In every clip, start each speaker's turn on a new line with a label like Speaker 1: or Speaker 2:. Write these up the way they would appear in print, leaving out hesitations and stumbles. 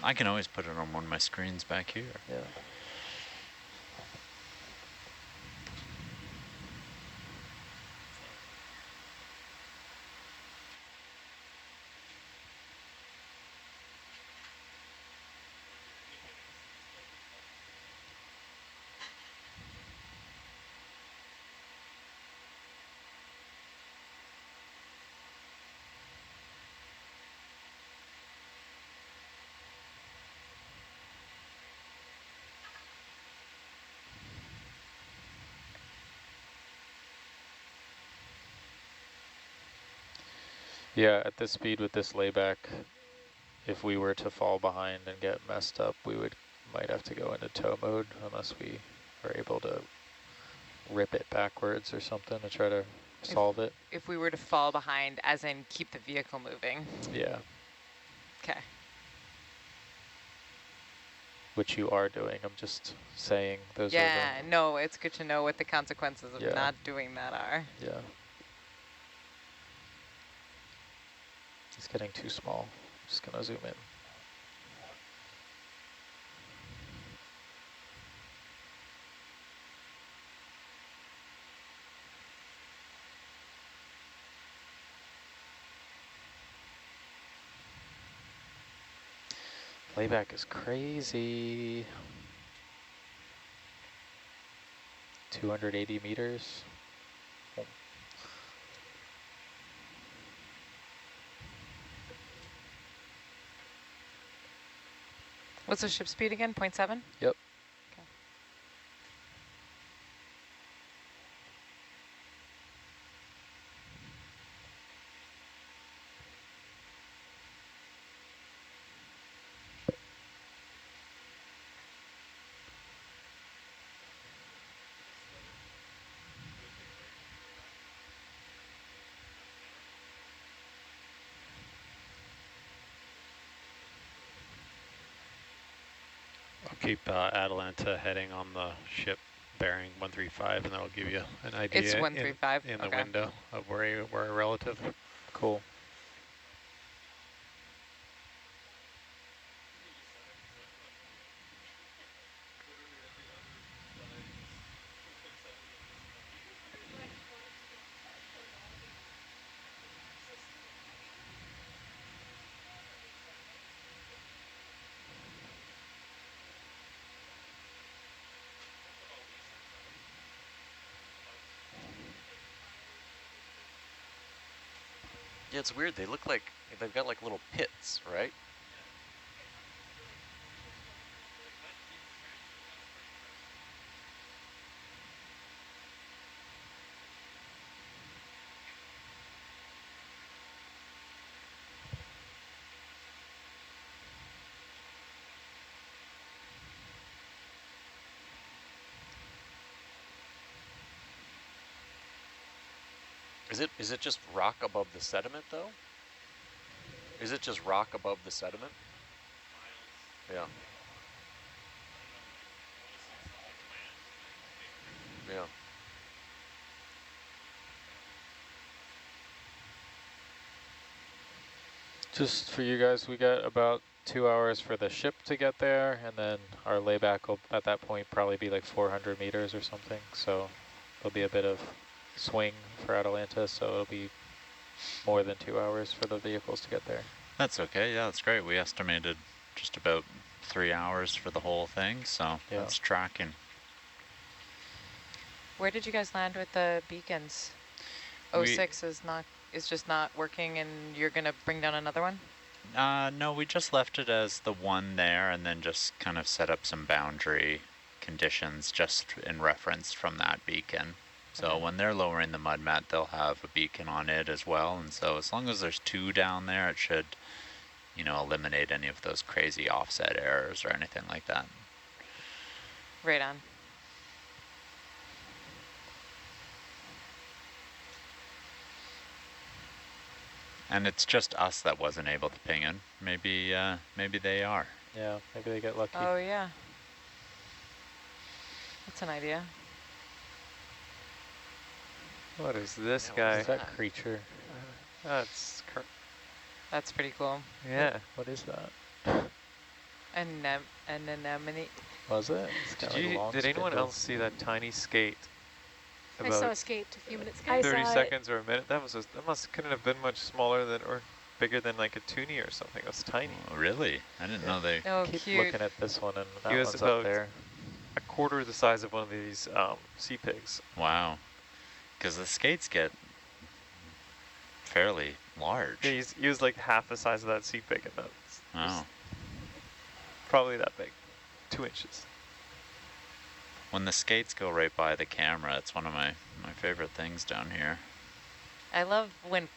Speaker 1: I can always put it on one of my screens back here.
Speaker 2: Yeah. Yeah, at this speed with this layback, if we were to fall behind and get messed up, we might have to go into tow mode unless we are able to rip it backwards or something to try to solve it.
Speaker 3: If we were to fall behind, as in keep the vehicle moving.
Speaker 2: Yeah,
Speaker 3: Okay.
Speaker 2: which you are doing. I'm just saying those are
Speaker 3: Yeah, no, it's good to know what the consequences of
Speaker 2: Yeah.
Speaker 3: not doing that are.
Speaker 2: the, yeah. It's getting too small. Just gonna zoom in. Layback is crazy. 280 meters.
Speaker 3: What's the ship speed again? 0.7?
Speaker 2: Yep.
Speaker 4: I'll keep Atalanta heading on the ship bearing 135, and that'll give you an idea
Speaker 3: It's 135.
Speaker 4: in the
Speaker 3: Okay.
Speaker 4: window of where we're relative.
Speaker 2: Cool.
Speaker 5: Yeah, it's weird. They look like they've got like little pits, right? Is it just rock above the sediment though? Is it just rock above the sediment? Yeah. Yeah.
Speaker 2: Just for you guys, we got about 2 hours for the ship to get there, and then our layback will, at that point, probably be like 400 meters or something. So there'll be a bit of swing for Atalanta, so it'll be more than 2 hours for the vehicles to get there.
Speaker 1: That's okay. Yeah, that's great. We estimated just about 3 hours for the whole thing, so
Speaker 2: Yeah.
Speaker 1: that's tracking.
Speaker 3: Where did you guys land with the beacons? 06 is just not working, and you're gonna bring down another one?
Speaker 1: No, we just left it as the one there and then just kind of set up some boundary conditions just in reference from that beacon. So
Speaker 3: Okay.
Speaker 1: when they're lowering the mud mat, they'll have a beacon on it as well. And so as long as there's 2 down there, it should, you know, eliminate any of those crazy offset errors or anything like that.
Speaker 3: Right on.
Speaker 1: And it's just us that wasn't able to ping in. Maybe they are.
Speaker 2: Yeah, maybe they get lucky.
Speaker 3: Oh, yeah. That's an idea.
Speaker 6: What is this
Speaker 5: Yeah, what
Speaker 6: guy?
Speaker 2: What's that creature?
Speaker 6: That's
Speaker 3: That's pretty cool.
Speaker 6: yeah.
Speaker 2: What is that?
Speaker 3: Anemone.
Speaker 2: Was it? It's
Speaker 6: Did
Speaker 2: kinda like
Speaker 6: you?
Speaker 2: long
Speaker 6: Did anyone
Speaker 2: spindles.
Speaker 6: else see that tiny skate?
Speaker 7: I saw
Speaker 6: About
Speaker 7: escaped a few minutes ago.
Speaker 8: I
Speaker 6: 30
Speaker 8: saw it.
Speaker 6: seconds or a minute. That was couldn't have been much smaller than or bigger than like a toonie or something. It was tiny.
Speaker 1: Oh, really? I didn't know they.
Speaker 3: Oh,
Speaker 2: Keep
Speaker 3: cute.
Speaker 2: looking at this one, and
Speaker 6: He
Speaker 2: that
Speaker 6: was
Speaker 2: one's
Speaker 6: about
Speaker 2: up there.
Speaker 6: a quarter the size of one of these sea pigs.
Speaker 1: Wow. Because the skates get fairly large.
Speaker 6: Yeah, he was like half the size of that sea pig, and that's
Speaker 1: Wow.
Speaker 6: probably that big, 2 inches.
Speaker 1: When the skates go right by the camera, it's one of my favorite things down here.
Speaker 3: I love when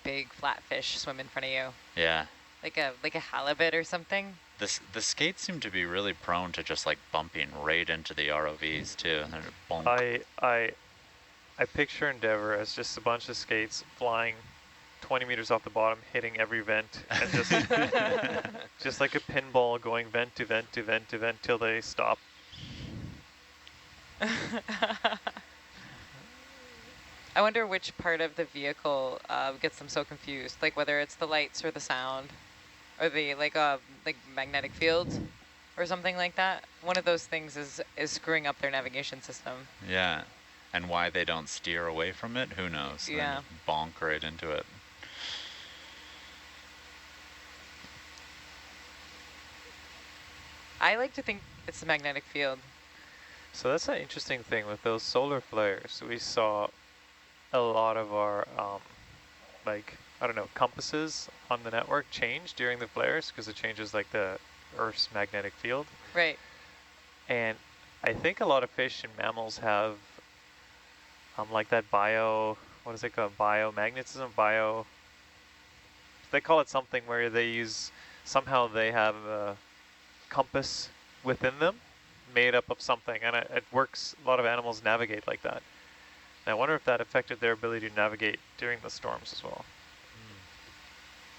Speaker 3: big flatfish swim in front of you,
Speaker 1: Yeah.
Speaker 3: like a halibut or something.
Speaker 1: The skates seem to be really prone to just like bumping right into the ROVs too. They're bonk.
Speaker 6: I picture Endeavour as just a bunch of skates flying 20 meters off the bottom, hitting every vent, and just just like a pinball going vent to vent to vent to vent till they stop.
Speaker 3: I wonder which part of the vehicle gets them so confused, like whether it's the lights or the sound, or the like magnetic field, or something like that. One of those things is screwing up their navigation system.
Speaker 1: Yeah. And why they don't steer away from it, who knows? They
Speaker 3: Yeah.
Speaker 1: just bonk right into it.
Speaker 3: I like to think it's the magnetic field.
Speaker 6: So that's an interesting thing with those solar flares. We saw a lot of our, like, I don't know, compasses on the network change during the flares because it changes like the Earth's magnetic field.
Speaker 3: Right.
Speaker 6: And I think a lot of fish and mammals have like that what is it called? Biomagnetism, they call it something where somehow they have a compass within them made up of something, and it works, a lot of animals navigate like that. And I wonder if that affected their ability to navigate during the storms as well.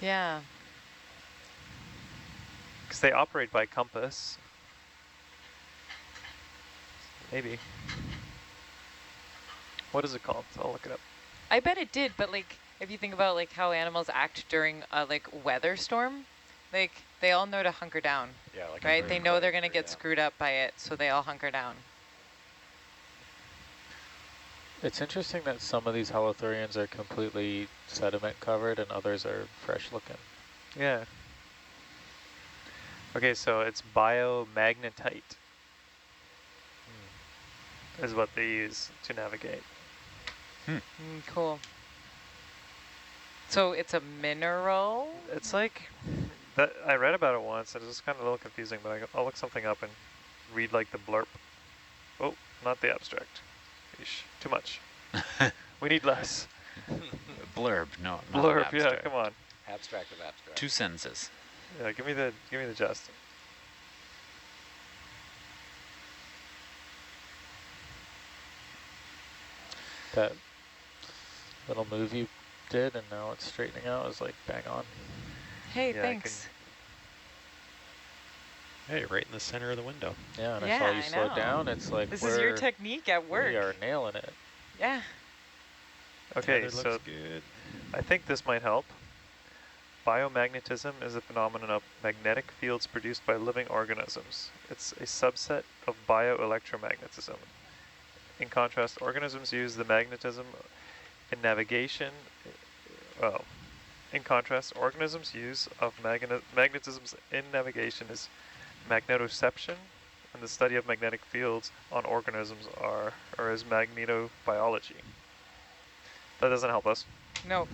Speaker 3: Yeah.
Speaker 6: Because they operate by compass. Maybe. What is it called? I'll look it up.
Speaker 3: I bet it did, but like if you think about like how animals act during a like weather storm, like they all know to hunker down,
Speaker 5: Yeah, like
Speaker 3: right? They know they're gonna get screwed up by it, so they all hunker down.
Speaker 2: It's interesting that some of these holothurians are completely sediment covered and others are fresh looking.
Speaker 6: Yeah. Okay, so it's biomagnetite is what they use to navigate.
Speaker 3: Cool. So it's a mineral?
Speaker 6: It's like, that. I read about it once, and it was kind of a little confusing, but I'll look something up and read like the blurb. Oh, not the abstract. Eesh, too much. We need less.
Speaker 1: Blurb, no. Not
Speaker 6: Blurb, yeah,
Speaker 1: abstract.
Speaker 6: come on.
Speaker 5: abstract of abstract.
Speaker 1: 2 sentences.
Speaker 6: Yeah, give me the gist.
Speaker 2: That little move you did and now it's straightening out is like bang on.
Speaker 3: Hey,
Speaker 6: Yeah, I
Speaker 3: thanks.
Speaker 4: Hey, right in the center of the window.
Speaker 2: Yeah, and
Speaker 3: Yeah,
Speaker 2: I saw
Speaker 3: I
Speaker 2: you slow
Speaker 3: know.
Speaker 2: down. It's like
Speaker 3: This is your technique at work.
Speaker 2: we are nailing it.
Speaker 3: Yeah.
Speaker 6: Okay,
Speaker 4: Tether
Speaker 6: so
Speaker 4: looks good.
Speaker 6: I think this might help. Biomagnetism is a phenomenon of magnetic fields produced by living organisms. It's a subset of bioelectromagnetism. In contrast, organisms use the magnetism in navigation. Well, in contrast, organisms' use of magnetisms in navigation is magnetoception, and the study of magnetic fields on organisms is magnetobiology. That doesn't help us.
Speaker 3: No.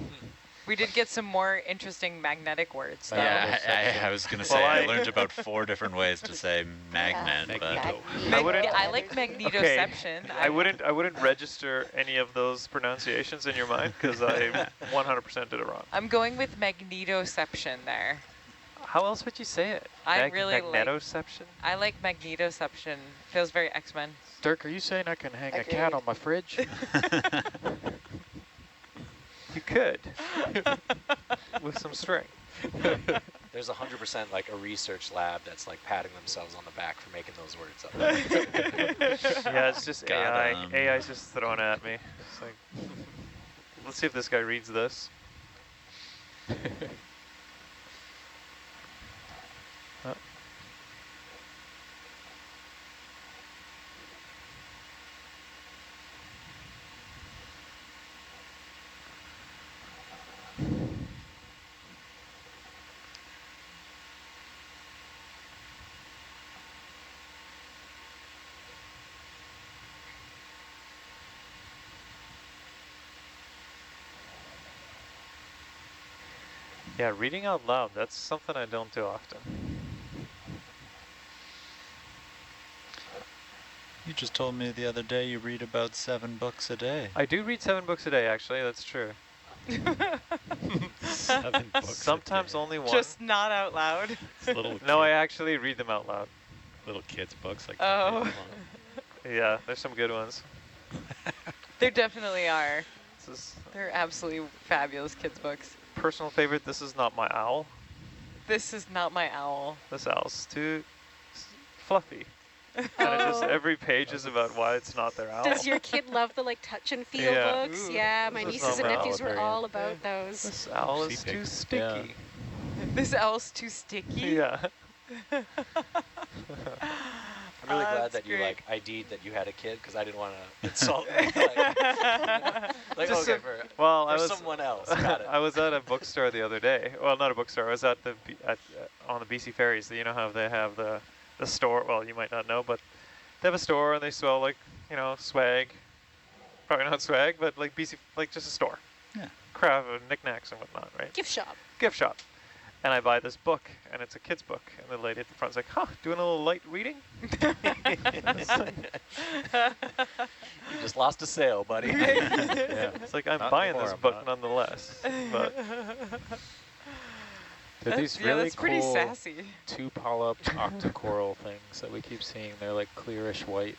Speaker 3: We did get some more interesting magnetic words, though.
Speaker 1: Yeah, I was going to say, I learned about 4 different ways to say magnet, but
Speaker 6: I
Speaker 3: like magnetoception.
Speaker 6: Okay. I wouldn't register any of those pronunciations in your mind because I 100% did it wrong.
Speaker 3: I'm going with magnetoception there.
Speaker 6: How else would you say it?
Speaker 3: I really like-
Speaker 6: magnetoception?
Speaker 3: I like magnetoception. Feels very X-Men.
Speaker 2: Dirk, are you saying I can hang a cat on my fridge?
Speaker 6: You could with some string.
Speaker 5: There's 100% like a research lab that's like patting themselves on the back for making those words up.
Speaker 6: Yeah, it's just
Speaker 1: Got
Speaker 6: AI.
Speaker 1: 'em.
Speaker 6: AI's just throwing at me. It's like, let's see if this guy reads this. Yeah, reading out loud, that's something I don't do often.
Speaker 1: You just told me the other day you read about 7 books a day.
Speaker 6: I do read 7 books a day, actually, that's true.
Speaker 4: 7 books.
Speaker 6: Sometimes only one.
Speaker 3: Just not out loud.
Speaker 4: It's little
Speaker 6: No, I
Speaker 4: kid-
Speaker 6: actually read them out loud.
Speaker 4: little kids books like
Speaker 3: Oh.
Speaker 4: 10 pages long.
Speaker 6: Yeah, there's some good ones.
Speaker 3: There definitely are.
Speaker 6: This is
Speaker 3: They're absolutely fabulous kids' books.
Speaker 6: personal favorite. This is not my owl.
Speaker 3: This is not my owl.
Speaker 6: This owl's too fluffy. And it just every page is about why it's not their owl.
Speaker 7: Does your kid love the like touch and feel
Speaker 6: Yeah.
Speaker 7: books?
Speaker 3: Ooh.
Speaker 7: Yeah, my
Speaker 6: This is
Speaker 7: nieces
Speaker 6: not
Speaker 7: and
Speaker 6: my
Speaker 7: nephews
Speaker 6: owl.
Speaker 7: were all about those.
Speaker 6: This owl is
Speaker 4: Sea
Speaker 6: too
Speaker 4: pig.
Speaker 6: sticky.
Speaker 3: This owl's too sticky.
Speaker 6: Yeah.
Speaker 5: I'm really glad
Speaker 3: That's
Speaker 5: that you
Speaker 3: great.
Speaker 5: like ID'd that you had a kid because I didn't want to insult like
Speaker 6: Just
Speaker 5: okay,
Speaker 6: a-
Speaker 5: for
Speaker 6: Well, I was
Speaker 5: someone else. Got it.
Speaker 6: I was at a bookstore the other day. Well, not a bookstore. I was at the on the BC ferries. You know how they have the store. Well, you might not know, but they have a store and they sell like swag. Probably not swag, but like BC, like just a store.
Speaker 1: Yeah.
Speaker 6: Craft knickknacks and whatnot, right?
Speaker 7: Gift shop.
Speaker 6: Gift shop. And I buy this book, and it's a kid's book. And the lady at the front's like, "Huh, doing a little light reading?"
Speaker 5: You just lost a sale, buddy.
Speaker 2: Yeah.
Speaker 6: It's like I'm
Speaker 2: Not
Speaker 6: buying
Speaker 2: anymore,
Speaker 6: this
Speaker 2: I'm
Speaker 6: book
Speaker 2: not.
Speaker 6: nonetheless. But
Speaker 2: They're these
Speaker 3: yeah,
Speaker 2: really
Speaker 3: that's pretty
Speaker 2: cool
Speaker 3: sassy.
Speaker 2: 2 polyp octocoral things that we keep seeing. They're like clearish white.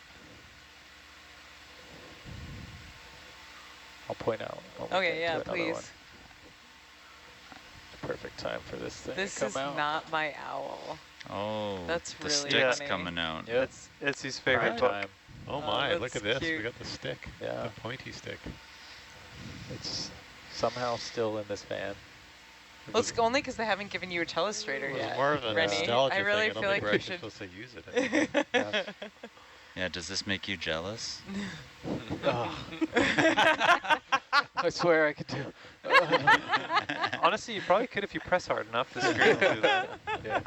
Speaker 2: I'll point out. when we
Speaker 3: Okay,
Speaker 2: get
Speaker 3: yeah,
Speaker 2: to another
Speaker 3: please.
Speaker 2: one. Perfect time for this thing
Speaker 3: This
Speaker 2: to come
Speaker 3: is
Speaker 2: out.
Speaker 3: not my owl.
Speaker 1: Oh,
Speaker 3: That's
Speaker 1: the
Speaker 3: really
Speaker 1: stick's
Speaker 3: funny.
Speaker 1: coming out.
Speaker 2: Yep.
Speaker 6: it's his favorite
Speaker 2: Prime
Speaker 6: book.
Speaker 2: time.
Speaker 4: Oh
Speaker 3: Oh,
Speaker 4: my, look
Speaker 3: that's
Speaker 4: at this.
Speaker 3: cute.
Speaker 4: We got the stick.
Speaker 2: Yeah.
Speaker 4: The pointy stick.
Speaker 2: It's somehow still in this van.
Speaker 3: Well, it's only because they haven't given you a telestrator
Speaker 4: It was
Speaker 3: yet.
Speaker 4: more of a
Speaker 3: Rennie.
Speaker 4: nostalgia
Speaker 3: I really
Speaker 4: thing. I don't
Speaker 3: feel
Speaker 4: think
Speaker 3: like
Speaker 4: we're
Speaker 3: we
Speaker 4: actually
Speaker 3: should.
Speaker 4: supposed to use it anymore.
Speaker 1: Yeah, does this make you jealous?
Speaker 2: I swear I could do.
Speaker 6: Honestly, you probably could if you press hard enough. The screen will do that.
Speaker 2: Yeah.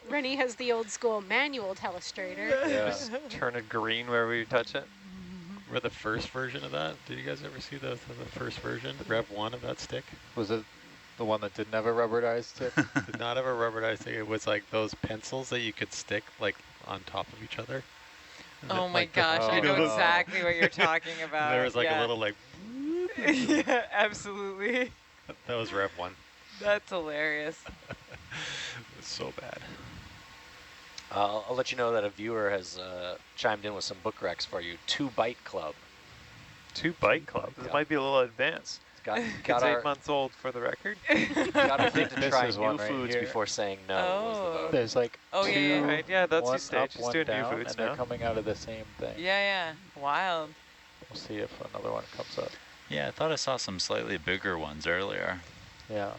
Speaker 7: Rennie has the old school manual telestrator.
Speaker 2: Yeah.
Speaker 6: Just turn it green wherever you touch it.
Speaker 4: Remember the first version of that? Did you guys ever see the first version, Rev 1 of that stick?
Speaker 2: Was it the one that didn't have a rubberized tip?
Speaker 4: Did not have a rubberized stick. It was like those pencils that you could stick like on top of each other. And
Speaker 3: Oh
Speaker 4: then,
Speaker 3: my
Speaker 4: like,
Speaker 3: gosh, I
Speaker 2: you
Speaker 3: know
Speaker 2: know,
Speaker 3: exactly what you're talking about.
Speaker 4: there was like
Speaker 3: yeah.
Speaker 4: a little like,
Speaker 3: Yeah, absolutely.
Speaker 4: that was Rev 1.
Speaker 3: That's hilarious.
Speaker 4: It was so bad.
Speaker 5: I'll let you know that a viewer has chimed in with some book recs for you. 2 Bite Club.
Speaker 6: 2 Bite Club. This
Speaker 5: Yeah.
Speaker 6: might be a little advanced.
Speaker 5: Got
Speaker 6: It's 8 months old for the record.
Speaker 5: got our kid to
Speaker 2: This
Speaker 5: try
Speaker 2: is
Speaker 5: new
Speaker 2: one right
Speaker 5: foods
Speaker 2: here.
Speaker 5: before saying no. Was the
Speaker 3: Oh.
Speaker 5: vote.
Speaker 2: There's like
Speaker 3: Oh,
Speaker 2: 2,
Speaker 3: yeah, yeah.
Speaker 6: Right, yeah, that's
Speaker 2: one
Speaker 6: his stage.
Speaker 2: up,
Speaker 6: He's
Speaker 2: one
Speaker 6: doing
Speaker 2: down,
Speaker 6: new foods
Speaker 2: and they're
Speaker 6: now.
Speaker 2: coming out of the same thing.
Speaker 3: Yeah, wild.
Speaker 2: We'll see if another one comes up.
Speaker 1: Yeah, I thought I saw some slightly bigger ones earlier.
Speaker 2: Yeah.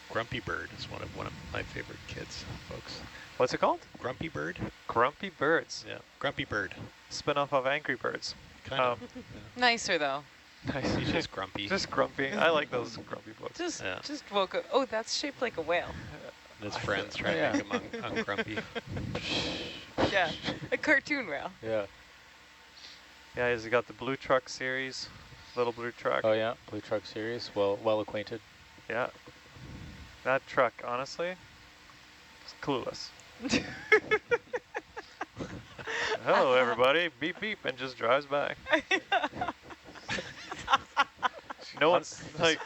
Speaker 4: Grumpy Bird is one of my favorite kids books.
Speaker 6: What's it called?
Speaker 4: Grumpy Bird?
Speaker 6: Grumpy Birds.
Speaker 4: Yeah. Grumpy Bird.
Speaker 6: Spin-off of Angry Birds.
Speaker 4: Kind of.
Speaker 3: Nicer though.
Speaker 6: Nice.
Speaker 4: He's just grumpy.
Speaker 6: Just grumpy. I like those grumpy books.
Speaker 3: Just
Speaker 4: Yeah.
Speaker 3: just woke up. Oh, that's shaped like a whale.
Speaker 4: And his friends try
Speaker 2: yeah.
Speaker 4: to make him ungrumpy.
Speaker 3: Yeah, a cartoon whale.
Speaker 2: Yeah.
Speaker 6: Yeah, he's got the Blue Truck series. Little Blue Truck.
Speaker 2: Oh yeah, Blue Truck series. Well acquainted.
Speaker 6: Yeah. That truck, honestly, is clueless. Hello, everybody. Beep, beep, and just drives by. No one's like,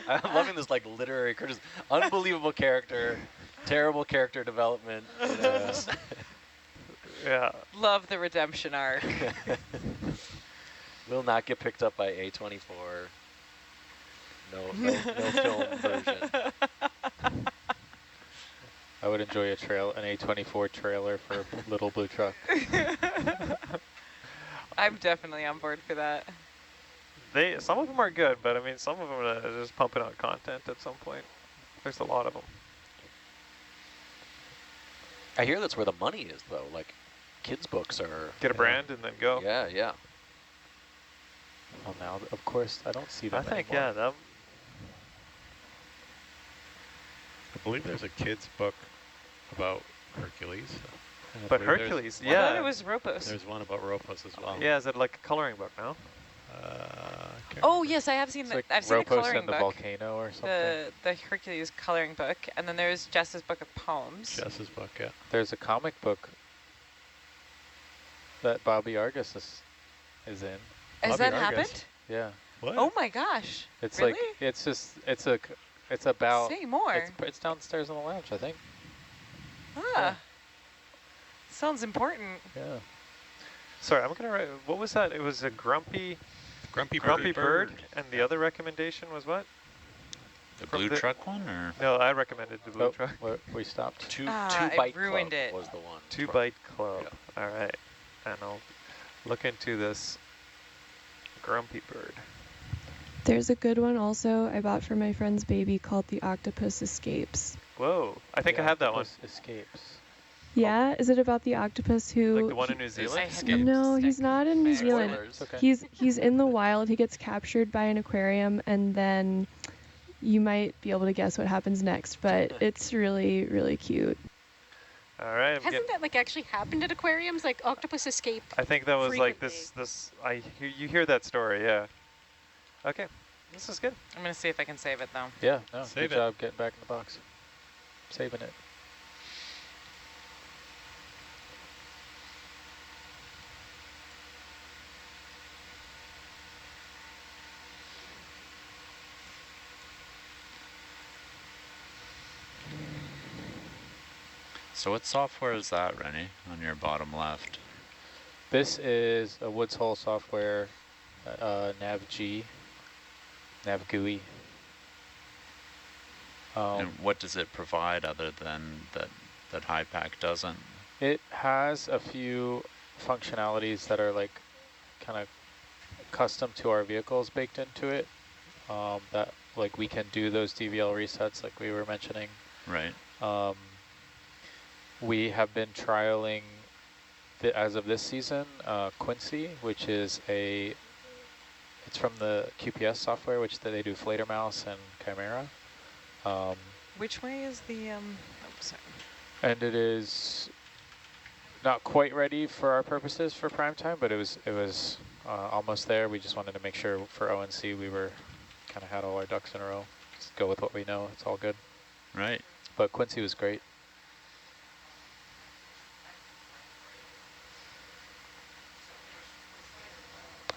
Speaker 5: I'm loving this like literary criticism. Unbelievable character, terrible character development. You know, just-
Speaker 6: yeah.
Speaker 3: Love the redemption arc.
Speaker 5: will not get picked up by A24. No film version.
Speaker 2: I would enjoy an A24 trailer for Little Blue Truck.
Speaker 3: I'm definitely on board for that.
Speaker 6: Some of them are good, but I mean, some of them are just pumping out content at some point. There's a lot of them.
Speaker 5: I hear that's where the money is, though. Like, kids' books are.
Speaker 6: Get a brand and then go.
Speaker 5: Yeah, yeah.
Speaker 2: Well, now, of course, I don't see them
Speaker 6: I think,
Speaker 2: anymore.
Speaker 6: yeah, that.
Speaker 4: I believe there's a kid's book about Hercules. And I
Speaker 6: But
Speaker 4: believe there's
Speaker 6: Hercules,
Speaker 3: I thought
Speaker 6: yeah.
Speaker 3: it was Ropos.
Speaker 4: There's one about Ropos as well.
Speaker 6: Yeah, is it like a coloring book now?
Speaker 4: Okay.
Speaker 3: Oh yes, I have seen
Speaker 2: It's
Speaker 3: the
Speaker 2: like
Speaker 3: I've seen the
Speaker 2: Ropos
Speaker 3: coloring
Speaker 2: and the
Speaker 3: book,
Speaker 2: volcano or something.
Speaker 3: the Hercules coloring book, and then there's Jess's book of poems.
Speaker 4: Jess's book, yeah.
Speaker 2: There's a comic book that Bobby Argus is in.
Speaker 3: Has
Speaker 4: Bobby
Speaker 3: that
Speaker 4: Argus.
Speaker 3: happened?
Speaker 2: Yeah.
Speaker 4: What?
Speaker 3: Oh my gosh!
Speaker 2: It's
Speaker 3: Really?
Speaker 2: like, it's about,
Speaker 3: Say more.
Speaker 2: it's downstairs in the lounge, I think.
Speaker 3: Ah, sounds important.
Speaker 2: Yeah.
Speaker 6: Sorry, I'm gonna write. What was that? It was a grumpy
Speaker 4: Grumpy
Speaker 6: bird, and the other recommendation was what?
Speaker 1: The
Speaker 6: From
Speaker 1: blue
Speaker 6: the-
Speaker 1: truck one, or?
Speaker 6: No, I recommended the blue
Speaker 2: Oh,
Speaker 6: truck.
Speaker 2: we stopped.
Speaker 5: Two
Speaker 3: I
Speaker 5: bite
Speaker 3: ruined
Speaker 5: club
Speaker 3: it.
Speaker 5: was the one.
Speaker 6: 2 Bite Club. All right, and I'll look into this grumpy bird.
Speaker 8: There's a good one also I bought for my friend's baby called The Octopus Escapes.
Speaker 6: Whoa, I think I have that one.
Speaker 2: Escapes.
Speaker 8: Yeah, is it about the octopus who...
Speaker 6: Like the one in New Zealand?
Speaker 3: Escapes.
Speaker 8: No, he's not in New Zealand.
Speaker 2: Spoilers. Okay.
Speaker 8: He's in the wild. He gets captured by an aquarium, and then you might be able to guess what happens next, but it's really, really cute.
Speaker 6: All right, I'm
Speaker 7: Hasn't that like actually happened at aquariums? Like octopus escape?
Speaker 6: I think that was like
Speaker 7: frequently?
Speaker 6: you hear that story, yeah. Okay, this is good.
Speaker 3: I'm gonna see if I can save it though.
Speaker 2: Yeah, no,
Speaker 4: Save
Speaker 2: good
Speaker 4: it.
Speaker 2: job getting back in the box. Saving it.
Speaker 1: So what software is that, Rennie, on your bottom left?
Speaker 2: This is a Woods Hole software, NavG, NavGUI.
Speaker 1: And what does it provide other than that HiPack doesn't?
Speaker 2: It has a few functionalities that are like kind of custom to our vehicles baked into it. That like we can do those DVL resets like we were mentioning.
Speaker 1: Right.
Speaker 2: We have been trialing, as of this season, Quincy, which is it's from the QPS software, which they do Fledermaus and Chimera.
Speaker 3: Which way is the oh, sorry.
Speaker 2: And it is not quite ready for our purposes for prime time, but it was almost there. We just wanted to make sure for ONC we were kind of had all our ducks in a row. Just go with what we know. It's all good.
Speaker 1: Right.
Speaker 2: But Quincy was great.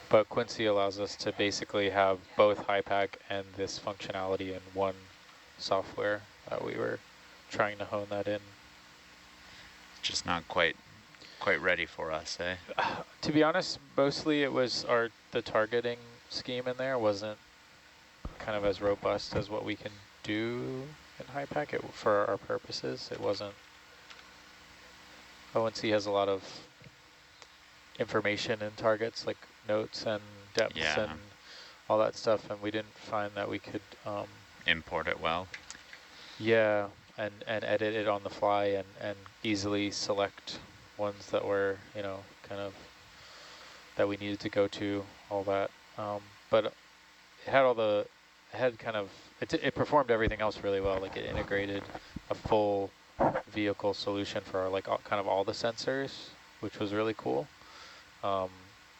Speaker 2: But Quincy allows us to basically have both HiPack and this functionality in one software. We were trying to hone that in.
Speaker 1: Just not quite ready for us, eh?
Speaker 2: To be honest, mostly it was the targeting scheme in there wasn't kind of as robust as what we can do in HiPack for our purposes. It wasn't. ONC has a lot of information in targets like notes and depths
Speaker 1: Yeah.
Speaker 2: and all that stuff, and we didn't find that we could
Speaker 1: Import it well.
Speaker 2: yeah, and edit it on the fly and easily select ones that were, you know, kind of that we needed to go to, all that. But it had it performed everything else really well. Like it integrated a full vehicle solution for like kind of all the sensors, which was really cool.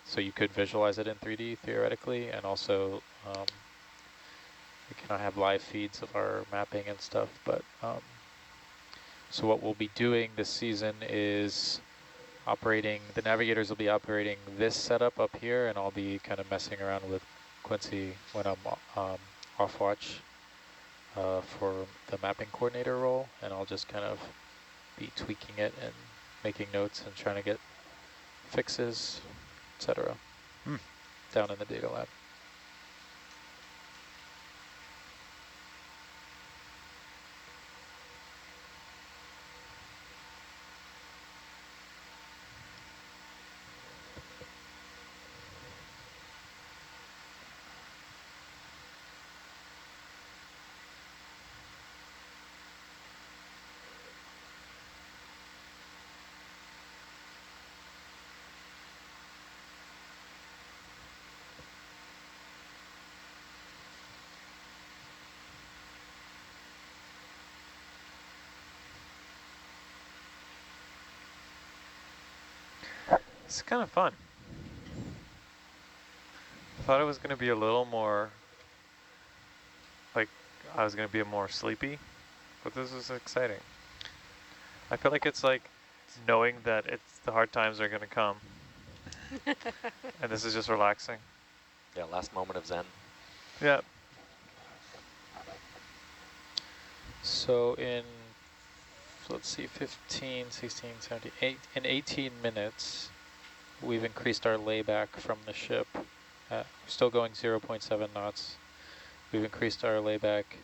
Speaker 2: So you could visualize it in 3D theoretically, and also we cannot have live feeds of our mapping and stuff. But so what we'll be doing this season is the navigators will be operating this setup up here, and I'll be kind of messing around with Quincy when I'm off watch for the mapping coordinator role, and I'll just kind of be tweaking it and making notes and trying to get fixes, etc. Down in the data lab.
Speaker 6: It's kind of fun. thought it was going to be a little more, like, I was going to be more sleepy, but this is exciting. I feel like it's like knowing that the hard times are going to come, and this is just relaxing.
Speaker 5: Yeah, last moment of zen.
Speaker 6: Yeah.
Speaker 2: So let's see, 15, 16, 17, in 18 minutes, we've increased our layback from the ship. Still going 0.7 knots. We've increased our layback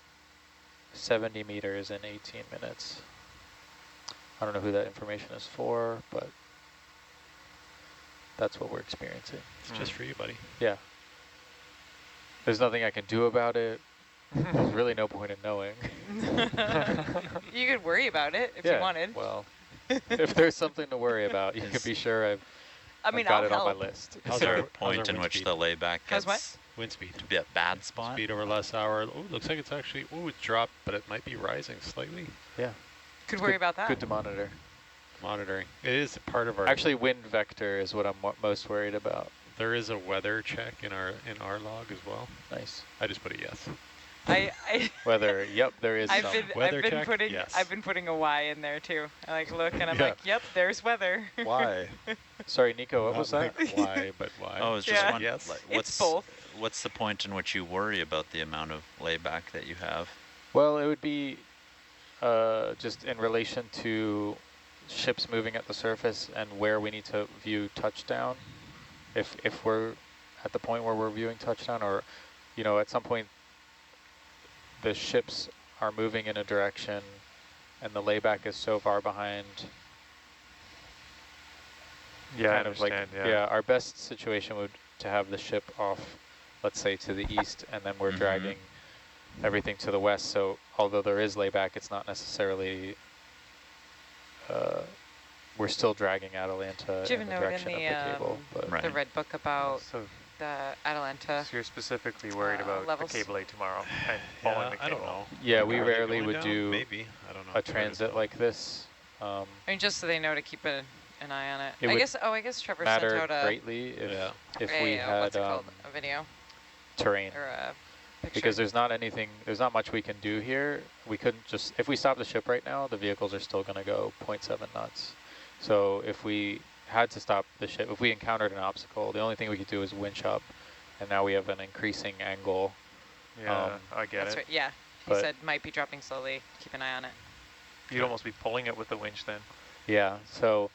Speaker 2: 70 meters in 18 minutes. I don't know who that information is for, but that's what we're experiencing.
Speaker 4: It's just for you, buddy.
Speaker 2: Yeah. There's nothing I can do about it. There's really no point in knowing.
Speaker 3: You could worry about it if you wanted.
Speaker 2: Well, if there's something to worry about, you can be sure I've got it on my list.
Speaker 1: Is there a point in which the layback
Speaker 3: How's what?
Speaker 1: gets
Speaker 4: Wind speed.
Speaker 1: to be a bad spot?
Speaker 4: Speed over last hour. Oh, looks like it's actually, it's dropped, but it might be rising slightly.
Speaker 2: Yeah.
Speaker 3: Could worry about that.
Speaker 2: Good to monitor.
Speaker 4: Monitoring. It is a part of our...
Speaker 2: Actually, wind vector is what I'm most worried about.
Speaker 4: There is a weather check in our log as well.
Speaker 2: Nice.
Speaker 4: I just put a yes.
Speaker 2: Weather, yep, there is some.
Speaker 4: Weather check? Yes.
Speaker 3: I've been putting a Y in there too. I like look and I'm like, yep, there's weather.
Speaker 1: Why?
Speaker 2: Sorry, Nico, what was that?
Speaker 4: Like why, but why?
Speaker 1: Oh, it's just one.
Speaker 4: Yes.
Speaker 1: Like,
Speaker 3: It's both.
Speaker 1: What's the point in which you worry about the amount of layback that you have?
Speaker 2: Well, it would be just in relation to ships moving at the surface and where we need to view touchdown. If we're at the point where we're viewing touchdown, or at some point the ships are moving in a direction and the layback is so far behind.
Speaker 6: Yeah,
Speaker 2: kind of like, our best situation would to have the ship off, let's say, to the east, and then we're dragging everything to the west. So although there is layback, it's not necessarily, we're still dragging Atalanta in the direction of the cable. But
Speaker 3: the red book about the Atalanta.
Speaker 6: So you're specifically worried about
Speaker 3: levels.
Speaker 6: the cable A tomorrow and following the cable.
Speaker 4: I don't know.
Speaker 2: Yeah, we
Speaker 4: Are they
Speaker 2: rarely
Speaker 4: going
Speaker 2: would
Speaker 4: down?
Speaker 2: do
Speaker 4: Maybe. I don't know.
Speaker 2: a transit like this.
Speaker 3: I mean, just so they know to keep an eye on it.
Speaker 2: It
Speaker 3: I
Speaker 2: would
Speaker 3: guess Trevor sent
Speaker 2: matter
Speaker 3: out a
Speaker 2: greatly if we had
Speaker 3: what's it called? A video
Speaker 2: terrain.
Speaker 3: or a picture.
Speaker 2: Because there's not much we can do here. We couldn't just, if we stop the ship right now, the vehicles are still going to go 0.7 knots. So if we had to stop the ship, if we encountered an obstacle, the only thing we could do is winch up, and now we have an increasing angle.
Speaker 6: Yeah, I get
Speaker 3: That's
Speaker 6: it.
Speaker 3: right. Yeah, he said might be dropping slowly. Keep an eye on it.
Speaker 6: You'd almost be pulling it with the winch then.
Speaker 2: Yeah, so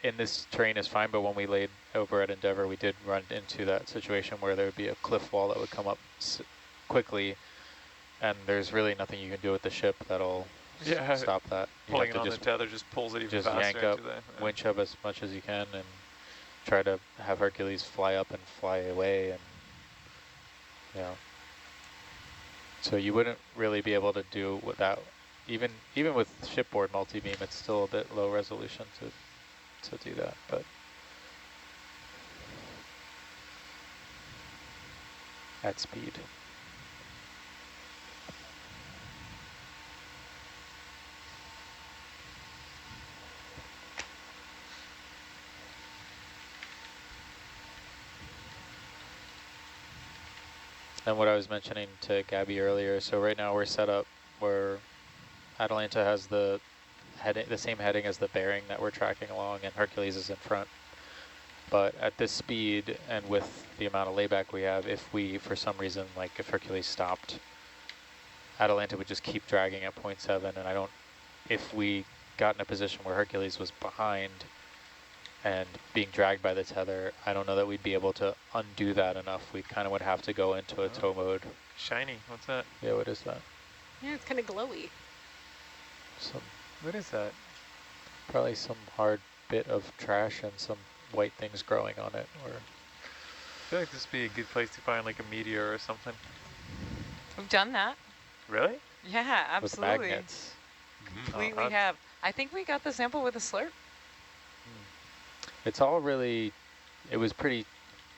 Speaker 2: in this terrain is fine, but when we laid over at Endeavour, we did run into that situation where there would be a cliff wall that would come up quickly, and there's really nothing you can do with the ship that'll stop that.
Speaker 6: Pulling it on the tether just pulls it even
Speaker 2: just
Speaker 6: faster.
Speaker 2: yank up, winch up as much as you can, and try to have Hercules fly up and fly away, and so you wouldn't really be able to do without, even with shipboard multi-beam, it's still a bit low resolution to do that, but at speed. And what I was mentioning to Gabby earlier, so right now we're set up where Atalanta has the same heading as the bearing that we're tracking along, and Hercules is in front. But at this speed and with the amount of layback we have, if we, for some reason, like if Hercules stopped, Atalanta would just keep dragging at 0.7, and if we got in a position where Hercules was behind and being dragged by the tether, I don't know that we'd be able to undo that enough. We kind of would have to go into a tow mode.
Speaker 6: Shiny, what's that?
Speaker 2: Yeah, what is that?
Speaker 7: Yeah, it's kind of glowy.
Speaker 6: What is that?
Speaker 2: Probably some hard bit of trash and some white things growing on it. Or
Speaker 6: I feel like this would be a good place to find like a meteor or something.
Speaker 3: We've done that.
Speaker 6: Really?
Speaker 3: Yeah, absolutely.
Speaker 2: With magnets.
Speaker 3: Completely have. I think we got the sample with a slurp.
Speaker 2: It's all really, it was pretty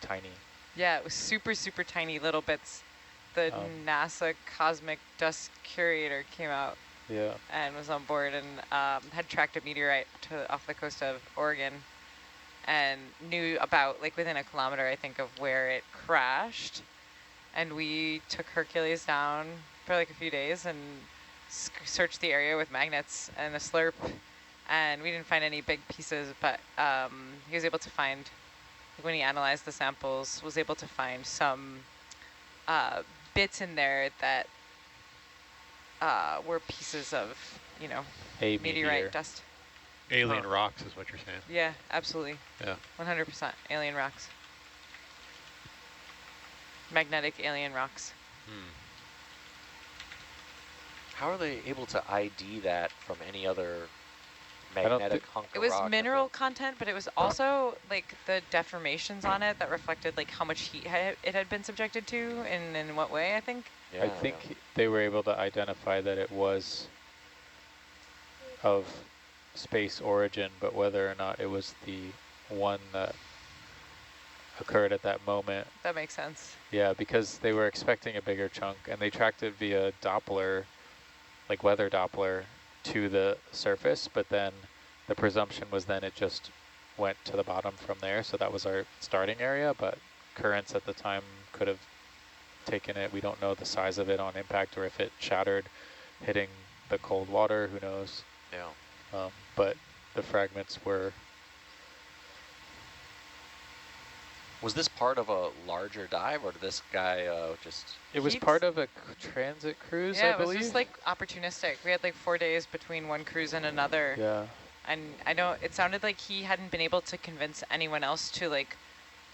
Speaker 2: tiny.
Speaker 3: Yeah, it was super, super tiny little bits. The NASA Cosmic Dust Curator came out and was on board and had tracked a meteorite off the coast of Oregon. and knew about, like, within a kilometer, I think, of where it crashed. And we took Hercules down for like a few days and searched the area with magnets and a slurp. And we didn't find any big pieces, but he was able to find, like, when he analyzed the samples, was able to find some bits in there that were pieces of, you know,
Speaker 2: A
Speaker 3: meteorite
Speaker 2: meteor.
Speaker 3: dust.
Speaker 4: Alien rocks is what you're saying.
Speaker 3: Yeah, absolutely.
Speaker 4: Yeah.
Speaker 3: 100% alien rocks. Magnetic alien rocks.
Speaker 5: How are they able to ID that from any other
Speaker 2: don't
Speaker 5: magnetic hunk
Speaker 3: It
Speaker 5: of
Speaker 3: was
Speaker 5: rock? that
Speaker 3: mineral content, but it was also like the deformations on it that reflected like how much heat it had been subjected to and in what way, I think.
Speaker 5: Yeah,
Speaker 2: I think they were able to identify that it was of space origin, but whether or not it was the one that occurred at that moment.
Speaker 3: That makes sense.
Speaker 2: Yeah, because they were expecting a bigger chunk, and they tracked it via Doppler, like weather Doppler, to the surface, but then the presumption was then it just went to the bottom from there, so that was our starting area, but currents at the time could have taken it. We don't know the size of it on impact or if it shattered hitting the cold water, who knows.
Speaker 5: Yeah.
Speaker 2: But the fragments were...
Speaker 5: Was this part of a larger dive, or did this guy just...
Speaker 2: It was part of a transit cruise,
Speaker 3: yeah,
Speaker 2: I believe.
Speaker 3: it was just like opportunistic. We had like 4 days between one cruise and another.
Speaker 2: Yeah.
Speaker 3: And I know it sounded like he hadn't been able to convince anyone else to like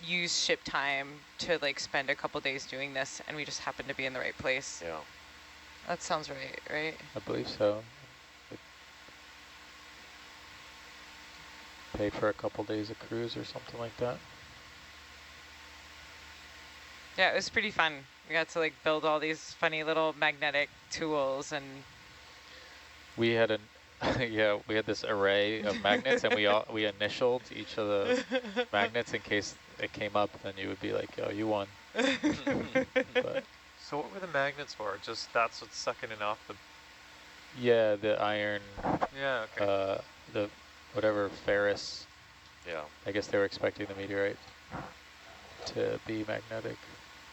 Speaker 3: use ship time to like spend a couple days doing this, and we just happened to be in the right place.
Speaker 5: Yeah.
Speaker 3: That sounds right, right?
Speaker 2: I believe so. Paid for a couple days of cruise or something like that.
Speaker 3: Yeah, it was pretty fun. We got to like build all these funny little magnetic tools, and
Speaker 2: we had a yeah, we had this array of magnets, and we initialed each of the magnets in case it came up. Then you would be like, "Oh, you won." But
Speaker 6: So what were the magnets for? Just that's what's sucking it off the...
Speaker 2: yeah, the iron,
Speaker 6: Yeah, okay.
Speaker 2: the whatever ferrous.
Speaker 5: Yeah.
Speaker 2: I guess they were expecting the meteorite to be magnetic.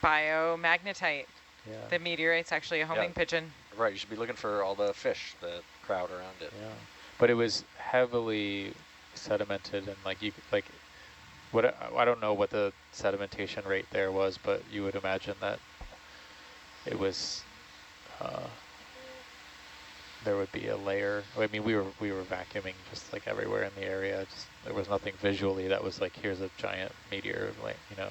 Speaker 3: biomagnetite.
Speaker 2: Yeah.
Speaker 3: The meteorite's actually a homing pigeon.
Speaker 5: Right, you should be looking for all the fish that crowd around it.
Speaker 2: Yeah, but it was heavily sedimented, and like what I don't know what the sedimentation rate there was, but you would imagine that it was there would be a layer. I mean, we were vacuuming just like everywhere in the area. Just, there was nothing visually that was like, here's a giant meteor, like, you know.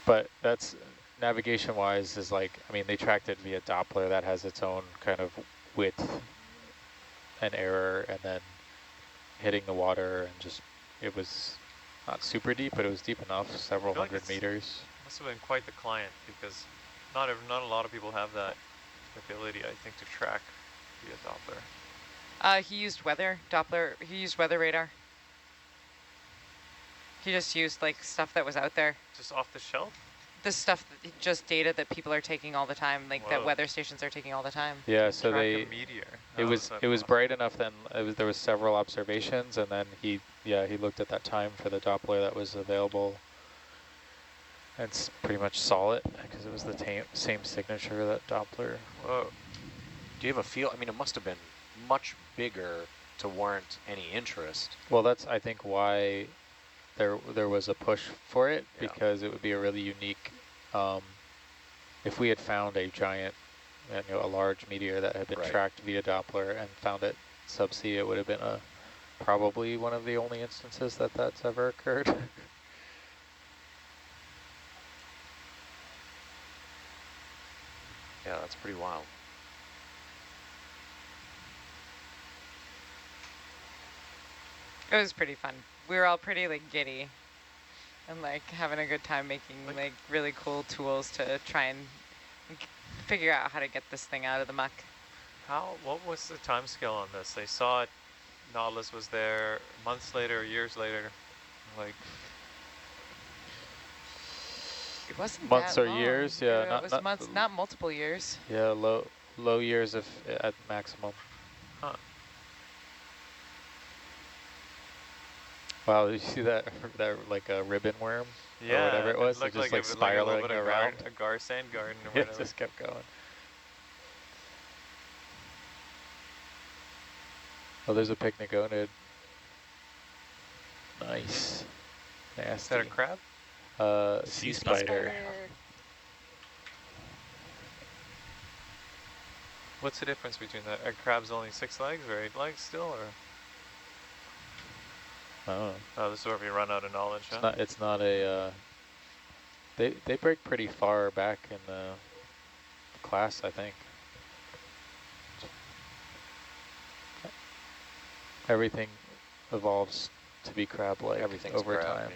Speaker 2: But that's navigation-wise is like, I mean, they tracked it via Doppler. That has its own kind of width and error, and then hitting the water, and just, it was not super deep, but it was deep enough, several hundred meters.
Speaker 6: Must have been quite the client, because not a lot of people have that ability, I think, to track via Doppler.
Speaker 3: He used weather Doppler. He used weather radar. He just used like stuff that was out there.
Speaker 6: Just off the shelf?
Speaker 3: This stuff, just data that people are taking all the time, like
Speaker 6: Whoa.
Speaker 3: that weather stations are taking all the time.
Speaker 2: Yeah, so
Speaker 6: Track
Speaker 2: they...
Speaker 6: a meteor.
Speaker 2: It was bright enough then. There was several observations, and then he looked at that time for the Doppler that was available, and pretty much saw it because it was the same signature, that Doppler.
Speaker 5: Whoa. Do you have a feel? I mean, it must have been much bigger to warrant any interest.
Speaker 2: Well, that's I think why there was a push for it,
Speaker 5: Yeah.
Speaker 2: because it would be a really unique. If we had found a giant, a large meteor that had been tracked via Doppler and found it subsea, it would have been probably one of the only instances that that's ever occurred.
Speaker 5: Yeah, that's pretty wild.
Speaker 3: It was pretty fun. We were all pretty like giddy and like having a good time making like really cool tools to try and figure out how to get this thing out of the muck.
Speaker 6: What was the time scale on this? They saw it, Nautilus was there, months later, years later, like...
Speaker 3: It wasn't
Speaker 2: months
Speaker 3: that
Speaker 2: or
Speaker 3: long.
Speaker 2: years, yeah.
Speaker 3: It was months, not multiple years.
Speaker 2: Yeah, low years at maximum.
Speaker 6: Huh.
Speaker 2: Wow, did you see that that like a ribbon worm or whatever
Speaker 6: Yeah,
Speaker 2: it was?
Speaker 6: looked
Speaker 2: It just
Speaker 6: like
Speaker 2: like
Speaker 6: it was like a little
Speaker 2: spiraling
Speaker 6: bit of
Speaker 2: around.
Speaker 6: a gar sand garden or
Speaker 2: It
Speaker 6: whatever.
Speaker 2: just kept going. Oh, there's a picniconid. Nice. Nasty.
Speaker 6: Is that a crab?
Speaker 2: Sea
Speaker 4: Sea
Speaker 2: spider.
Speaker 6: What's the difference between that? Are crabs only 6 legs or 8 legs still, or?
Speaker 2: Oh,
Speaker 6: Oh, this is where we run out of knowledge, huh?
Speaker 2: it's not a. They break pretty far back in the class, I think. Everything evolves to be crab-like
Speaker 5: Everything's
Speaker 2: over
Speaker 5: crab.
Speaker 2: time.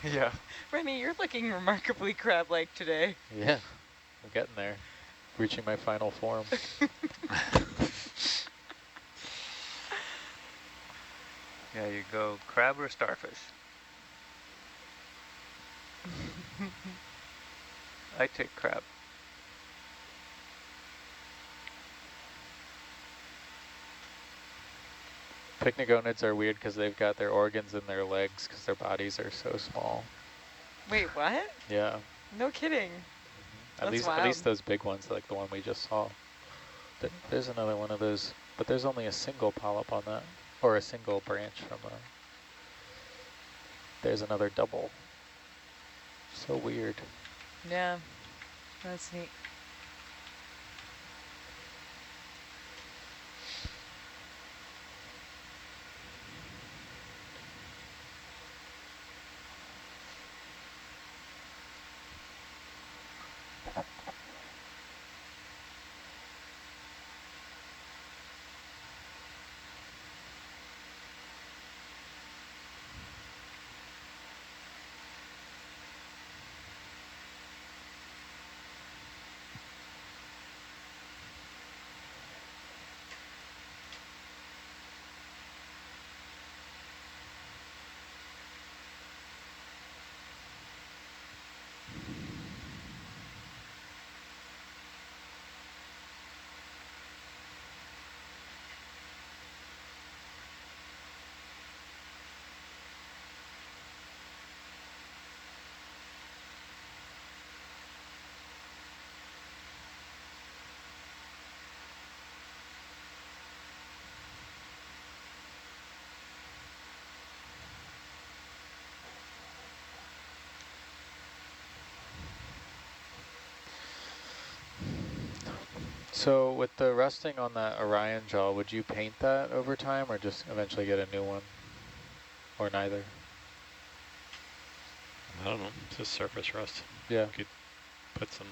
Speaker 5: Yeah,
Speaker 6: Yeah.
Speaker 3: Rennie, you're looking remarkably crab-like today.
Speaker 2: Yeah, I'm getting there. Reaching my final form.
Speaker 6: Yeah, you go crab or starfish? I take crab.
Speaker 2: Picniconids are weird because they've got their organs in their legs because their bodies are so small.
Speaker 3: Wait, what?
Speaker 2: Yeah.
Speaker 3: No kidding.
Speaker 2: At
Speaker 3: That's
Speaker 2: least
Speaker 3: wild.
Speaker 2: those big ones, like the one we just saw. There's another one of those, but there's only a single polyp on that, or a single branch from a. There's another double. So weird.
Speaker 3: Yeah, that's neat.
Speaker 2: So with the rusting on that Orion jaw, would you paint that over time or just eventually get a new one? Or neither?
Speaker 4: I don't know. It's just surface rust.
Speaker 2: Yeah.
Speaker 4: You could put some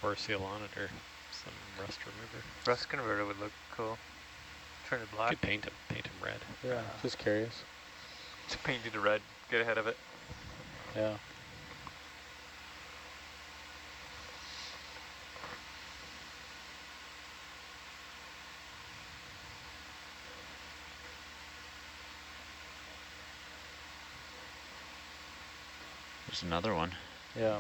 Speaker 4: core seal on it or some rust remover.
Speaker 6: Rust converter would look cool. Turn it
Speaker 4: You
Speaker 6: black.
Speaker 4: could paint them red.
Speaker 2: Yeah, just curious.
Speaker 6: Just paint it red. Get ahead of it.
Speaker 2: Yeah.
Speaker 1: There's another one.
Speaker 2: Yeah.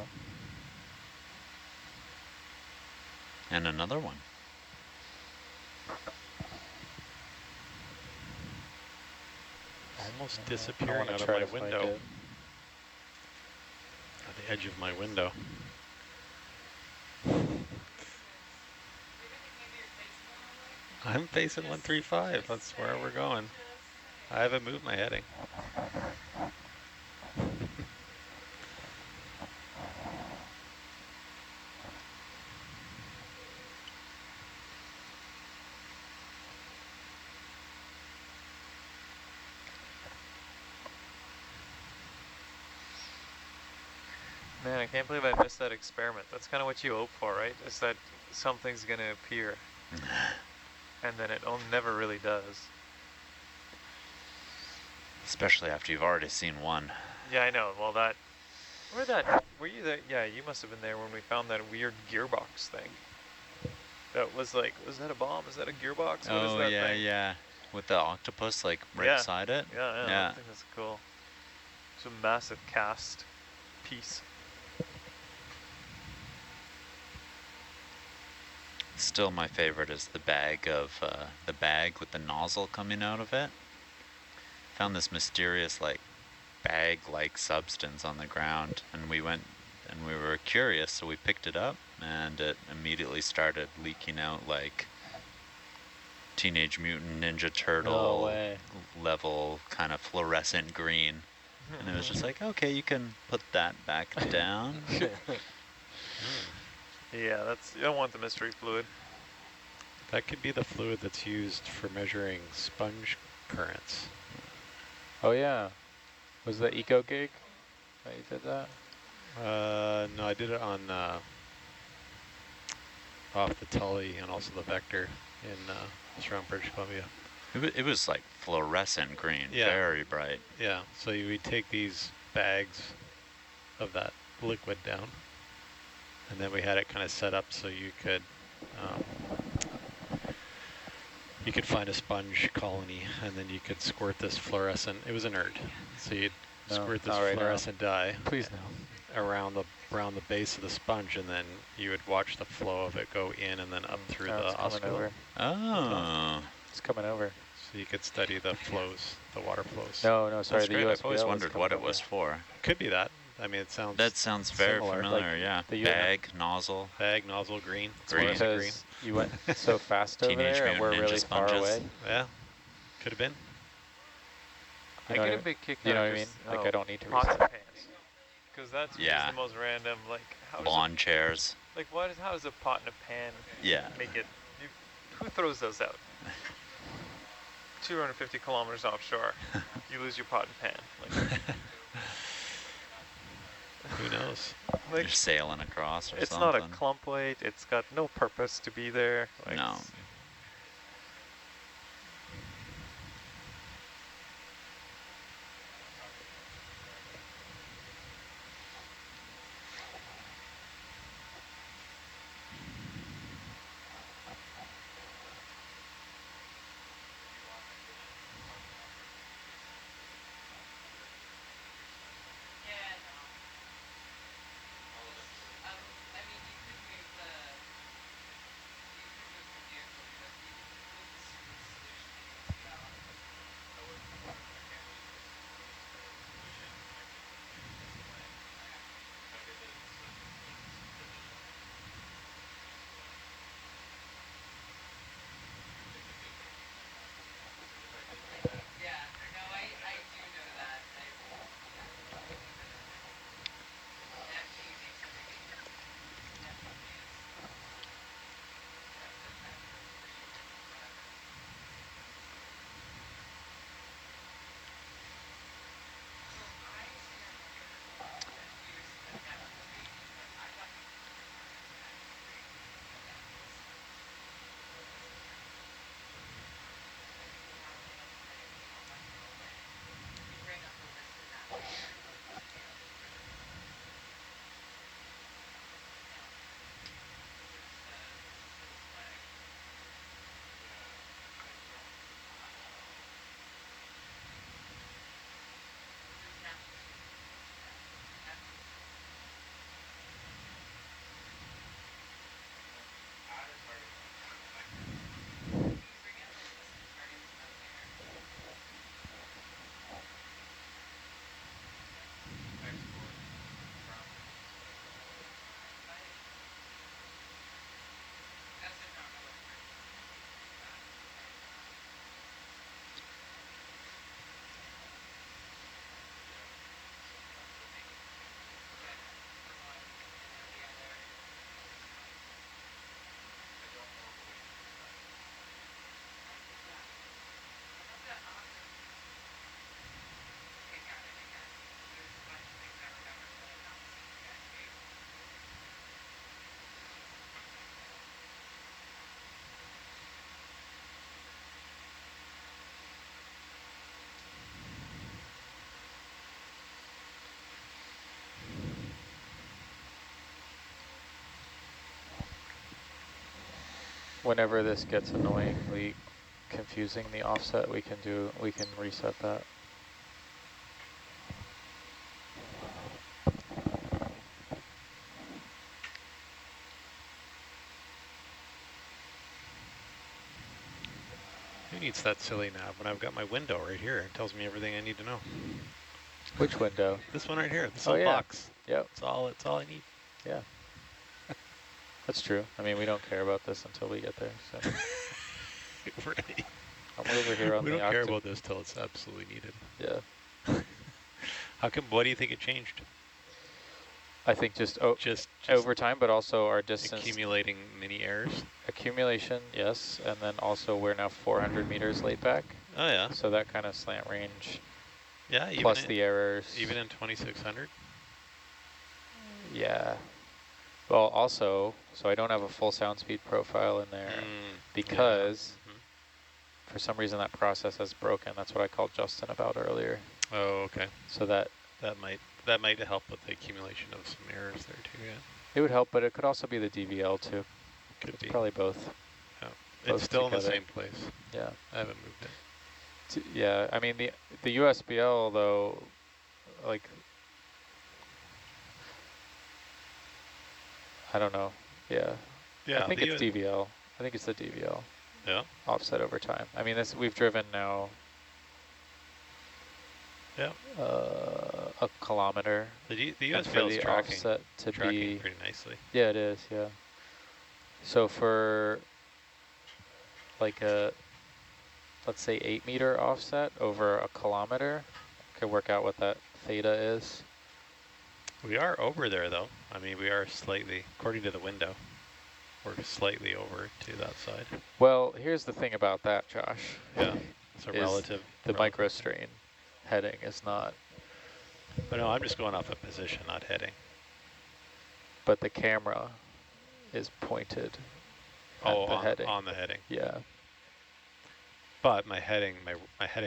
Speaker 1: And another one.
Speaker 4: Almost
Speaker 2: I
Speaker 4: disappearing
Speaker 2: wanna
Speaker 4: out of
Speaker 2: try
Speaker 4: my
Speaker 2: to find
Speaker 4: window.
Speaker 2: it.
Speaker 4: At the edge of my window. I'm facing 135. That's where we're going. I haven't moved my heading.
Speaker 6: Man, I can't believe I missed that experiment. That's kind of what you hope for, right? Is that something's going to appear. And then it never really does.
Speaker 1: Especially after you've already seen one.
Speaker 6: Yeah, I know. Well, were you there? Yeah, you must have been there when we found that weird gearbox thing. That was like, was that a bomb? Is that a gearbox? What is
Speaker 1: Oh,
Speaker 6: that
Speaker 1: yeah,
Speaker 6: thing?
Speaker 1: yeah. With the octopus, like, right
Speaker 6: Yeah.
Speaker 1: beside it?
Speaker 6: Yeah, I think that's cool. It's a massive cast piece.
Speaker 1: Still, my favorite is the bag with the nozzle coming out of it. Found this mysterious like bag-like substance on the ground, and we went and we were curious, so we picked it up, and it immediately started leaking out like Teenage Mutant Ninja Turtle
Speaker 2: way.
Speaker 1: level kind of fluorescent green. And it was just like, okay, you can put that back down.
Speaker 6: Yeah, that's, you don't want the mystery fluid.
Speaker 4: That could be the fluid that's used for measuring sponge currents.
Speaker 2: Oh yeah. Was the eco gig that you did that?
Speaker 4: No, I did it on off the Tully and also the Vector in surround British Columbia.
Speaker 1: It was like fluorescent green,
Speaker 4: Yeah.
Speaker 1: very bright.
Speaker 4: Yeah, so we take these bags of that liquid down, and then we had it kind of set up so you could find a sponge colony, and then you could squirt this fluorescent. It was inert, so you'd squirt this fluorescent dye.
Speaker 2: Please no.
Speaker 4: Around the base of the sponge, and then you would watch the flow of it go in and then up through the oscillate.
Speaker 1: Oh.
Speaker 2: It's coming over.
Speaker 4: So you could study the flows, the water flows.
Speaker 2: No, sorry,
Speaker 1: That's
Speaker 2: the
Speaker 1: great.
Speaker 2: USBL
Speaker 1: I've always wondered what it was for.
Speaker 4: Could be that. I mean, it sounds.
Speaker 1: That sounds very
Speaker 2: similar,
Speaker 1: familiar.
Speaker 2: like
Speaker 1: Yeah.
Speaker 2: the
Speaker 1: Bag, nozzle.
Speaker 4: Bag, nozzle, green.
Speaker 1: Green.
Speaker 2: Because
Speaker 4: green.
Speaker 2: you went so fast over
Speaker 1: Teenage
Speaker 2: there, and we're
Speaker 1: Mutant Ninja
Speaker 2: really far
Speaker 1: sponges.
Speaker 2: away.
Speaker 4: Yeah, could have been.
Speaker 2: You
Speaker 6: I
Speaker 2: know
Speaker 6: get a
Speaker 2: what
Speaker 6: big kick
Speaker 2: you know
Speaker 6: out
Speaker 2: what I
Speaker 6: of
Speaker 2: mean?
Speaker 6: just,
Speaker 2: Like I don't need to
Speaker 6: pots
Speaker 2: reset.
Speaker 6: and pans. Because that's
Speaker 1: Yeah.
Speaker 6: just the most random, like,
Speaker 1: Lawn chairs.
Speaker 6: like how does a pot and a pan
Speaker 1: Yeah.
Speaker 6: make it, who throws those out? 250 kilometers offshore, you lose your pot and pan. Like,
Speaker 4: Who knows?
Speaker 1: You're sailing across or
Speaker 6: it's
Speaker 1: something.
Speaker 6: not a clump weight, it's got no purpose to be there. Like,
Speaker 1: No.
Speaker 2: Whenever this gets annoyingly confusing, the offset, we can reset that.
Speaker 4: needs that silly nav when I've got my window right here? It tells me everything I need to know.
Speaker 2: Which window?
Speaker 4: This one right here, this
Speaker 2: Oh,
Speaker 4: little
Speaker 2: yeah.
Speaker 4: box.
Speaker 2: Yep.
Speaker 4: It's all I need.
Speaker 2: Yeah. That's true. I mean, we don't care about this until we get there. So
Speaker 4: Right.
Speaker 2: I'm over here on
Speaker 4: We
Speaker 2: the
Speaker 4: don't care about this till it's absolutely needed.
Speaker 2: Yeah.
Speaker 4: How come? What do you think it changed?
Speaker 2: I think just over time, but also our distance.
Speaker 4: Accumulating mini errors.
Speaker 2: Accumulation, yes. And then also we're now 400 meters laid back.
Speaker 4: Oh, yeah.
Speaker 2: So that kind of slant range.
Speaker 4: Yeah, even
Speaker 2: plus the errors.
Speaker 4: Even in 2600?
Speaker 2: Yeah. Well, also, so I don't have a full sound speed profile in there because for some reason that process has broken. That's what I called Justin about earlier.
Speaker 4: Oh, okay.
Speaker 2: So that
Speaker 4: might help with the accumulation of some errors there too. Yeah.
Speaker 2: It would help, but it could also be the DVL too.
Speaker 4: Could
Speaker 2: it's
Speaker 4: be.
Speaker 2: Probably both.
Speaker 4: Yeah.
Speaker 2: Both
Speaker 4: it's still
Speaker 2: together.
Speaker 4: in the same place.
Speaker 2: Yeah.
Speaker 4: I haven't moved it.
Speaker 2: Yeah. I mean the USBL though, like. I don't know. Yeah.
Speaker 4: Yeah.
Speaker 2: I think it's DVL. I think it's the DVL.
Speaker 4: Yeah.
Speaker 2: Offset over time. I mean, we've driven now.
Speaker 4: Yeah.
Speaker 2: A kilometer.
Speaker 4: The USBL is tracking,
Speaker 2: offset to
Speaker 4: tracking pretty nicely.
Speaker 2: Yeah, it is. Yeah. So for like a, let's say 8 meter offset over a kilometer, I could work out what that theta is.
Speaker 4: We are over there though. I mean, we are slightly, according to the window, we're slightly over to that side.
Speaker 2: Well, here's the thing about that, Josh.
Speaker 4: Yeah, it's a relative.
Speaker 2: The microstrain heading is not.
Speaker 4: But no, I'm just going off a position, not heading.
Speaker 2: But the camera is pointed at the heading.
Speaker 4: On the heading.
Speaker 2: Yeah.
Speaker 4: But my heading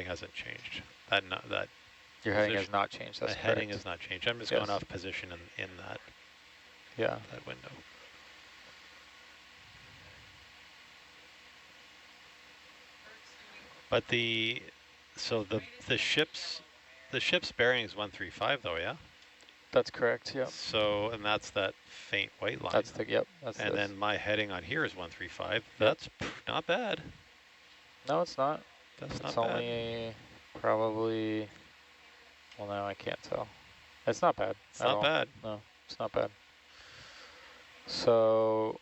Speaker 4: hasn't changed.
Speaker 2: Your heading has not changed. That's
Speaker 4: correct. Heading has not changed. I'm just going off position in that.
Speaker 2: Yeah.
Speaker 4: That window. But the ship's bearing is 135 though, yeah.
Speaker 2: That's correct. Yeah.
Speaker 4: So and that's that faint white line.
Speaker 2: That's That's
Speaker 4: and then my heading on here is 135. That's not bad.
Speaker 2: No, it's not.
Speaker 4: That's not
Speaker 2: it's
Speaker 4: bad.
Speaker 2: Only probably. Well, now I can't tell. It's not bad.
Speaker 4: It's not bad.
Speaker 2: No, it's not bad. So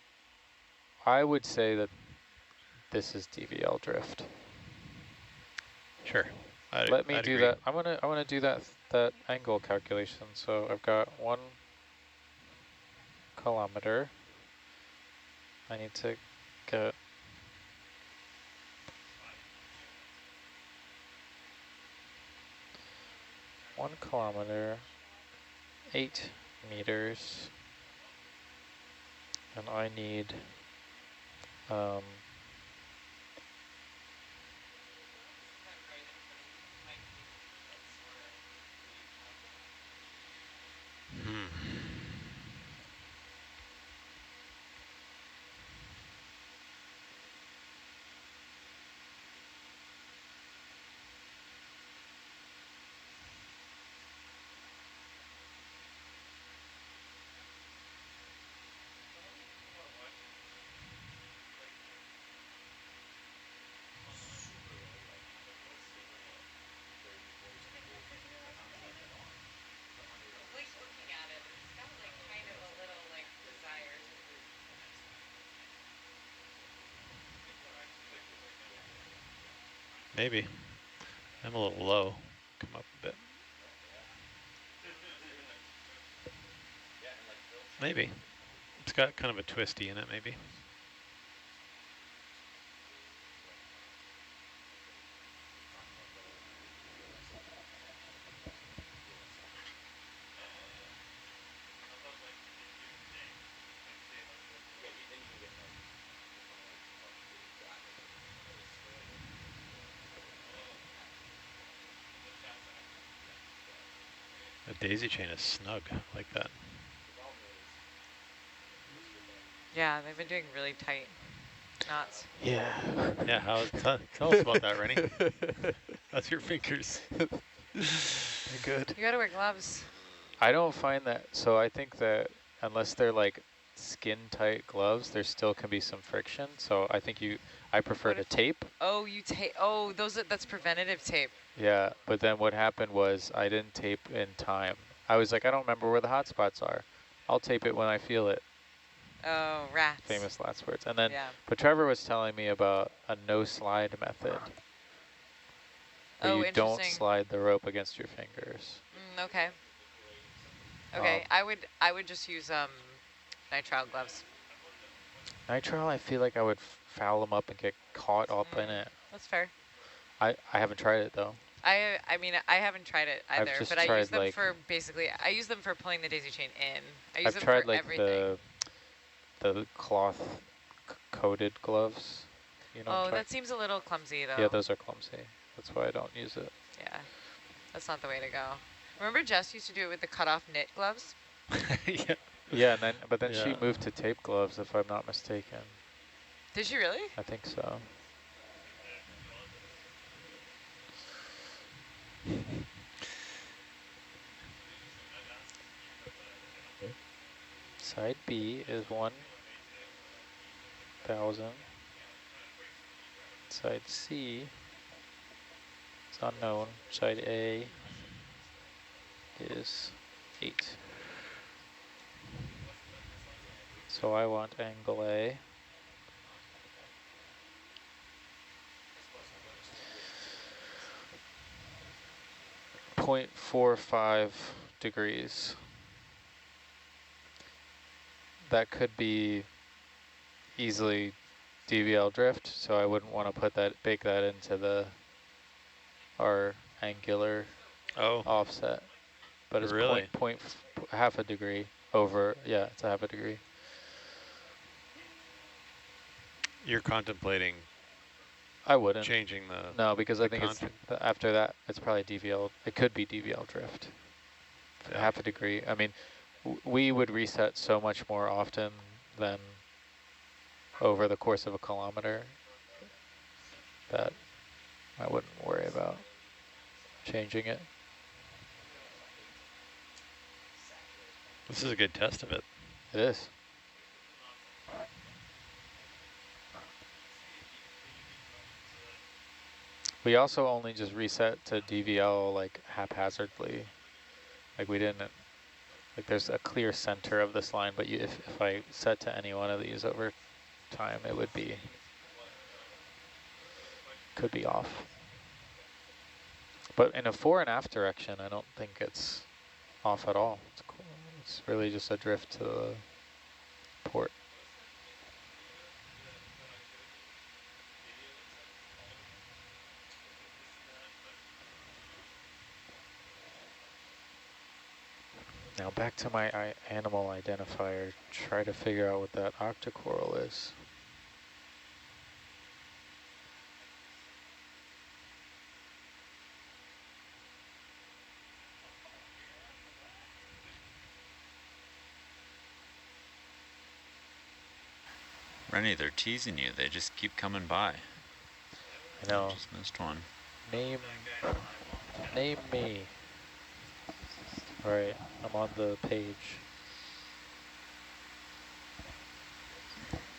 Speaker 2: I would say that this is DVL drift.
Speaker 4: Sure.
Speaker 2: Let me do that. I want to do that angle calculation. So I've got 1 kilometer. I need to get 1 kilometer, 8 meters, and I need
Speaker 4: Maybe. I'm a little low. Come up a bit. Maybe. It's got kind of a twisty in it, maybe. The daisy chain is snug like that.
Speaker 3: Yeah, they've been doing really tight knots.
Speaker 2: Yeah.
Speaker 4: Yeah, tell us about that, Rennie. How's your fingers?
Speaker 2: Good.
Speaker 3: You gotta wear gloves.
Speaker 2: I don't find that, so I think that unless they're like skin tight gloves, there still can be some friction. So I think I prefer to tape.
Speaker 3: Oh, you tape. Oh, that's preventative tape.
Speaker 2: Yeah, but then what happened was I didn't tape in time. I was like, I don't remember where the hot spots are. I'll tape it when I feel it.
Speaker 3: Oh, rats.
Speaker 2: Famous last words. And then,
Speaker 3: Yeah.
Speaker 2: but Trevor was telling me about a no slide method. Where you don't slide the rope against your fingers.
Speaker 3: Okay. Okay, I would just use nitrile gloves.
Speaker 2: Nitrile, I feel like I would foul them up and get caught up in it.
Speaker 3: That's fair.
Speaker 2: I haven't tried it though.
Speaker 3: I mean, I haven't tried it either, but I use them
Speaker 2: like
Speaker 3: for I use them for pulling the daisy chain in. I use
Speaker 2: I've
Speaker 3: them
Speaker 2: tried
Speaker 3: for
Speaker 2: like
Speaker 3: everything.
Speaker 2: the cloth coated gloves. You know.
Speaker 3: Oh, that seems a little clumsy though.
Speaker 2: Yeah, those are clumsy. That's why I don't use it.
Speaker 3: Yeah, that's not the way to go. Remember Jess used to do it with the cut-off knit gloves?
Speaker 4: Yeah.
Speaker 2: Yeah, but then she moved to tape gloves, if I'm not mistaken.
Speaker 3: Did she really?
Speaker 2: I think so. Side B is 1,000. Side C is unknown. Side A is 8. So I want angle A. .45 degrees. That could be easily DVL drift, so I wouldn't want to bake that into our angular offset. But it's
Speaker 4: really
Speaker 2: half a degree over. Yeah, it's a half a degree.
Speaker 4: You're contemplating.
Speaker 2: I wouldn't
Speaker 4: changing the.
Speaker 2: No, because I think after that it's probably DVL. It could be DVL drift. Yeah. Half a degree. I mean, we would reset so much more often than over the course of a kilometer that I wouldn't worry about changing it.
Speaker 4: This is a good test of it.
Speaker 2: It is. We also only just reset to DVL like haphazardly. Like we didn't, like there's a clear center of this line, but if I set to any one of these over time, it would be, could be off. But in a fore and aft direction, I don't think it's off at all. It's cool. It's really just a drift to the port. Now back to my animal identifier, try to figure out what that octocoral is.
Speaker 1: Rennie, they're teasing you. They just keep coming by.
Speaker 2: I know.
Speaker 1: I just missed one.
Speaker 2: Name me. All right, I'm on the page.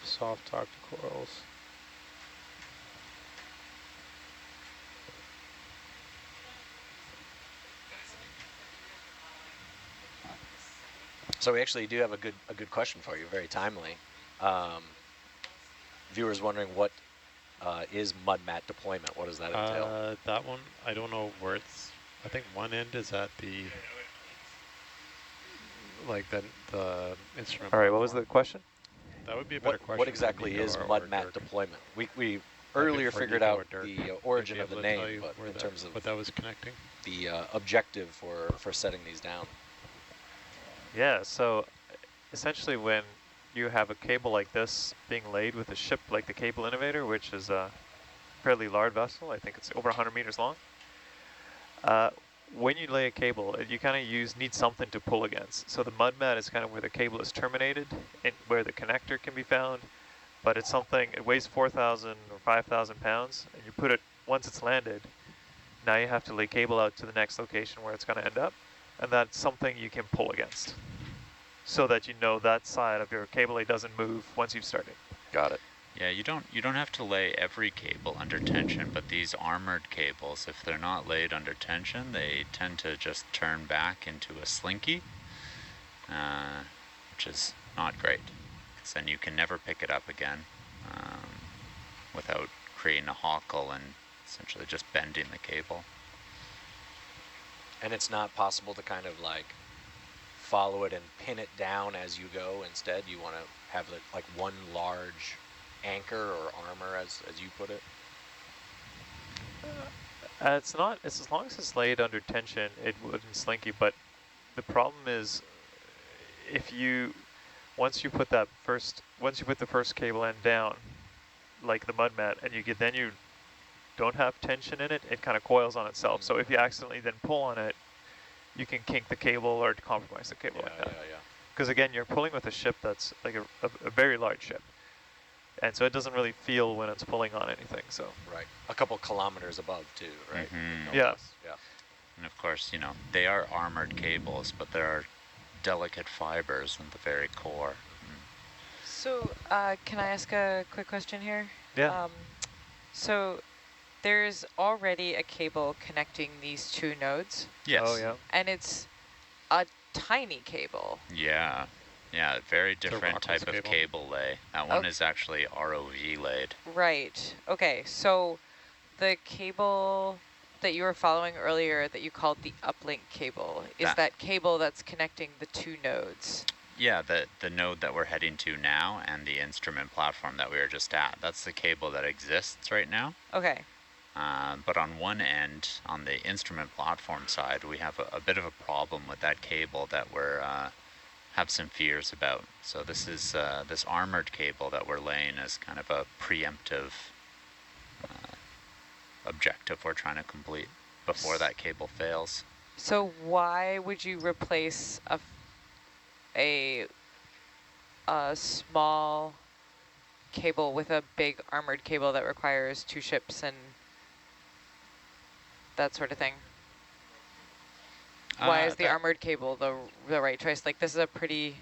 Speaker 2: Soft octocorals.
Speaker 5: So we actually do have a good question for you, very timely. Viewers wondering what is mud mat deployment? What does that entail?
Speaker 4: That one, I don't know where it's. I think one end is at the the instrument.
Speaker 6: All right, what was the question?
Speaker 4: That would be a better question.
Speaker 5: What exactly is mud mat deployment? We earlier figured out the origin of the name, but in terms of
Speaker 4: what that was connecting,
Speaker 5: the objective for setting these down.
Speaker 6: Yeah, so essentially when you have a cable like this being laid with a ship like the Cable Innovator, which is a fairly large vessel, I think it's over 100 meters long. When you lay a cable, you kind of need something to pull against. So the mud mat is kind of where the cable is terminated and where the connector can be found. But it's something, it weighs 4,000 or 5,000 pounds, and you put it, once it's landed, now you have to lay cable out to the next location where it's going to end up. And that's something you can pull against. so that you know that side of your cable lay doesn't move once you've started.
Speaker 5: Got it.
Speaker 1: Yeah, you don't have to lay every cable under tension, but these armored cables, if they're not laid under tension, they tend to just turn back into a slinky, which is not great, because then you can never pick it up again without creating a hockle and essentially just bending the cable.
Speaker 5: And it's not possible to kind of like follow it and pin it down as you go. Instead, you want to have like one large anchor or armor, as you put it.
Speaker 6: It's not. It's as long as it's laid under tension, it wouldn't slinky. But the problem is, if you once you put the first cable end down, like the mud mat, and you don't have tension in it, it kind of coils on itself. So if you accidentally then pull on it, you can kink the cable or compromise the cable like that.
Speaker 5: Yeah.
Speaker 6: Because again, you're pulling with a ship that's like a very large ship. And so it doesn't really feel when it's pulling on anything, so.
Speaker 5: Right. A couple kilometers above too, right?
Speaker 1: Mhm.
Speaker 5: No
Speaker 6: Yeah.
Speaker 5: less. Yeah.
Speaker 1: And of course, they are armored cables, but there are delicate fibers in the very core.
Speaker 3: So, can I ask a quick question here?
Speaker 6: Yeah.
Speaker 3: So, there's already a cable connecting these two nodes,
Speaker 1: Yes.
Speaker 6: Oh, yeah.
Speaker 3: and it's a tiny cable.
Speaker 1: Yeah. Yeah, very different
Speaker 4: Rockless
Speaker 1: type of
Speaker 4: cable.
Speaker 1: cable lay. That one is actually ROV laid.
Speaker 3: Right. Okay, so the cable that you were following earlier that you called the uplink cable, is that cable that's connecting the two nodes?
Speaker 1: Yeah, the node that we're heading to now and the instrument platform that we were just at. That's the cable that exists right now.
Speaker 3: Okay.
Speaker 1: But on one end, on the instrument platform side, we have a bit of a problem with that cable that we're have some fears about. So this is this armored cable that we're laying is kind of a preemptive objective we're trying to complete before that cable fails.
Speaker 3: So why would you replace a small cable with a big armored cable that requires two ships and that sort of thing? Why is the armored cable the right choice? Like, this is a pretty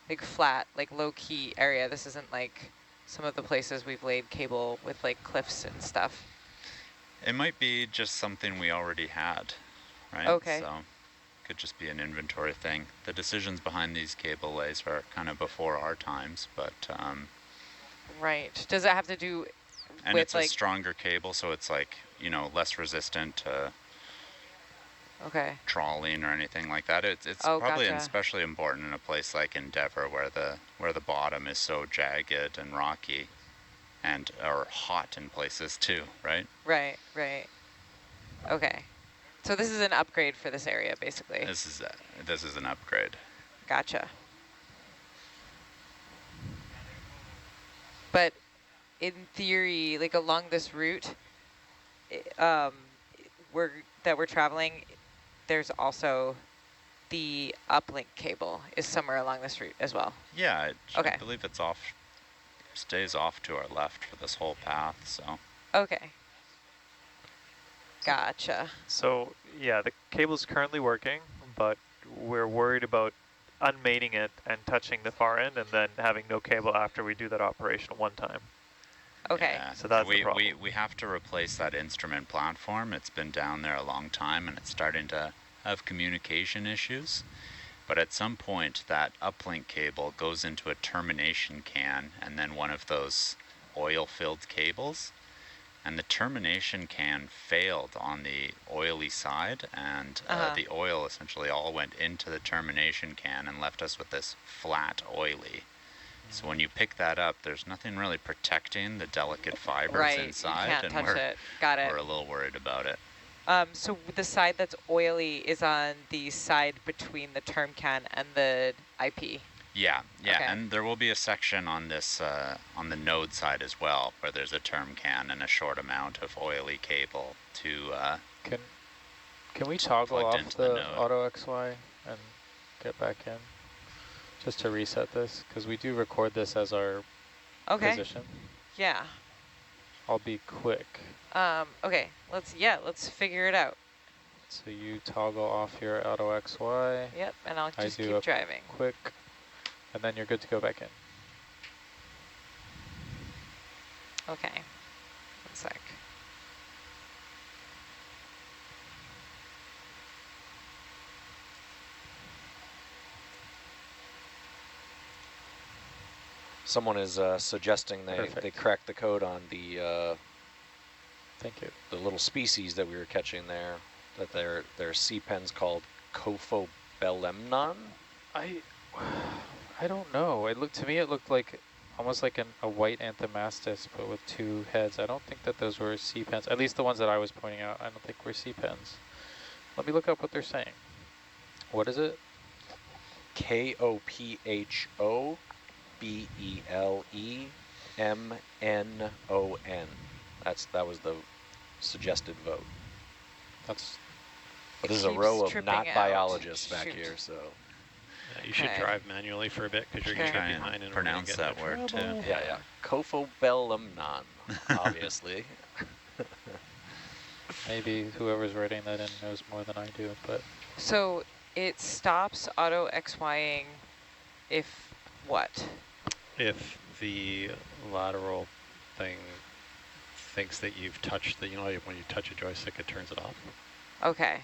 Speaker 3: like flat, like low-key area. This isn't like some of the places we've laid cable with like cliffs and stuff.
Speaker 1: It might be just something we already had, right?
Speaker 3: Okay.
Speaker 1: So could just be an inventory thing. The decisions behind these cable lays are kind of before our times, but
Speaker 3: right. Does it have to do
Speaker 1: and
Speaker 3: with
Speaker 1: it's a stronger cable, so it's like, less resistant to trawling or anything like that. It's probably especially important in a place like Endeavour where the bottom is so jagged and rocky and or hot in places too, right?
Speaker 3: Right. Okay. So this is an upgrade for this area, basically.
Speaker 1: This is an upgrade.
Speaker 3: Gotcha. But in theory, like along this route, we're traveling, there's also the uplink cable is somewhere along this route as well.
Speaker 1: Yeah, I believe it's stays off to our left for this whole path, so.
Speaker 3: Okay. Gotcha.
Speaker 6: So, yeah, the cable's currently working, but we're worried about unmating it and touching the far end and then having no cable after we do that operation one time.
Speaker 3: Okay.
Speaker 6: Yeah, so that's the problem.
Speaker 1: We have to replace that instrument platform. It's been down there a long time and it's starting to have communication issues. But at some point that uplink cable goes into a termination can and then one of those oil-filled cables. And the termination can failed on the oily side and the oil essentially all went into the termination can and left us with this flat oily. So when you pick that up, there's nothing really protecting the delicate fibers inside,
Speaker 3: you can't
Speaker 1: and
Speaker 3: touch it. Got it.
Speaker 1: we're a little worried about it.
Speaker 3: So the side that's oily is on the side between the term can and the IP.
Speaker 1: Yeah,
Speaker 3: Okay.
Speaker 1: and there will be a section on this on the node side as well, where there's a term can and a short amount of oily cable to.
Speaker 2: Can we toggle
Speaker 1: plugged
Speaker 2: off
Speaker 1: into
Speaker 2: the
Speaker 1: the node.
Speaker 2: auto XY and get back in? Just to reset this, because we do record this as our position.
Speaker 3: Yeah.
Speaker 2: I'll be quick.
Speaker 3: Okay. Let's figure it out.
Speaker 2: So you toggle off your auto XY.
Speaker 3: Yep, and I'll just
Speaker 2: do
Speaker 3: keep
Speaker 2: a
Speaker 3: driving.
Speaker 2: Quick and then you're good to go back in.
Speaker 3: Okay. 1 sec.
Speaker 5: Someone is suggesting they
Speaker 2: Perfect.
Speaker 5: cracked the code on the
Speaker 2: Thank you.
Speaker 5: the little species that we were catching there. That they're sea pens called Cophobelemnon.
Speaker 2: I don't know. To me it looked like almost like a white anthomastus, but with 2 heads. I don't think that those were sea pens. At least the ones that I was pointing out, I don't think were sea pens. Let me look up what they're saying. What is it?
Speaker 5: Cophobelemnon. That was the suggested vote.
Speaker 2: That's
Speaker 5: But there's a
Speaker 3: Keeps
Speaker 5: row of
Speaker 3: tripping
Speaker 5: not
Speaker 3: out.
Speaker 5: biologists back
Speaker 3: Shoot.
Speaker 5: here, so
Speaker 4: You should
Speaker 3: Okay.
Speaker 4: drive manually for a bit because you're
Speaker 3: Okay.
Speaker 4: going to
Speaker 1: Try
Speaker 4: get
Speaker 1: and
Speaker 4: behind and we're gonna
Speaker 1: pronounce
Speaker 4: get
Speaker 1: that
Speaker 4: into
Speaker 1: word too.
Speaker 4: trouble.
Speaker 5: yeah. Cophobelemnon, obviously.
Speaker 2: maybe whoever's writing that in knows more than I do, but
Speaker 3: So it stops auto XYing if what?
Speaker 4: If the lateral thing thinks that you've touched the, when you touch a joystick, it turns it off.
Speaker 3: Okay.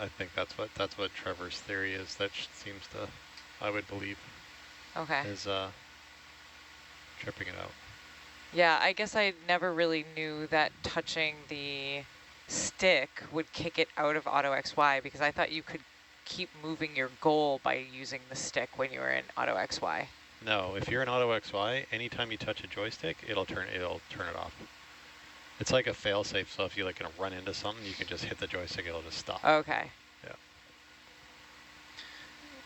Speaker 4: I think that's what Trevor's theory is. That seems to, I would believe,
Speaker 3: Okay.
Speaker 4: is tripping it out.
Speaker 3: Yeah, I guess I never really knew that touching the stick would kick it out of auto XY, because I thought you could keep moving your goal by using the stick when you were in auto XY.
Speaker 4: No, if you're in auto XY, anytime you touch a joystick, it'll turn it off. It's like a fail-safe, so if you're like gonna run into something, you can just hit the joystick, it'll just stop.
Speaker 3: Okay.
Speaker 4: Yeah.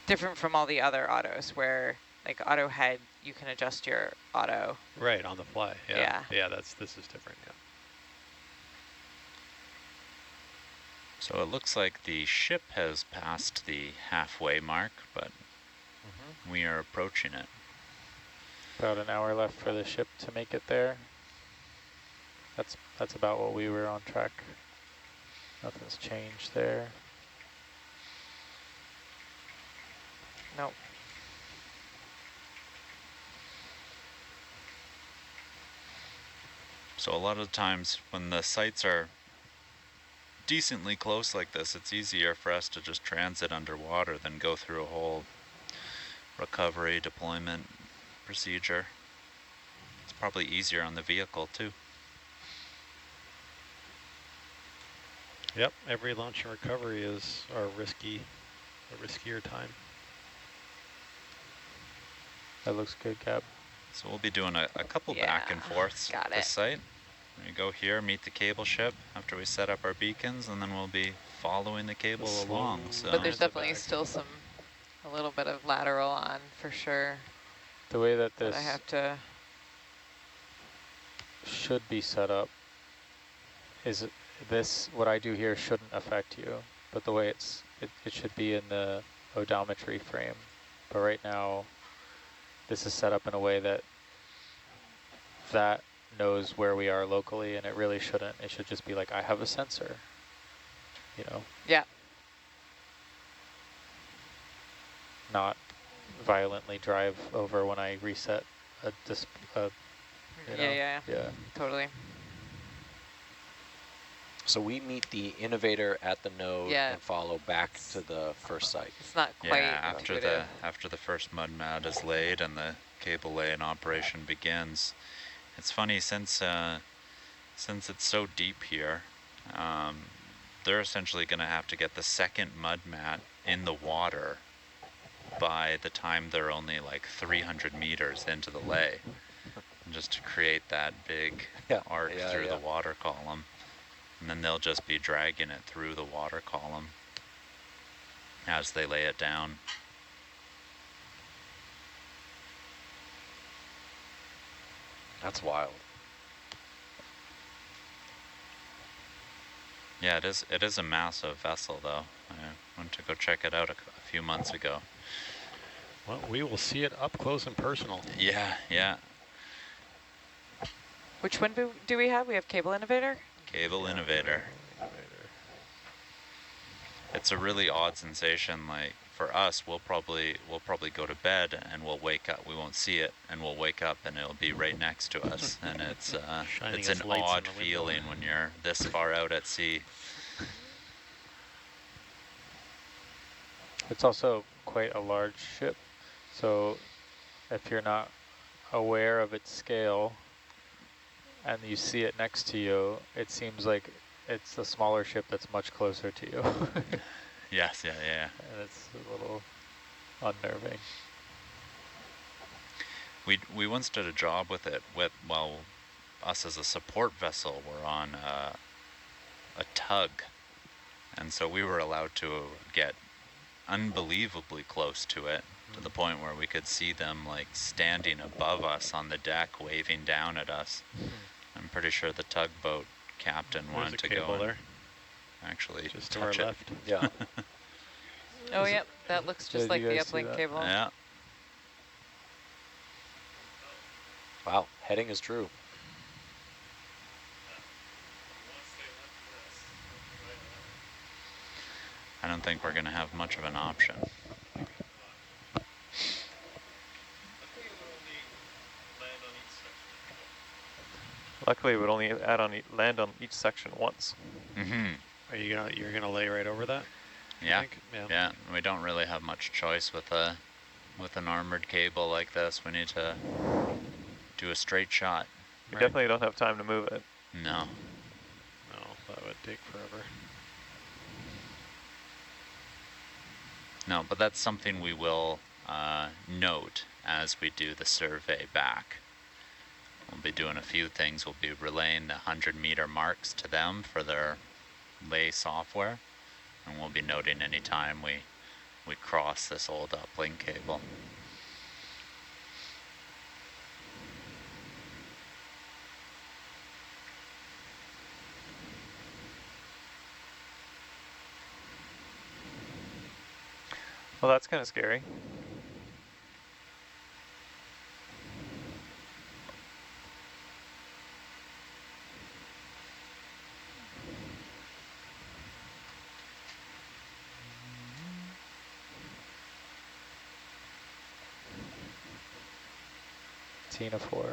Speaker 3: Different from all the other autos where, like auto head, you can adjust your auto.
Speaker 4: Right, on the fly. Yeah.
Speaker 3: Yeah.
Speaker 4: Yeah, this is different, yeah.
Speaker 1: So it looks like the ship has passed the halfway mark, but we are approaching it.
Speaker 2: about an hour left for the ship to make it there. That's about what we were on track. Nothing's changed there.
Speaker 3: Nope.
Speaker 1: So a lot of times when the sites are decently close like this, it's easier for us to just transit underwater than go through a whole recovery deployment procedure. It's probably easier on the vehicle too.
Speaker 4: Yep, every launch and recovery is a riskier time.
Speaker 2: That looks good, Gab.
Speaker 1: So we'll be doing a couple back and forths
Speaker 3: got
Speaker 1: at the
Speaker 3: it.
Speaker 1: site. We go here, meet the cable ship after we set up our beacons, and then we'll be following the cable along. So
Speaker 3: But there's
Speaker 4: the
Speaker 3: definitely
Speaker 4: back.
Speaker 3: still a little bit of lateral on for sure.
Speaker 2: The way that
Speaker 3: That
Speaker 2: this
Speaker 3: I have to.
Speaker 2: should be set up is what I do here shouldn't affect you, but the way it should be in the odometry frame. But right now, this is set up in a way that knows where we are locally, and it really shouldn't. It should just be like, I have a sensor,
Speaker 3: Yeah.
Speaker 2: not violently drive over when I reset
Speaker 3: Yeah. Totally.
Speaker 5: So we meet the innovator at the node
Speaker 3: Yeah.
Speaker 5: and follow back to the first site.
Speaker 3: It's not quite
Speaker 1: yeah,
Speaker 3: intuitive.
Speaker 1: after the first mud mat is laid and the cable lay in operation begins. It's funny, since it's so deep here, they're essentially going to have to get the second mud mat in the water by the time they're only like 300 meters into the lay, and just to create that big arc through the water column. And then they'll just be dragging it through the water column as they lay it down.
Speaker 5: That's wild.
Speaker 1: Yeah, it is a massive vessel though. I went to go check it out a few months ago.
Speaker 4: Well, we will see it up close and personal.
Speaker 1: Yeah.
Speaker 3: Which one do we have? We have cable innovator?
Speaker 1: Cable innovator. It's a really odd sensation, like for us, we'll probably go to bed and we'll wake up. We won't see it, and we'll wake up and it'll be right next to us. And it's
Speaker 4: Shining
Speaker 1: it's
Speaker 4: its
Speaker 1: an
Speaker 4: lights in
Speaker 1: odd
Speaker 4: the window.
Speaker 1: feeling when you're this far out at sea.
Speaker 2: It's also quite a large ship, so if you're not aware of its scale and you see it next to you, it seems like it's a smaller ship that's much closer to you.
Speaker 1: Yes, yeah.
Speaker 2: And it's a little unnerving.
Speaker 1: We once did a job with it while us as a support vessel were on a tug, and so we were allowed to get unbelievably close to it, to the point where we could see them like standing above us on the deck waving down at us. I'm pretty sure the tugboat captain
Speaker 4: There's
Speaker 1: wanted
Speaker 4: a
Speaker 1: to
Speaker 4: cable
Speaker 1: go and
Speaker 4: there,
Speaker 1: actually
Speaker 4: just to our
Speaker 1: touch it.
Speaker 4: left.
Speaker 5: Yeah.
Speaker 3: Oh, yep, that looks just
Speaker 2: Did
Speaker 3: like
Speaker 2: you
Speaker 3: the
Speaker 2: guys see
Speaker 3: uplink
Speaker 2: that?
Speaker 3: cable.
Speaker 1: Yeah.
Speaker 5: Wow, heading is true.
Speaker 1: I don't think we're going to have much of an option.
Speaker 6: Luckily, it would only land on each section once.
Speaker 4: Are you're gonna lay right over that?
Speaker 1: Yeah.
Speaker 4: think? Yeah.
Speaker 1: Yeah. We don't really have much choice with an armored cable like this. We need to do a straight shot.
Speaker 6: You definitely don't have time to move it.
Speaker 1: No.
Speaker 4: No, that would take forever.
Speaker 1: No, but that's something we will note as we do the survey back. We'll be doing a few things. We'll be relaying the 100-meter marks to them for their lay software, and we'll be noting any time we cross this old uplink cable.
Speaker 6: Well, that's kind of scary.
Speaker 2: Tina 4.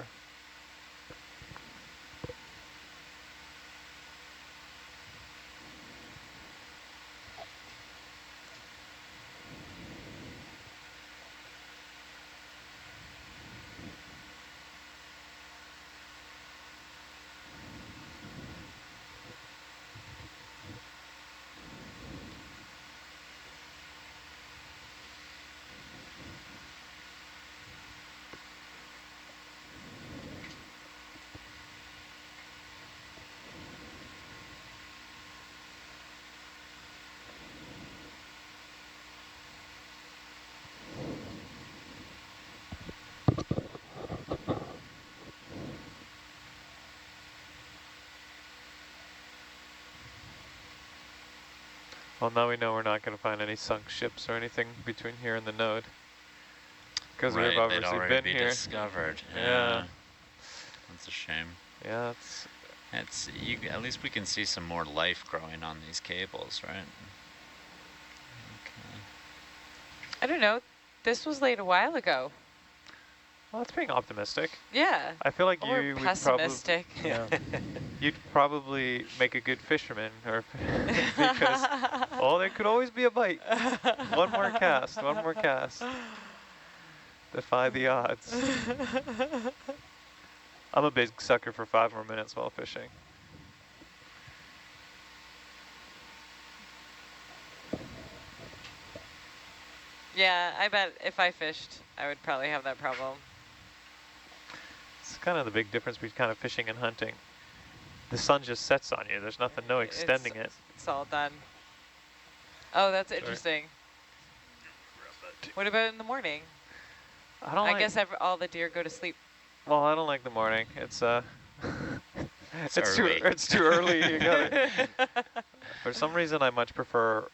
Speaker 2: Well, now we know we're not going to find any sunk ships or anything between here and the node. Because
Speaker 1: Right,
Speaker 2: we've
Speaker 1: they'd
Speaker 2: obviously
Speaker 1: already
Speaker 2: been
Speaker 1: be
Speaker 2: here.
Speaker 1: discovered.
Speaker 2: Yeah.
Speaker 1: That's a shame.
Speaker 2: Yeah,
Speaker 1: At least we can see some more life growing on these cables, right? Okay.
Speaker 3: I don't know. This was laid a while ago.
Speaker 6: Well, that's being optimistic.
Speaker 3: Yeah.
Speaker 6: I feel like
Speaker 3: Or
Speaker 6: you would
Speaker 3: pessimistic.
Speaker 6: you'd probably make a good fisherman, or because there could always be a bite. One more cast. Defy the odds. I'm a big sucker for 5 more minutes while fishing.
Speaker 3: Yeah, I bet if I fished, I would probably have that problem.
Speaker 6: It's kind of the big difference between kind of fishing and hunting. The sun just sets on you. There's no extending it.
Speaker 3: It's all done. Oh, that's interesting. What about in the morning? I guess all the deer go to sleep.
Speaker 6: Well, I don't like the morning. It's
Speaker 1: early.
Speaker 6: It's too early. You got it. For some reason, I much prefer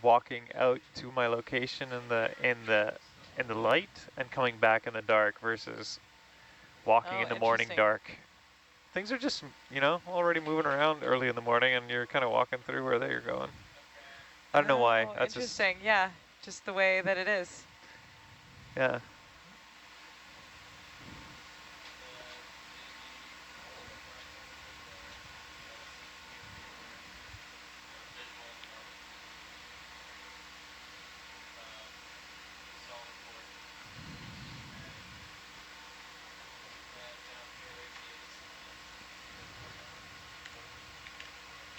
Speaker 6: walking out to my location in the light and coming back in the dark versus walking in the morning dark. Things are just, already moving around early in the morning, and you're kind of walking through where they're going. I don't know why. That's
Speaker 3: interesting. Yeah. just the way that it is.
Speaker 6: Yeah.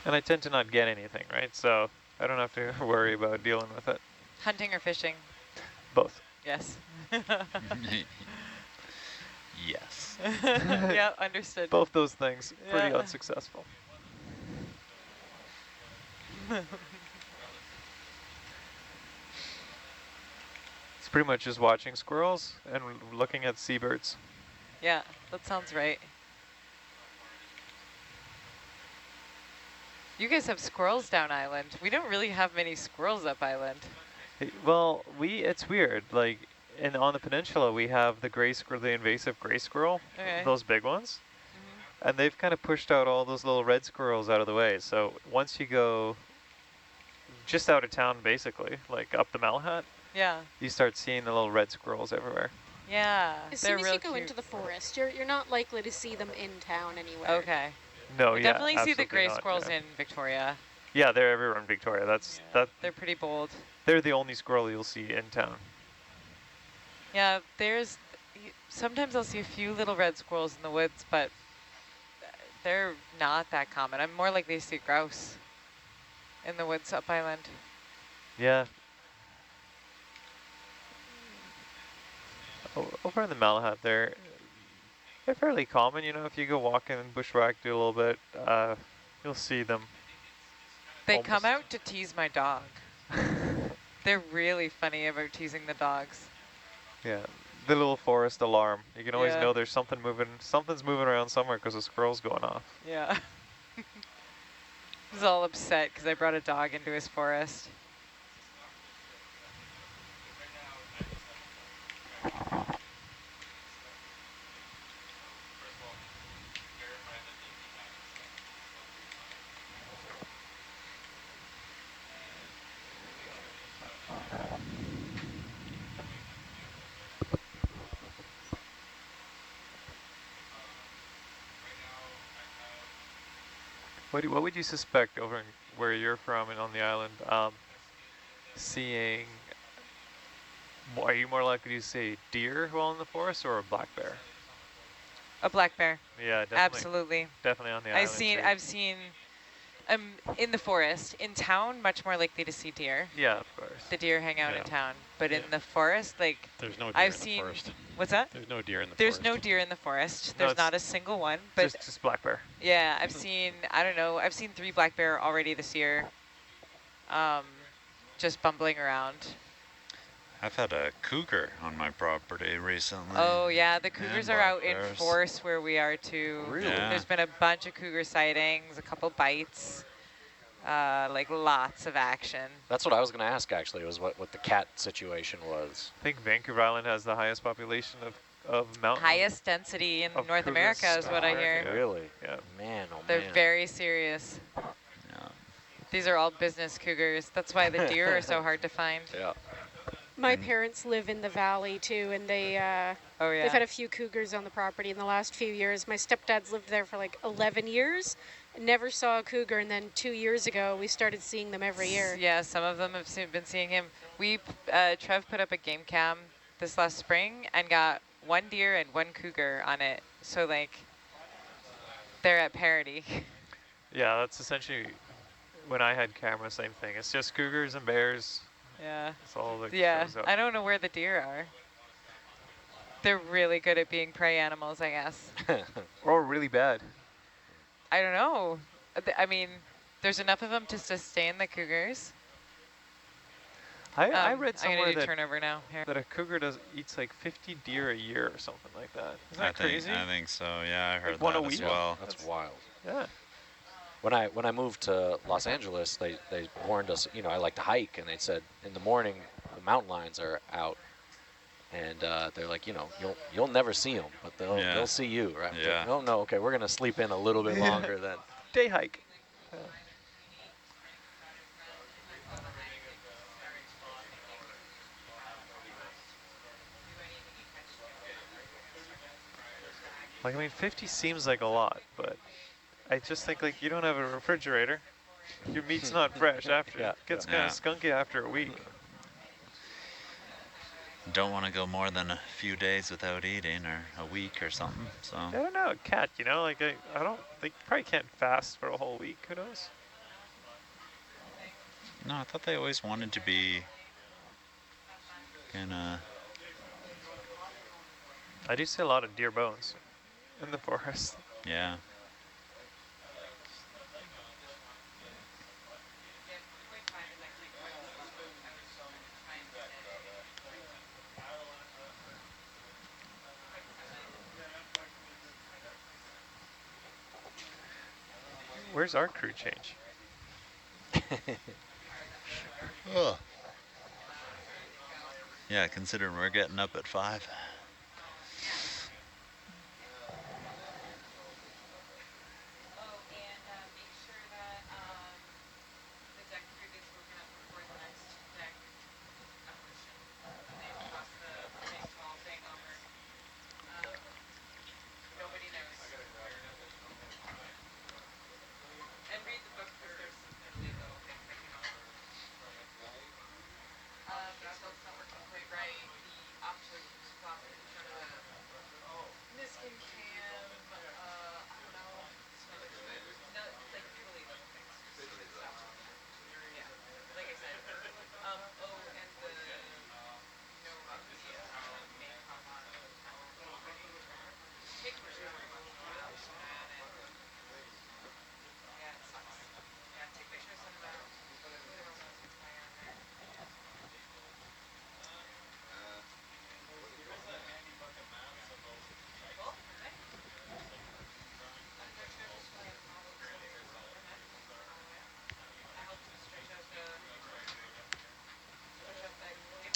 Speaker 6: And I tend to not get anything, right? So I don't have to worry about dealing with it.
Speaker 3: Hunting or fishing?
Speaker 6: Both.
Speaker 3: Yes.
Speaker 1: Yes.
Speaker 3: Yeah, understood.
Speaker 6: Both those things, pretty
Speaker 3: Yeah.
Speaker 6: unsuccessful. It's pretty much just watching squirrels and looking at seabirds.
Speaker 3: Yeah, that sounds right. You guys have squirrels down island. We don't really have many squirrels up island.
Speaker 6: Well, it's weird. Like, on the peninsula, we have the gray squirrel, the invasive gray squirrel,
Speaker 3: Okay.
Speaker 6: those big ones. And they've kind of pushed out all those little red squirrels out of the way. So once you go just out of town, basically, like up the Malahat,
Speaker 3: Yeah.
Speaker 6: you start seeing the little red squirrels everywhere.
Speaker 3: Yeah.
Speaker 7: As
Speaker 3: they're
Speaker 7: soon as
Speaker 3: real
Speaker 7: you go
Speaker 3: cute.
Speaker 7: into the forest, you're not likely to see them in town anywhere.
Speaker 3: Okay.
Speaker 6: No,
Speaker 3: I
Speaker 6: yeah,
Speaker 3: definitely see the
Speaker 6: absolutely
Speaker 3: gray
Speaker 6: not,
Speaker 3: squirrels
Speaker 6: yeah.
Speaker 3: in Victoria.
Speaker 6: Yeah, they're everywhere in Victoria.
Speaker 3: They're pretty bold.
Speaker 6: They're the only squirrel you'll see in town.
Speaker 3: Yeah, sometimes I'll see a few little red squirrels in the woods, but they're not that common. I'm more likely to see grouse in the woods up island.
Speaker 6: Yeah. Over in the Malahat, they're fairly common. You know, if you go walking and bushwhack, do a little bit, you'll see them.
Speaker 3: They come
Speaker 6: Almost.
Speaker 3: out to tease my dog. They're really funny about teasing the dogs.
Speaker 6: Yeah, the little forest alarm. You can always
Speaker 3: Yeah.
Speaker 6: know there's something's moving around somewhere because a squirrel's going off.
Speaker 3: Yeah. He's all upset because I brought a dog into his forest.
Speaker 6: What would you suspect over in where you're from and on the island, seeing, are you more likely to see deer while in the forest or a black bear?
Speaker 3: A black bear.
Speaker 6: Yeah, definitely.
Speaker 3: Absolutely.
Speaker 6: Definitely on the island too.
Speaker 3: I've seen in the forest. In town, much more likely to see deer.
Speaker 6: Yeah, of course.
Speaker 3: The deer hang out in
Speaker 4: Yeah.
Speaker 3: town. But
Speaker 4: Yeah.
Speaker 3: in the forest, like,
Speaker 4: There's no deer
Speaker 3: I've
Speaker 4: in the
Speaker 3: seen,
Speaker 4: forest.
Speaker 3: what's that?
Speaker 4: There's no deer in the
Speaker 3: There's
Speaker 4: forest.
Speaker 3: no deer in the forest.
Speaker 6: No,
Speaker 3: There's
Speaker 6: it's
Speaker 3: not a single one. But
Speaker 6: Just black bear.
Speaker 3: yeah, I've seen, I don't know, I've seen 3 black bear already this year. Just bumbling around.
Speaker 1: I've had a cougar on my property recently.
Speaker 3: Oh yeah, the cougars
Speaker 1: And
Speaker 3: are out
Speaker 1: black
Speaker 3: in
Speaker 1: bears.
Speaker 3: force where we are too.
Speaker 5: Really?
Speaker 1: Yeah.
Speaker 3: There's been a bunch of cougar sightings, a couple bites, like lots of action.
Speaker 5: That's what I was going to ask, actually, was what the cat situation was.
Speaker 6: I think Vancouver Island has the highest population of mountain.
Speaker 3: Highest density in
Speaker 6: Of
Speaker 3: North
Speaker 6: cougars
Speaker 3: America is
Speaker 6: in
Speaker 3: what I
Speaker 6: North
Speaker 3: hear.
Speaker 6: America. Yeah.
Speaker 5: Really?
Speaker 6: Yeah.
Speaker 5: Man, oh
Speaker 3: They're
Speaker 5: man.
Speaker 3: very serious.
Speaker 1: Yeah.
Speaker 3: These are all business cougars. That's why the deer are so hard to find.
Speaker 5: Yeah.
Speaker 7: My parents live in the valley too, and
Speaker 3: Oh yeah.
Speaker 7: they've had a few cougars on the property in the last few years. My stepdad's lived there for like 11 years, never saw a cougar, and then 2 years ago we started seeing them every year.
Speaker 3: Yeah, some of them have been seeing him. Trev put up a game cam this last spring and got 1 deer and 1 cougar on it. So like, they're at parity.
Speaker 6: Yeah, that's essentially when I had camera, same thing. It's just cougars and bears.
Speaker 3: Yeah.
Speaker 6: That's all that
Speaker 3: Yeah,
Speaker 6: shows up.
Speaker 3: I don't know where the deer are. They're really good at being prey animals, I guess.
Speaker 6: Or really bad.
Speaker 3: I don't know. I mean, there's enough of them to sustain the cougars.
Speaker 6: I read
Speaker 3: I'm
Speaker 6: somewhere
Speaker 3: gonna do
Speaker 6: that,
Speaker 3: turnover now. Here.
Speaker 6: that a cougar eats like 50 deer a year or something like that. Isn't
Speaker 1: I
Speaker 6: that crazy?
Speaker 1: think so. Yeah, I heard
Speaker 6: one a
Speaker 1: that as
Speaker 6: week?
Speaker 1: well.
Speaker 5: That's wild.
Speaker 6: Yeah.
Speaker 5: When I moved to Los Angeles, they warned us, you know, I like to hike, and they said in the morning the mountain lions are out, and they're like, you know, you'll never see them, but they'll see you, right?
Speaker 1: Yeah.
Speaker 5: Like, no, okay, we're gonna sleep in a little bit longer then.
Speaker 6: Day hike. Like, I mean, 50 seems like a lot, but I just think, like, you don't have a refrigerator. Your meat's not fresh after.
Speaker 5: Yeah,
Speaker 6: It gets
Speaker 5: yeah.
Speaker 6: kind of
Speaker 1: Yeah.
Speaker 6: skunky after a week.
Speaker 1: Don't want to go more than a few days without eating, or a week or something. So
Speaker 6: I don't know, a cat, you know, like, I don't think, probably can't fast for a whole week, who knows?
Speaker 1: no, I thought they always wanted to be kind of.
Speaker 6: I do see a lot of deer bones in the forest.
Speaker 1: Yeah.
Speaker 6: Where's our crew change?
Speaker 1: Ugh. Yeah, considering we're getting up at 5.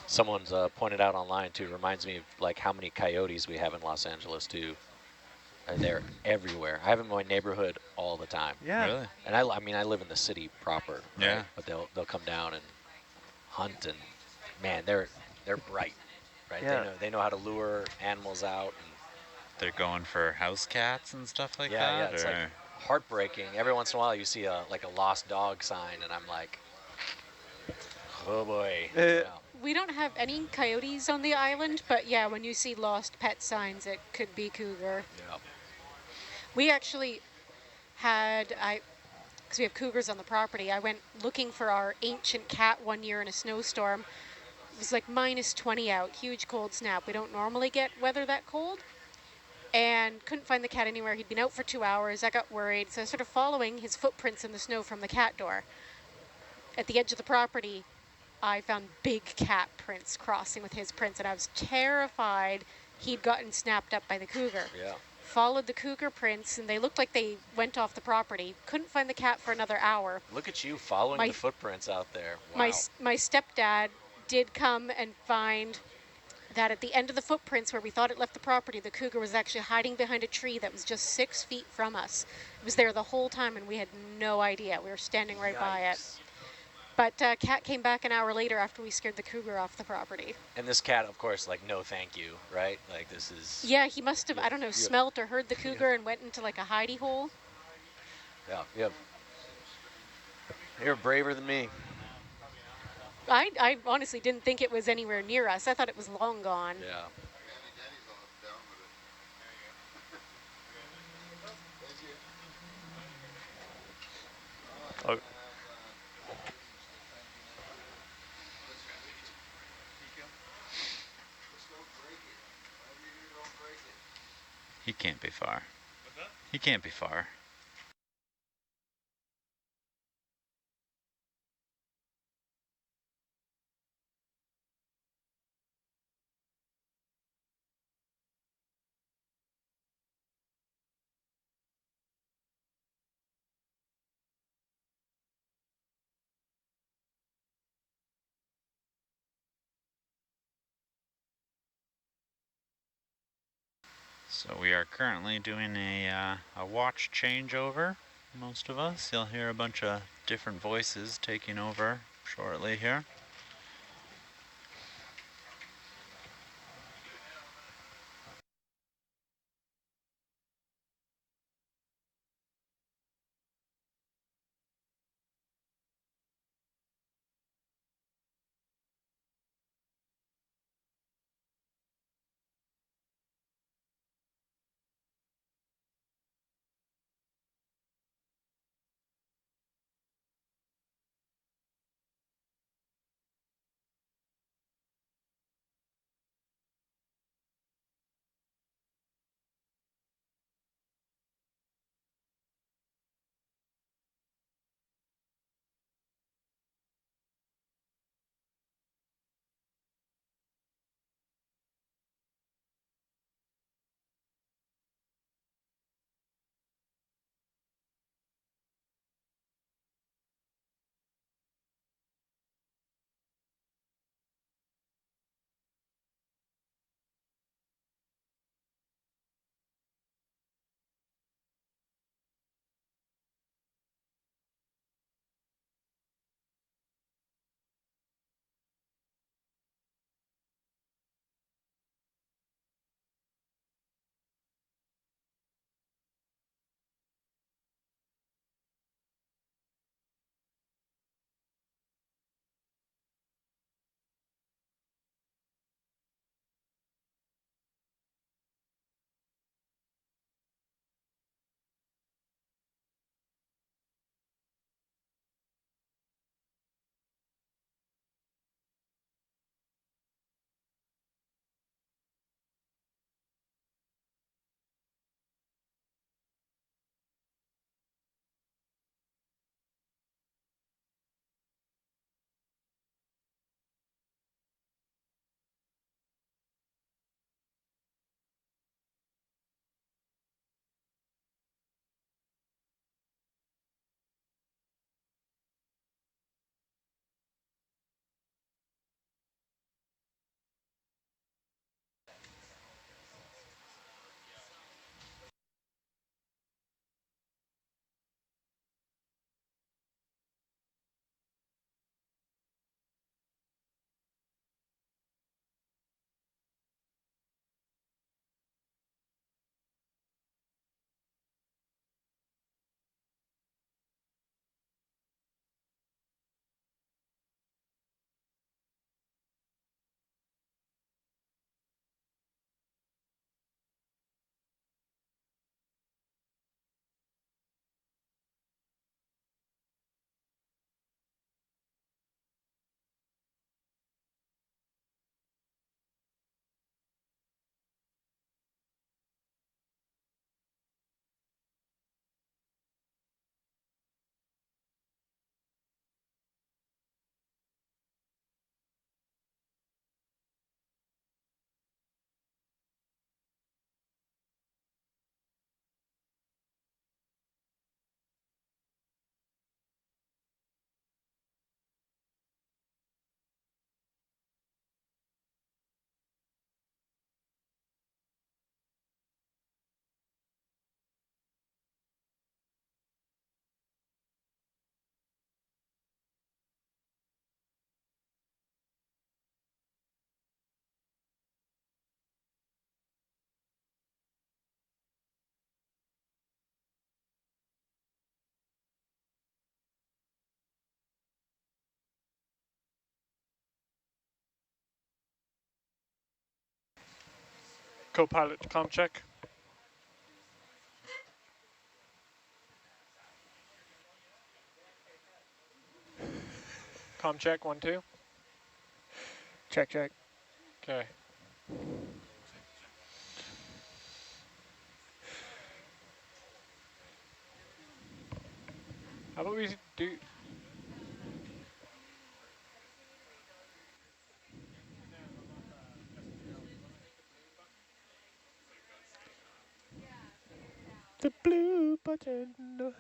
Speaker 5: Someone's pointed out online too. Reminds me of like how many coyotes we have in Los Angeles too. They're everywhere. I have them in my neighborhood all the time.
Speaker 6: Yeah.
Speaker 1: Really?
Speaker 5: And I mean, I live in the city proper, right?
Speaker 1: Yeah.
Speaker 5: But they'll come down and hunt, and man, they're bright, right?
Speaker 6: Yeah.
Speaker 5: They know how to lure animals out. And
Speaker 1: They're going for house cats and stuff like
Speaker 5: yeah,
Speaker 1: that,
Speaker 5: it's
Speaker 1: or
Speaker 5: like heartbreaking. Every once in a while, you see like a lost dog sign, and I'm like, oh boy. Yeah.
Speaker 7: We don't have any coyotes on the island, but yeah, when you see lost pet signs, it could be cougar.
Speaker 5: Yeah.
Speaker 7: We actually had, because we have cougars on the property, I went looking for our ancient cat one year in a snowstorm. It was like -20 out, huge cold snap. We don't normally get weather that cold. And couldn't find the cat anywhere. He'd been out for 2 hours. I got worried, so I started following his footprints in the snow from the cat door. At the edge of the property, I found big cat prints crossing with his prints, and I was terrified he'd gotten snapped up by the cougar.
Speaker 5: Yeah.
Speaker 7: Followed the cougar prints, and they looked like they went off the property. Couldn't find the cat for another hour.
Speaker 5: Look at you following
Speaker 7: My-
Speaker 5: the footprints out there. Wow.
Speaker 7: My stepdad did come and find that at the end of the footprints where we thought it left the property, the cougar was actually hiding behind a tree that was just 6 feet from us. It was there the whole time, and we had no idea. We were standing right by it.
Speaker 5: Yikes.
Speaker 7: But cat came back an hour later after we scared the cougar off the property.
Speaker 5: And this cat, of course, like, no thank you, right? Like, this is...
Speaker 7: Yeah, he must have, I don't know, smelt or heard the cougar and went into like a hidey hole.
Speaker 5: Yeah, yeah. You're braver than me.
Speaker 7: I honestly didn't think it was anywhere near us. I thought it was long gone.
Speaker 5: Yeah.
Speaker 6: Oh,
Speaker 1: he can't be far. He can't be far. So we are currently doing a watch changeover. Most of us, you'll hear a bunch of different voices taking over shortly here.
Speaker 6: Co-pilot to comm check.
Speaker 2: Com check, 1, 2.
Speaker 6: Check, check.
Speaker 2: Okay. How about we do...
Speaker 6: The blue button.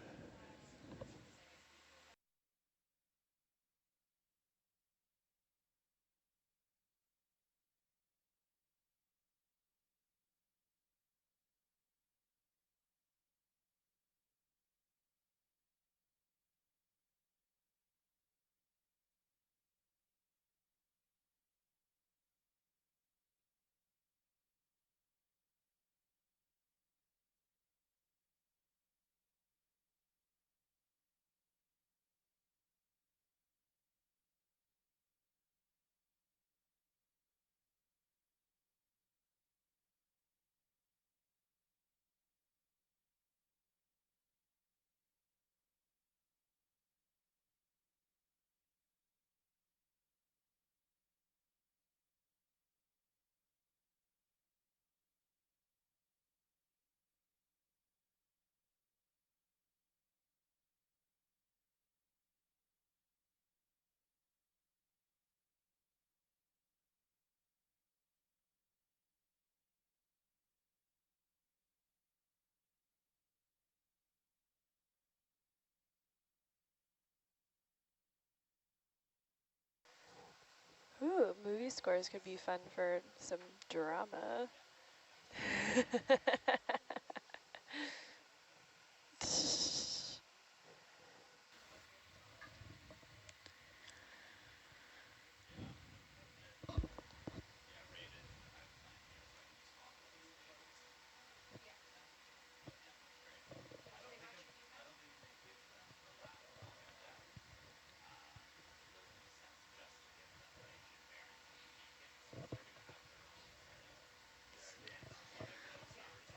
Speaker 8: Ooh, movie scores could be fun for some drama.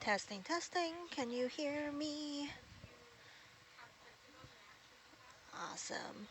Speaker 9: Testing, testing. Can you hear me? Awesome.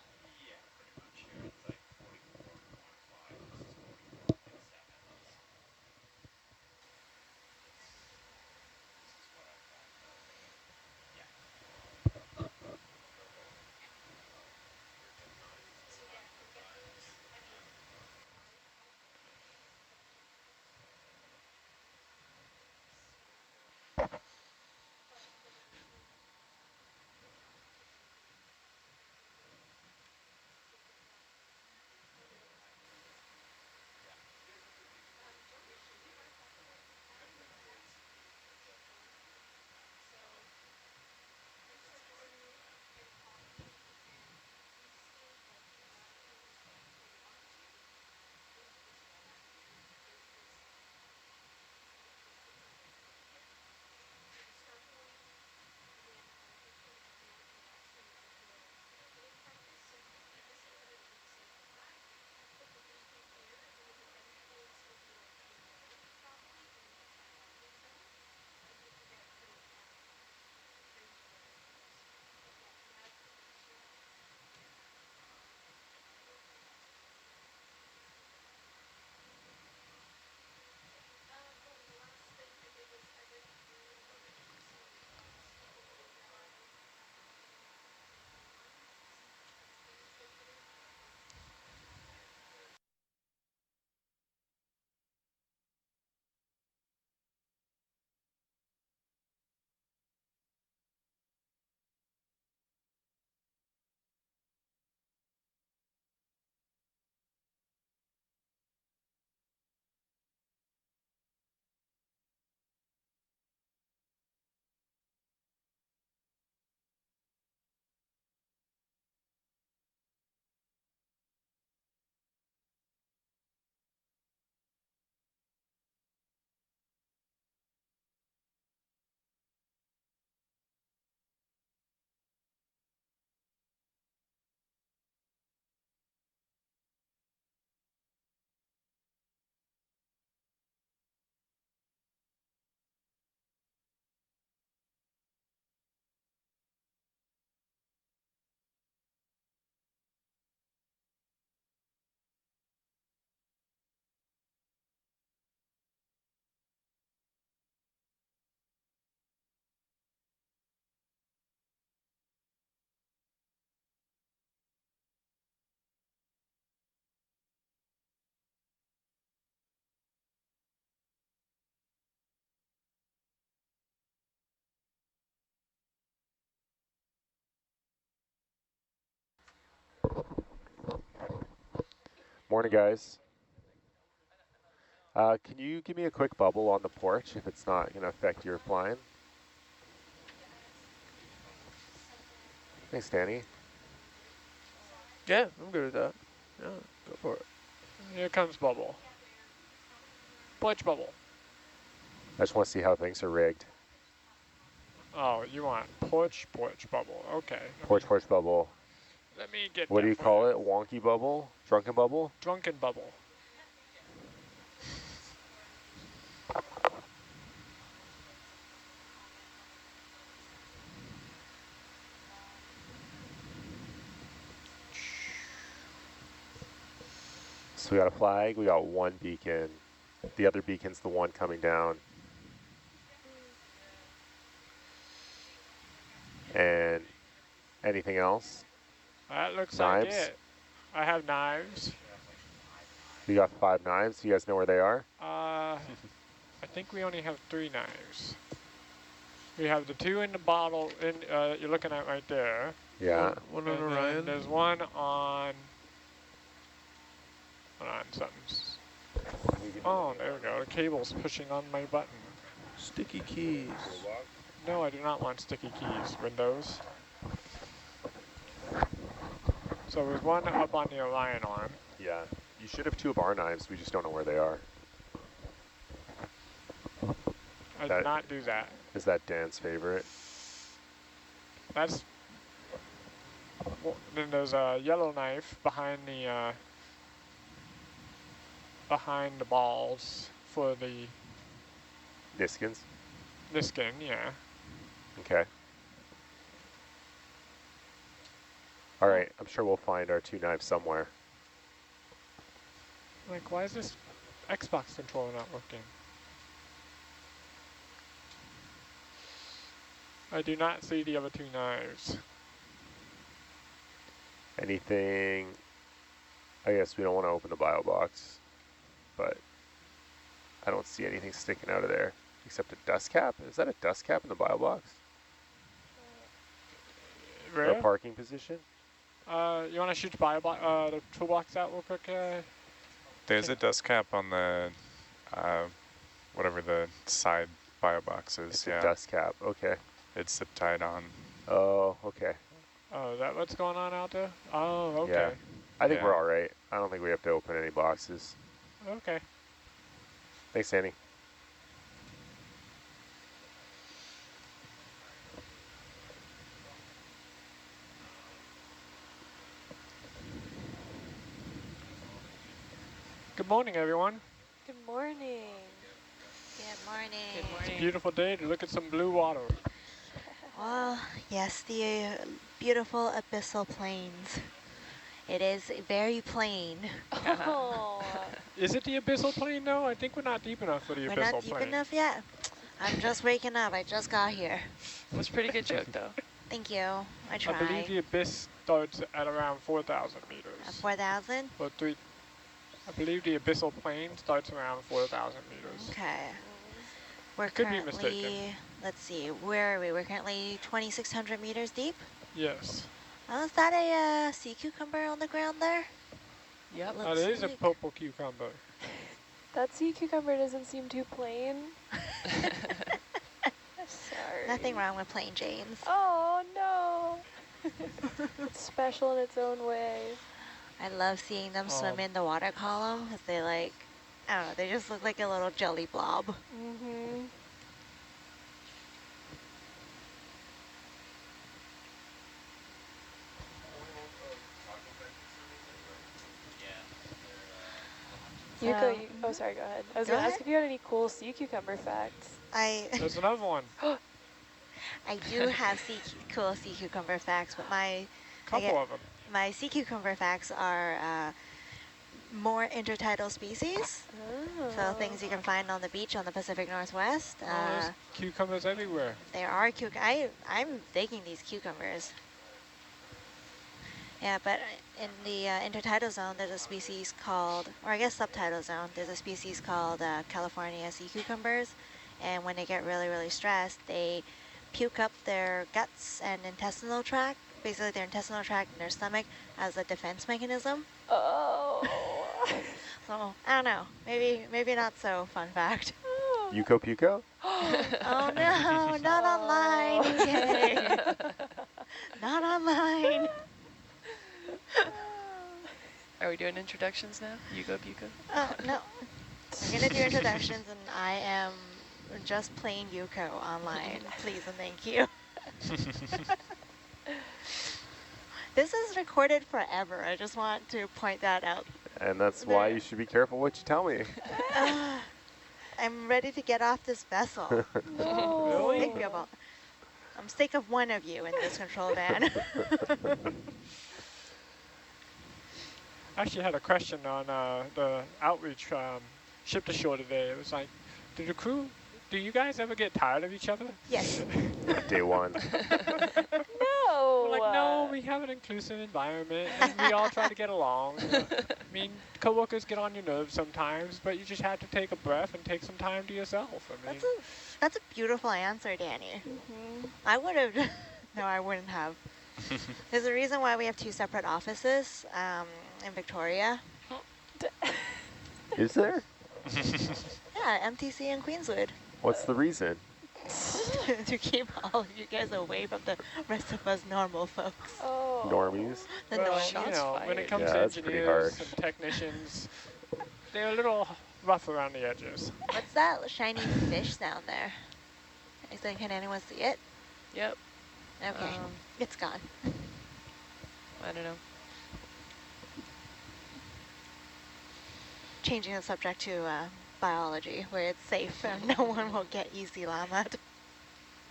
Speaker 10: Morning, guys. Can you give me a quick bubble on the porch if it's not going to affect your flying? Thanks, Danny.
Speaker 11: Yeah, I'm good with that. Yeah, go for it.
Speaker 2: Here comes bubble. Porch bubble.
Speaker 10: I just want to see how things are rigged.
Speaker 2: Oh, you want porch bubble. Okay.
Speaker 10: Porch bubble.
Speaker 2: Let me get
Speaker 10: What
Speaker 2: that
Speaker 10: do you
Speaker 2: for
Speaker 10: call it? Wonky bubble? Drunken bubble?
Speaker 2: Drunken bubble.
Speaker 10: So we got a flag, we got one beacon. The other beacon's the one coming down. And anything else?
Speaker 2: That looks
Speaker 10: Knives?
Speaker 2: like it. I have knives.
Speaker 10: You got 5 knives. You guys know where they are?
Speaker 2: I think we only have 3 knives. We have the 2 in the bottle you're looking at right there.
Speaker 10: Yeah.
Speaker 11: One on
Speaker 2: And
Speaker 11: Orion.
Speaker 2: then there's one on. Hold on, something's. Oh, there we go. The cable's pushing on my button.
Speaker 11: Sticky keys.
Speaker 2: No, I do not want sticky keys. Windows. So there's one up on the Orion arm.
Speaker 10: Yeah. You should have 2 of our knives. We just don't know where they are.
Speaker 2: I did not do that.
Speaker 10: Is that Dan's favorite?
Speaker 2: That's. Well, then there's a yellow knife behind the balls for the
Speaker 10: Niskins?
Speaker 2: Niskin, yeah.
Speaker 10: Okay. All right. I'm sure we'll find our 2 knives somewhere.
Speaker 2: Like, why is this Xbox controller not working? I do not see the other 2 knives.
Speaker 10: Anything? I guess we don't want to open the bio box, but I don't see anything sticking out of there except a dust cap. Is that a dust cap in the bio box? Or a
Speaker 2: Rare?
Speaker 10: parking position?
Speaker 2: You want to shoot the toolbox out real quick?
Speaker 12: There's a dust cap on the, whatever the side bio box is.
Speaker 10: It's
Speaker 12: yeah.
Speaker 10: a dust cap. Okay.
Speaker 12: It's zip tied on.
Speaker 10: Oh, okay.
Speaker 2: Oh, is that what's going on out there? Oh, okay.
Speaker 10: Yeah. I think
Speaker 12: Yeah.
Speaker 10: we're all right. I don't think we have to open any boxes.
Speaker 2: Okay.
Speaker 10: Thanks, Annie.
Speaker 2: Good morning, everyone.
Speaker 7: Good morning.
Speaker 9: Good morning.
Speaker 3: Good
Speaker 2: It's a
Speaker 3: morning.
Speaker 2: beautiful day to look at some blue water.
Speaker 9: Well, yes, the beautiful abyssal plains. It is very plain.
Speaker 7: Oh.
Speaker 2: Is it the abyssal plain, though? I think we're not deep enough for the
Speaker 9: We're
Speaker 2: abyssal
Speaker 9: not deep
Speaker 2: plain.
Speaker 9: enough yet. I'm just waking up. I just got here.
Speaker 3: That's a pretty good joke, though.
Speaker 9: Thank you. I
Speaker 2: I
Speaker 9: try.
Speaker 2: believe the abyss starts at around 4,000 meters.
Speaker 9: 4,000?
Speaker 2: Or I believe the abyssal plain starts around 4,000 meters.
Speaker 9: Okay. We're
Speaker 2: Could be
Speaker 9: currently,
Speaker 2: mistaken.
Speaker 9: let's see, where are we? We're currently 2,600 meters deep.
Speaker 2: Yes.
Speaker 9: Oh, is that a sea cucumber on the ground there?
Speaker 3: Yep.
Speaker 2: That is a purple cucumber.
Speaker 8: That sea cucumber doesn't seem too plain. Sorry.
Speaker 9: Nothing wrong with plain Janes.
Speaker 8: Oh, no. It's special in its own way.
Speaker 9: I love seeing them swim
Speaker 2: Oh.
Speaker 9: in the water column because they I don't know, they just look like a little jelly blob.
Speaker 8: Mm-hmm. Oh, sorry, go ahead. I was
Speaker 9: Go
Speaker 8: going to ask
Speaker 9: ahead.
Speaker 8: if you had any cool sea cucumber facts.
Speaker 2: There's another one.
Speaker 9: I do have cool sea cucumber facts, but
Speaker 2: Couple of them.
Speaker 9: my sea cucumber facts are more intertidal species.
Speaker 8: Oh.
Speaker 9: So things you can find on the beach on the Pacific Northwest.
Speaker 2: There's cucumbers everywhere.
Speaker 9: There are I'm digging these cucumbers. Yeah, but in the intertidal zone, there's a species called, or I guess subtidal zone, there's a species called California sea cucumbers. And when they get really, really stressed, they puke up their guts and intestinal tract, basically their intestinal tract and their stomach, as a defense mechanism.
Speaker 8: Oh.
Speaker 9: So I don't know. Maybe not so fun fact.
Speaker 10: Yuko Puko?
Speaker 9: Oh no, not online. Okay. Not online.
Speaker 11: Are we doing introductions now? You go, Buko.
Speaker 9: No. We're gonna do introductions, and I am just plain Yuko online. Please and thank you. This is recorded forever. I just want to point that out.
Speaker 10: And that's why you should be careful what you tell me.
Speaker 9: I'm ready to get off this vessel.
Speaker 11: No.
Speaker 9: I'm sick of one of you in this control van.
Speaker 13: I actually had a question on the outreach ship to shore today. It was like, do you guys ever get tired of each other?
Speaker 9: Yes.
Speaker 10: Day one.
Speaker 11: No.
Speaker 13: We're like, no, we have an inclusive environment, and we all try to get along. I mean, coworkers get on your nerves sometimes, but you just have to take a breath and take some time to yourself. I mean,
Speaker 9: That's a beautiful answer, Danny. I would have. No, I wouldn't have. There's a reason why we have 2 separate offices in Victoria.
Speaker 10: Is there?
Speaker 9: Yeah, MTC and Queenswood.
Speaker 10: What's the reason?
Speaker 9: To keep all of you guys away from the rest of us normal folks.
Speaker 11: Oh.
Speaker 10: Normies?
Speaker 9: The
Speaker 13: well,
Speaker 9: normies.
Speaker 13: you know, when it comes
Speaker 10: Yeah,
Speaker 13: to
Speaker 10: that's pretty
Speaker 13: engineers
Speaker 10: harsh.
Speaker 13: and technicians, they're a little rough around the edges.
Speaker 9: What's that shiny fish down there? Can anyone see it?
Speaker 11: Yep.
Speaker 9: Okay, it's gone.
Speaker 11: I don't know.
Speaker 9: Changing the subject to biology, where it's safe and no one will get easy llama.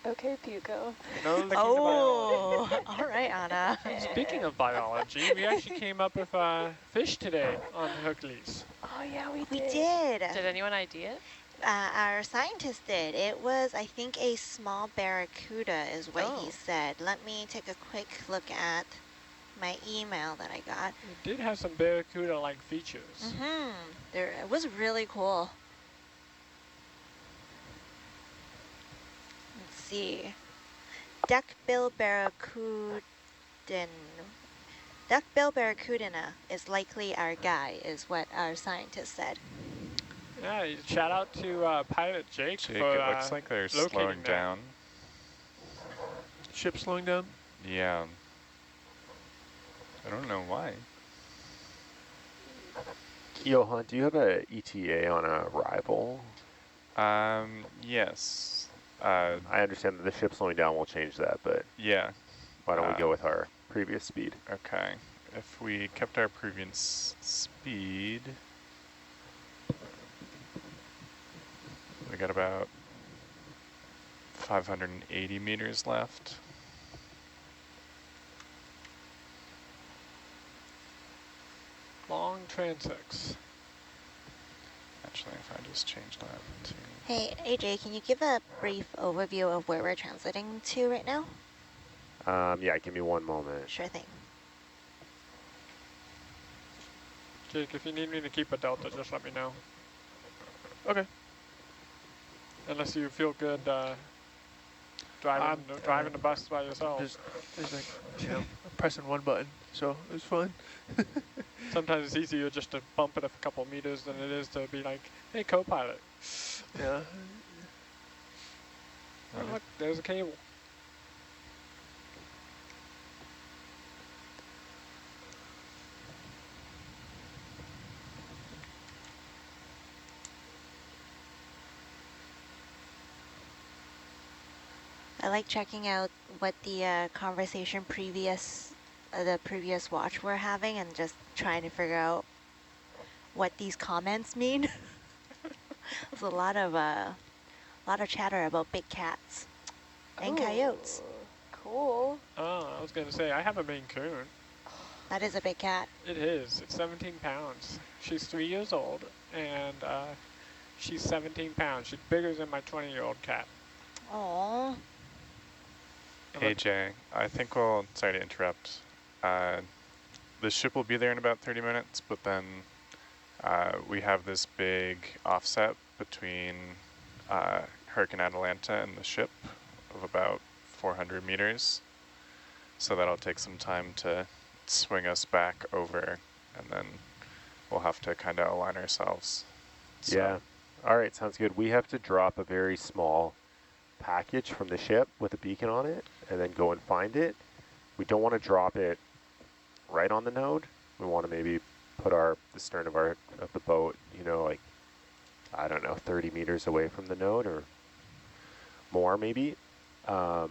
Speaker 11: Okay, Buko.
Speaker 13: No licking the biology.
Speaker 9: Oh, all right, Anna.
Speaker 13: Speaking of biology, we actually came up with fish today on Hercules.
Speaker 11: Oh yeah, we
Speaker 9: We
Speaker 11: did.
Speaker 9: did.
Speaker 11: Did anyone ID it?
Speaker 9: Our scientist did. It was, I think, a small barracuda is what he
Speaker 11: Oh.
Speaker 9: said. Let me take a quick look at my email that I got.
Speaker 13: It did have some barracuda-like features.
Speaker 9: It was really cool. Let's see. Duckbill barracudina is likely our guy, is what our scientist said.
Speaker 13: Yeah, shout out to pilot Jake
Speaker 12: Jake,
Speaker 13: for
Speaker 12: it looks like they're
Speaker 13: locating
Speaker 12: slowing
Speaker 13: that.
Speaker 12: down.
Speaker 11: Ship slowing down?
Speaker 12: Yeah. I don't know why.
Speaker 10: Johan, do you have a ETA on a arrival?
Speaker 12: Yes.
Speaker 10: I understand that the ship slowing down will change that, but
Speaker 12: Yeah.
Speaker 10: why don't we go with our previous speed?
Speaker 12: Okay. If we kept our previous speed, we got about 580 meters left.
Speaker 13: Long transects.
Speaker 12: Actually, if I just change that to...
Speaker 9: Hey, AJ, can you give a brief overview of where we're transiting to right now?
Speaker 10: Yeah, give me one moment.
Speaker 9: Sure thing.
Speaker 13: Jake, if you need me to keep a delta, just let me know.
Speaker 11: Okay.
Speaker 13: Unless you feel good driving the bus by yourself.
Speaker 11: Just like, pressing one button, so it was fun.
Speaker 13: Sometimes it's easier just to bump it a couple meters than it is to be like, hey, co-pilot.
Speaker 11: Yeah.
Speaker 13: Oh, look, there's a cable.
Speaker 9: I like checking out what the conversation the previous watch we're having and just trying to figure out what these comments mean. There's a lot of chatter about big cats and coyotes.
Speaker 11: Cool.
Speaker 13: Oh, I was going to say, I have a Maine Coon.
Speaker 9: That is a big cat.
Speaker 13: It is. It's 17 pounds. She's 3 years old, and she's 17 pounds. She's bigger than my 20-year-old cat.
Speaker 9: Aww.
Speaker 12: Hey, Jay, I think sorry to interrupt. The ship will be there in about 30 minutes, but then we have this big offset between Hurricane Atalanta and the ship of about 400 meters. So that'll take some time to swing us back over, and then we'll have to kind of align ourselves. So.
Speaker 10: Yeah. All right, sounds good. We have to drop a very small package from the ship with a beacon on it and then go and find it. We don't want to drop it right on the node. We want to maybe put the stern of the boat, you know, like, I don't know, 30 meters away from the node or more maybe. I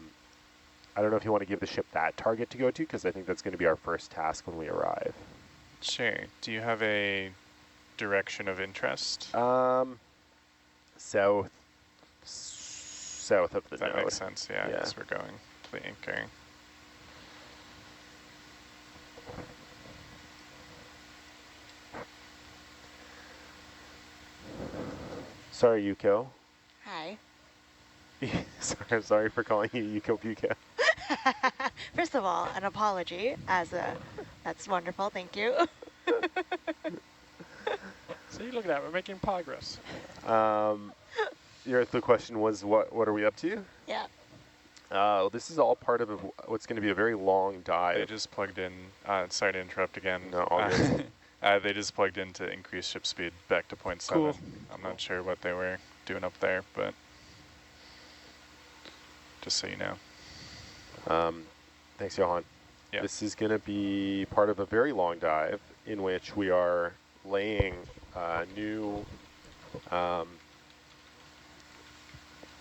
Speaker 10: don't know if you want to give the ship that target to go to, because I think that's going to be our first task when we arrive.
Speaker 12: Sure. Do you have a direction of interest?
Speaker 10: South of the node.
Speaker 12: That makes sense, yeah,
Speaker 10: Yeah.
Speaker 12: because we're going to the anchor.
Speaker 10: Sorry, Yuko.
Speaker 9: Hi.
Speaker 10: I'm sorry for calling you Yuko Puka.
Speaker 9: First of all, an apology, that's wonderful, thank you.
Speaker 13: See, look at that, we're making progress.
Speaker 10: The question was, what are we up to?
Speaker 9: Yeah.
Speaker 10: This is all part of what's going to be a very long dive.
Speaker 12: They just plugged in, sorry to interrupt again.
Speaker 10: No, all good.
Speaker 12: They just plugged in to increase ship speed back to 0.7.
Speaker 10: Cool.
Speaker 12: I'm not sure what they were doing up there, but just so you know.
Speaker 10: Thanks, Johan.
Speaker 12: Yeah.
Speaker 10: This is going to be part of a very long dive in which we are laying new, I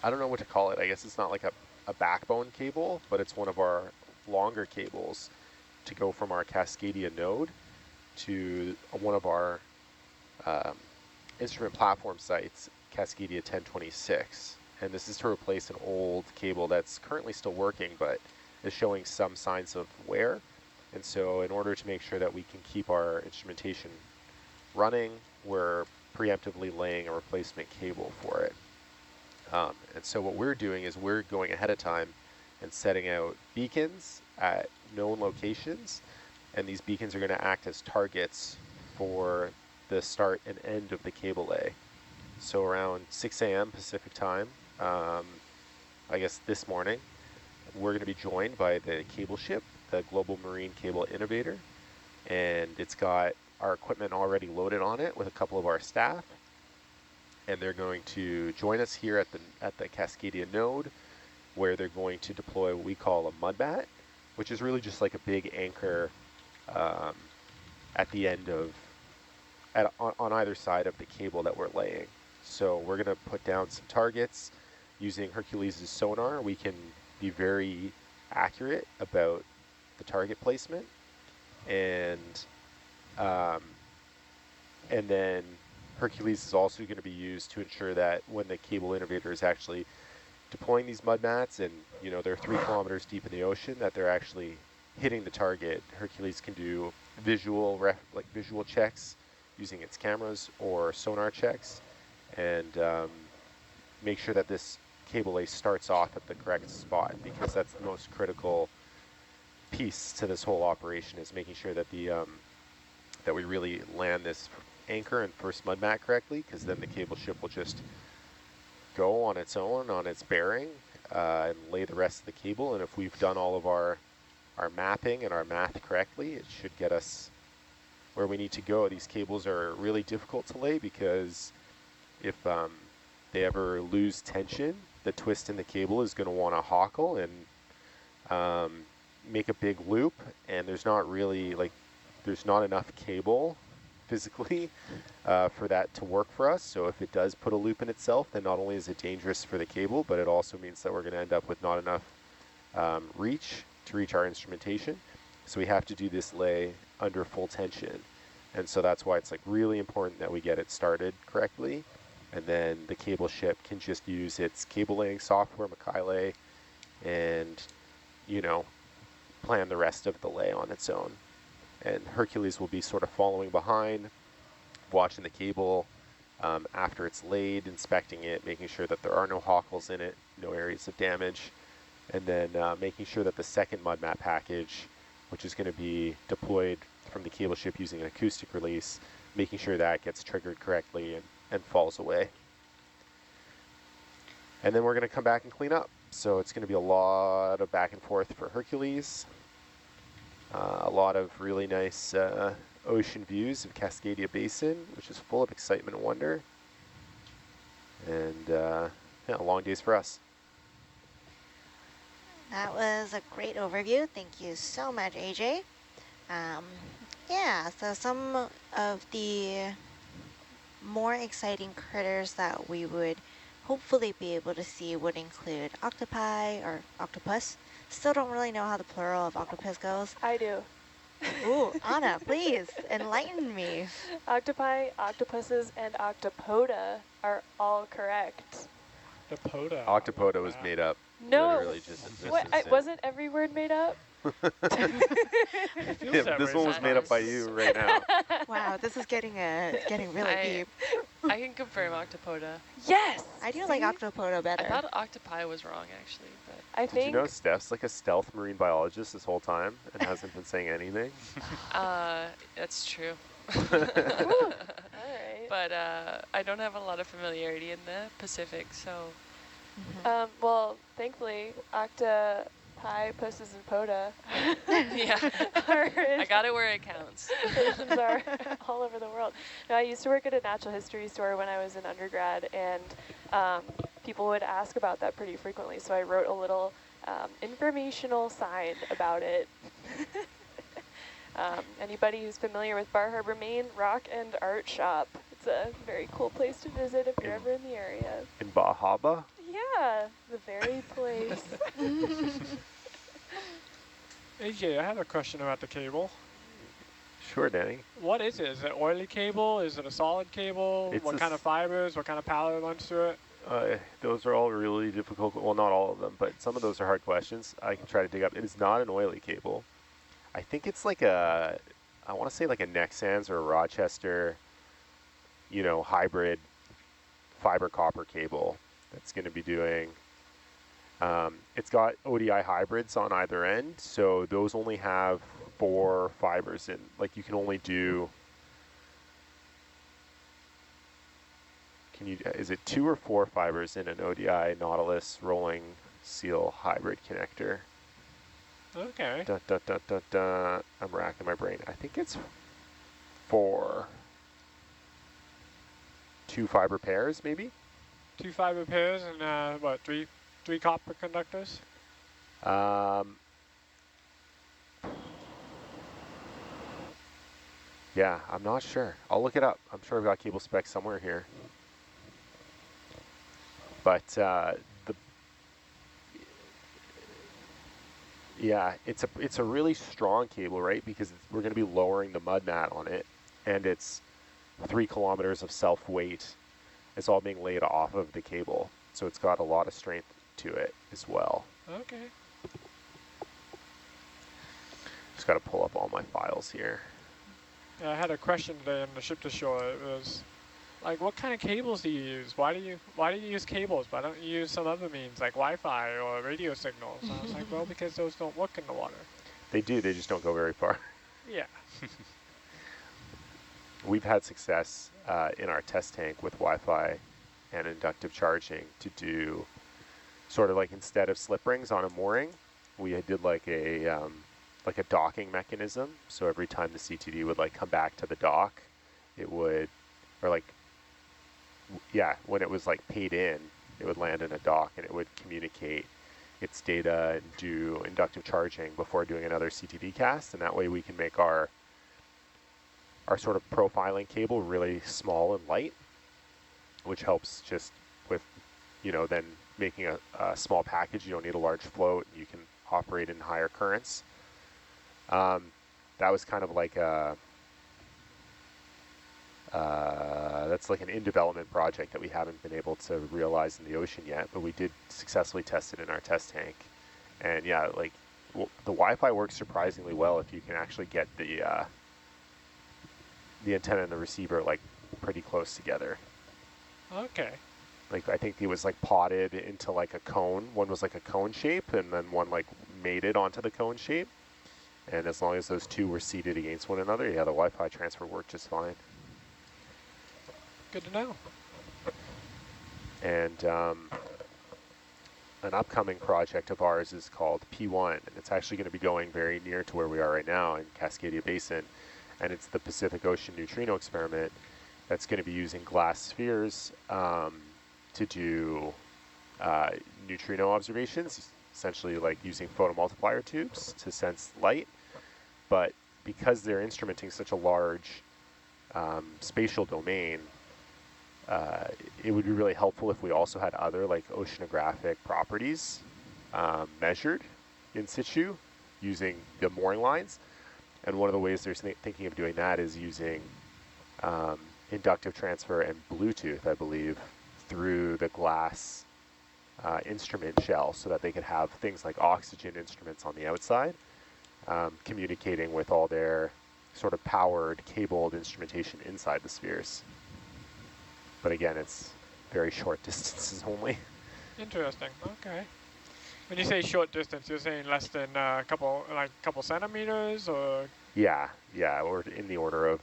Speaker 10: don't know what to call it. I guess it's not like a backbone cable, but it's one of our longer cables to go from our Cascadia node to one of our instrument platform sites, Cascadia 1026. And this is to replace an old cable that's currently still working, but is showing some signs of wear. And so in order to make sure that we can keep our instrumentation running, we're preemptively laying a replacement cable for it. And so what we're doing is we're going ahead of time and setting out beacons at known locations. And these beacons are going to act as targets for the start and end of the cable lay. So around 6 a.m. Pacific time, I guess this morning, we're going to be joined by the cable ship, the Global Marine Cable Innovator. And it's got our equipment already loaded on it with a couple of our staff. And they're going to join us here at the Cascadia node, where they're going to deploy what we call a mud mat, which is really just like a big anchor at the end of, on either side of the cable that we're laying. So we're going to put down some targets using Hercules' sonar. We can be very accurate about the target placement, and then Hercules is also going to be used to ensure that when the cable innovator is actually deploying these mud mats, and you know they're 3 kilometers deep in the ocean, that they're actually hitting the target. Hercules can do visual checks using its cameras or sonar checks, and make sure that this cable lay starts off at the correct spot, because that's the most critical piece to this whole operation, is making sure that that we really land this anchor and first mud mat correctly, because then the cable ship will just go on its own, on its bearing, and lay the rest of the cable. And if we've done all of our mapping and our math correctly, it should get us where we need to go. These cables are really difficult to lay, because if they ever lose tension, the twist in the cable is going to want to hockle and make a big loop, and there's not enough cable physically for that to work for us. So if it does put a loop in itself, then not only is it dangerous for the cable, but it also means that we're going to end up with not enough reach to reach our instrumentation. So we have to do this lay under full tension. And so that's why it's like really important that we get it started correctly. And then the cable ship can just use its cable laying software, Makai, and, you know, plan the rest of the lay on its own. And Hercules will be sort of following behind, watching the cable after it's laid, inspecting it, making sure that there are no hockles in it, no areas of damage, and then making sure that the second mud mat package, which is going to be deployed from the cable ship using an acoustic release, making sure that gets triggered correctly and falls away. And then we're going to come back and clean up. So it's going to be a lot of back and forth for Hercules. A lot of really nice ocean views of Cascadia Basin, which is full of excitement and wonder. And yeah, long days for us.
Speaker 9: That was a great overview. Thank you so much, AJ. Yeah, so some of the more exciting critters that we would hopefully be able to see would include octopi or octopus. Still don't really know how the plural of octopus goes.
Speaker 14: I do.
Speaker 9: Ooh, Anna, please enlighten me.
Speaker 14: Octopi, octopuses, and octopoda are all correct.
Speaker 2: Octopoda.
Speaker 10: Octopoda was made up.
Speaker 14: No,
Speaker 10: Literally just
Speaker 14: wasn't every word made up?
Speaker 10: Yeah, this one was made up by you right now.
Speaker 9: Wow, this is getting really deep.
Speaker 15: I can confirm octopoda.
Speaker 14: Yes!
Speaker 9: I do like octopoda better.
Speaker 15: I thought octopi was wrong, actually. But
Speaker 14: I
Speaker 10: Did you know Steph's like a stealth marine biologist this whole time and hasn't been saying anything?
Speaker 15: That's true.
Speaker 14: All right.
Speaker 15: But I don't have a lot of familiarity in the Pacific, so.
Speaker 14: Well, thankfully, octopi, puses, and poda.
Speaker 15: Yeah, I got it where it counts.
Speaker 14: Oceans are all over the world. Now, I used to work at a natural history store when I was in undergrad, and people would ask about that pretty frequently. So I wrote a little informational sign about it. Anybody who's familiar with Bar Harbor, Maine, Rock and Art Shop. It's a very cool place to visit if you're ever in the area.
Speaker 10: In Bahaba?
Speaker 14: Yeah, the very place.
Speaker 13: AJ, I have a question about the cable.
Speaker 10: Sure, Danny.
Speaker 13: What is it? Is it oily cable? Is it a solid cable? What kind of fibers? What kind of power runs through it?
Speaker 10: Those are all really difficult. Well, not all of them, but some of those are hard questions. I can try to dig up. It is not an oily cable. I think it's like I want to say like a Nexans or a Rochester, hybrid fiber copper cable that's going to be doing. It's got ODI hybrids on either end, so those only have 4 fibers in. Like you can only do. Is it 2 or 4 fibers in an ODI Nautilus rolling seal hybrid connector?
Speaker 13: Okay.
Speaker 10: I'm racking my brain. I think it's 4. 2 fiber pairs, maybe?
Speaker 13: 2 fiber pairs and what, three copper conductors?
Speaker 10: Yeah, I'm not sure. I'll look it up. I'm sure I've got cable specs somewhere here. But yeah, it's a really strong cable, right? Because we're going to be lowering the mud mat on it, and it's 3 kilometers of self-weight. It's all being laid off of the cable, so it's got a lot of strength to it as well.
Speaker 13: Okay.
Speaker 10: Just got to pull up all my files here.
Speaker 13: Yeah, I had a question today on the ship to shore. It was like, what kind of cables do you use? Why do you use cables? Why don't you use some other means like Wi-Fi or radio signals? I was like, well, because those don't work in the water.
Speaker 10: They do. They just don't go very far.
Speaker 13: Yeah.
Speaker 10: We've had success in our test tank with Wi-Fi and inductive charging to do sort of like instead of slip rings on a mooring, we did like a docking mechanism. So every time the CTD would like come back to the dock, it would, or like, yeah, when it was like paid in, it would land in a dock and it would communicate its data and do inductive charging before doing another CTD cast. And that way we can make our sort of profiling cable really small and light, which helps just with, then making a small package. You don't need a large float. You can operate in higher currents. That was kind of like that's like an in-development project that we haven't been able to realize in the ocean yet, but we did successfully test it in our test tank. And yeah, like the Wi-Fi works surprisingly well if you can actually get the antenna and the receiver like pretty close together.
Speaker 13: Okay.
Speaker 10: Like I think it was like potted into like a cone. One was like a cone shape, and then one like mated onto the cone shape. And as long as those two were seated against one another, yeah, the Wi-Fi transfer worked just fine.
Speaker 13: Good to know.
Speaker 10: And an upcoming project of ours is called P1, and it's actually going to be going very near to where we are right now in Cascadia Basin. and it's the Pacific Ocean Neutrino Experiment that's going to be using glass spheres to do neutrino observations, essentially like using photomultiplier tubes to sense light. But because they're instrumenting such a large spatial domain, it would be really helpful if we also had other like oceanographic properties measured in situ using the mooring lines. And one of the ways they're thinking of doing that is using inductive transfer and Bluetooth, I believe, through the glass instrument shell, so that they could have things like oxygen instruments on the outside, communicating with all their sort of powered, cabled instrumentation inside the spheres. But again, it's very short distances only.
Speaker 13: Interesting. Okay. When you say short distance, you're saying less than a couple centimeters, or?
Speaker 10: Yeah, or in the order of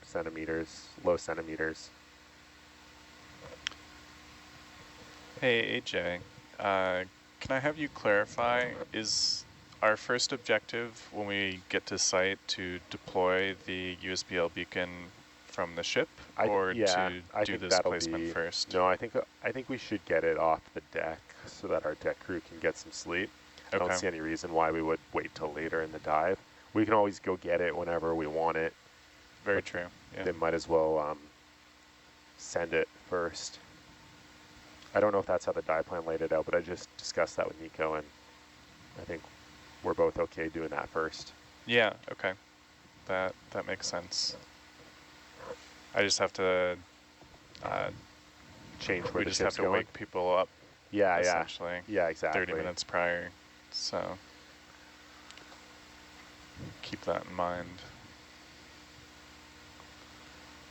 Speaker 10: centimeters, low centimeters.
Speaker 12: Hey, AJ, can I have you clarify, is our first objective when we get to site to deploy the USBL beacon from the ship, or to do this placement first?
Speaker 10: No, I think we should get it off the deck so that our deck crew can get some sleep. I don't see any reason why we would wait till later in the dive. We can always go get it whenever we want it.
Speaker 12: Very true. Yeah.
Speaker 10: They might as well send it first. I don't know if that's how the dive plan laid it out, but I just discussed that with Nico, and I think we're both okay doing that first.
Speaker 12: Yeah, okay. That makes sense. I just have to
Speaker 10: change where
Speaker 12: we
Speaker 10: the
Speaker 12: just
Speaker 10: ship's
Speaker 12: have to
Speaker 10: going.
Speaker 12: wake people up.
Speaker 10: Yeah,
Speaker 12: essentially.
Speaker 10: Yeah, exactly.
Speaker 12: 30 minutes prior. So keep that in mind.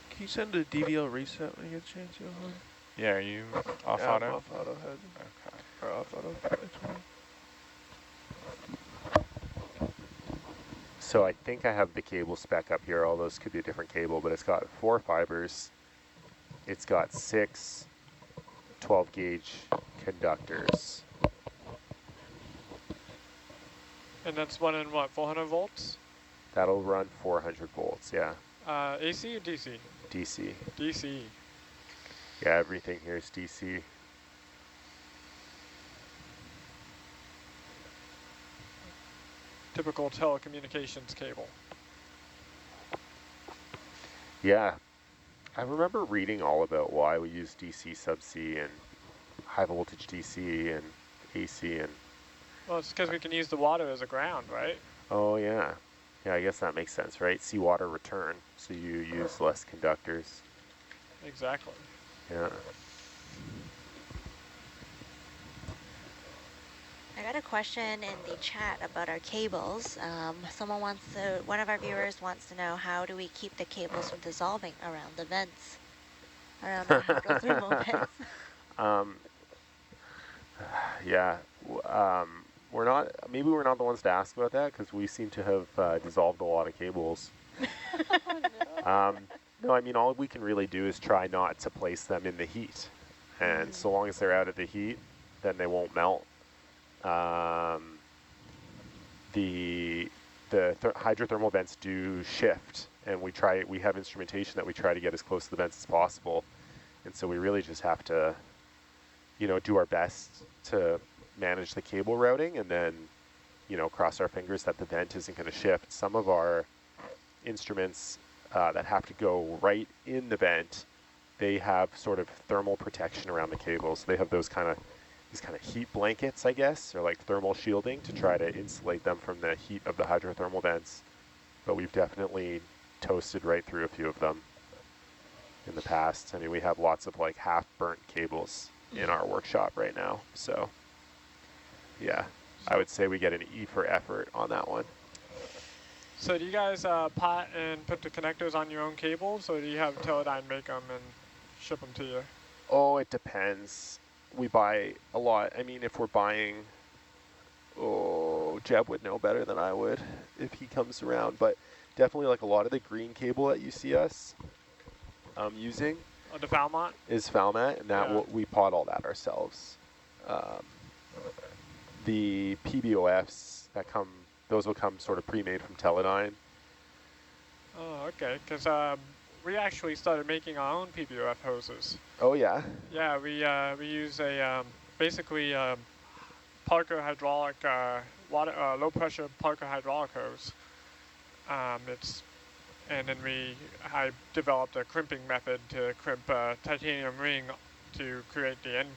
Speaker 11: Can you send a DVL reset when you get a chance, Johan?
Speaker 12: Yeah, are you off
Speaker 11: yeah,
Speaker 12: auto?
Speaker 11: I'm off auto head.
Speaker 12: Okay.
Speaker 11: Or off auto.
Speaker 10: So I think I have the cable spec up here, although this could be a different cable, but it's got 4 fibers. It's got 6 12-gauge conductors.
Speaker 13: And that's running what, 400 volts?
Speaker 10: That'll run 400 volts, yeah.
Speaker 13: AC or DC?
Speaker 10: DC.
Speaker 13: DC.
Speaker 10: Yeah, everything here is DC.
Speaker 13: Typical telecommunications cable.
Speaker 10: Yeah, I remember reading all about why we use DC subsea and high voltage DC and AC and...
Speaker 13: Well, it's because we can use the water as a ground, right?
Speaker 10: Oh, yeah. Yeah, I guess that makes sense, right? Seawater return, so you use less conductors.
Speaker 13: Exactly.
Speaker 10: Yeah.
Speaker 9: I got a question in the chat about our cables. One of our viewers wants to know, how do we keep the cables from dissolving around the vents, around the hydrothermal vents?
Speaker 10: Yeah, maybe we're not the ones to ask about that, because we seem to have dissolved a lot of cables. No, I mean, all we can really do is try not to place them in the heat. And so long as they're out of the heat, then they won't melt. The hydrothermal vents do shift, and we have instrumentation that we try to get as close to the vents as possible. And so we really just have to, do our best to manage the cable routing, and then, cross our fingers that the vent isn't going to shift. Some of our instruments that have to go right in the vent, they have sort of thermal protection around the cables. They have these kind of heat blankets, I guess, or like thermal shielding to try to insulate them from the heat of the hydrothermal vents. But we've definitely toasted right through a few of them in the past. I mean, we have lots of like half-burnt cables in our workshop right now. So yeah, I would say we get an E for effort on that one.
Speaker 13: So do you guys pot and put the connectors on your own cables, or do you have Teledyne make them and ship them to you?
Speaker 10: Oh, it depends. We buy a lot. I mean, if we're buying, Jeb would know better than I would if he comes around, but definitely like a lot of the green cable that you see us using.
Speaker 13: Oh, the Valmont?
Speaker 10: Is Valmont, and that we pot all that ourselves. The PBOFs that come, those will come sort of pre-made from Teledyne.
Speaker 13: Oh, okay. Because we actually started making our own PBOF hoses.
Speaker 10: Oh yeah.
Speaker 13: Yeah, we use a basically Parker hydraulic water low pressure Parker hydraulic hose. And then I developed a crimping method to crimp a titanium ring to create the end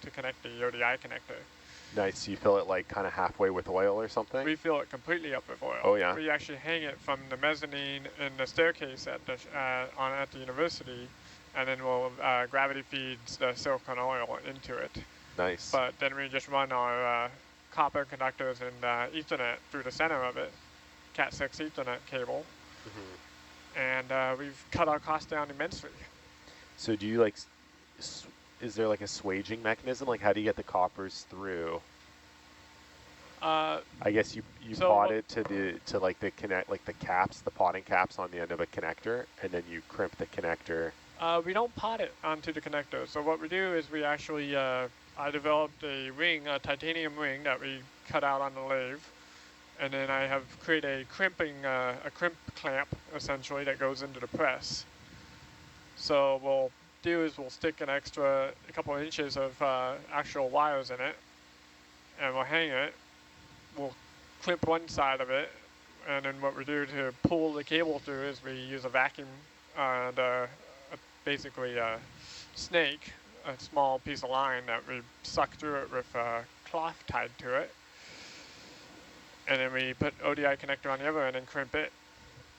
Speaker 13: to connect the ODI connector.
Speaker 10: Nice. You fill it like kind of halfway with oil or something?
Speaker 13: We fill it completely up with oil.
Speaker 10: Oh yeah.
Speaker 13: We actually hang it from the mezzanine in the staircase at the university, and then we'll gravity feeds the silicone oil into it.
Speaker 10: Nice.
Speaker 13: But then we just run our copper conductors and Ethernet through the center of it, Cat 6 Ethernet cable, and we've cut our costs down immensely.
Speaker 10: So do you like, is there like a swaging mechanism? Like how do you get the coppers through? I guess you pot it to like the caps, the potting caps on the end of a connector, and then you crimp the connector.
Speaker 13: We don't pot it onto the connector. So what we do is we actually, I developed a ring, a titanium ring that we cut out on the lathe. And then I have created a crimp clamp, essentially, that goes into the press. So what we'll do is we'll stick a couple of inches of actual wires in it, and we'll hang it. We'll clip one side of it, and then what we do to pull the cable through is we use a vacuum and basically a snake, a small piece of line that we suck through it with a cloth tied to it. And then we put ODI connector on the other end and crimp it.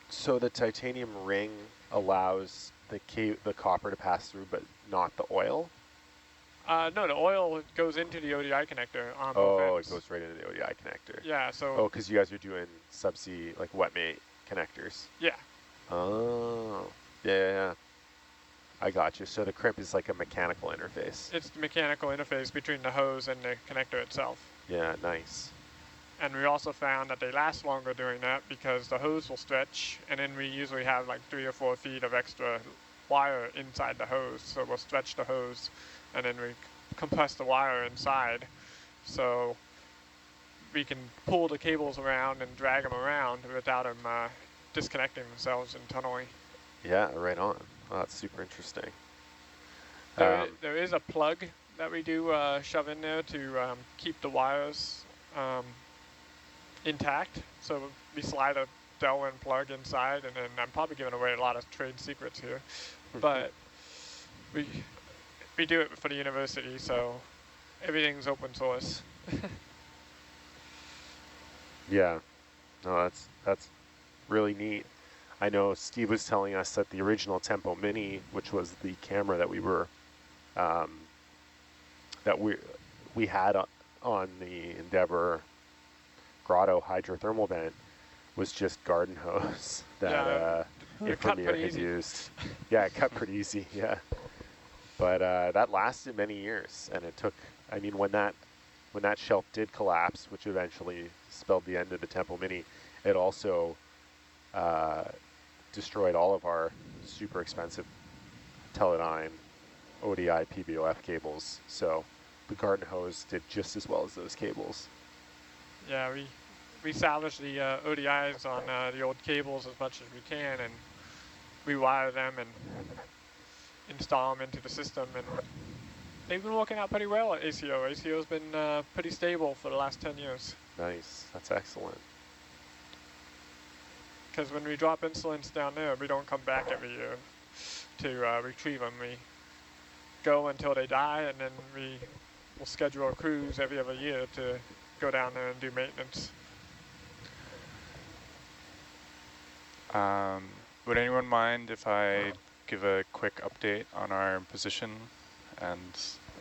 Speaker 10: So the titanium ring allows the copper to pass through, but not the oil?
Speaker 13: No, the oil goes into the ODI connector on both ends.
Speaker 10: It goes right into the ODI connector.
Speaker 13: Yeah, so...
Speaker 10: Oh, because you guys are doing subsea, like wet mate connectors.
Speaker 13: Yeah.
Speaker 10: Oh, yeah. I got you. So the crimp is like a mechanical interface.
Speaker 13: It's the mechanical interface between the hose and the connector itself.
Speaker 10: Yeah, nice.
Speaker 13: And we also found that they last longer doing that because the hose will stretch, and then we usually have like 3 or 4 feet of extra wire inside the hose. So we'll stretch the hose, and then we compress the wire inside. So we can pull the cables around and drag them around without them disconnecting themselves internally.
Speaker 10: Yeah, right on. Oh, that's super interesting.
Speaker 13: There is a plug that we do shove in there to keep the wires intact. So we slide a Delwyn plug inside, and then I'm probably giving away a lot of trade secrets here, but we do it for the university, so everything's open source.
Speaker 10: Yeah, no, that's really neat. I know Steve was telling us that the original Tempo Mini, which was the camera that we were we had on the Endeavour Grotto hydrothermal vent, was just garden hose that Inframeer had used. Yeah, it cut pretty easy. Yeah, but that lasted many years, and it took. I mean, when that shelf did collapse, which eventually spelled the end of the Tempo Mini, it also destroyed all of our super expensive Teledyne ODI PBOF cables. So the garden hose did just as well as those cables.
Speaker 13: Yeah, we salvage the ODIs on the old cables as much as we can, and rewire them and install them into the system, and they've been working out pretty well at ACO. ACO's been pretty stable for the last 10 years.
Speaker 10: Nice, that's excellent.
Speaker 13: Because when we drop insolents down there, we don't come back every year to retrieve them. We go until they die, and then we'll schedule a cruise every other year to go down there and do maintenance.
Speaker 12: Would anyone mind if I give a quick update on our position and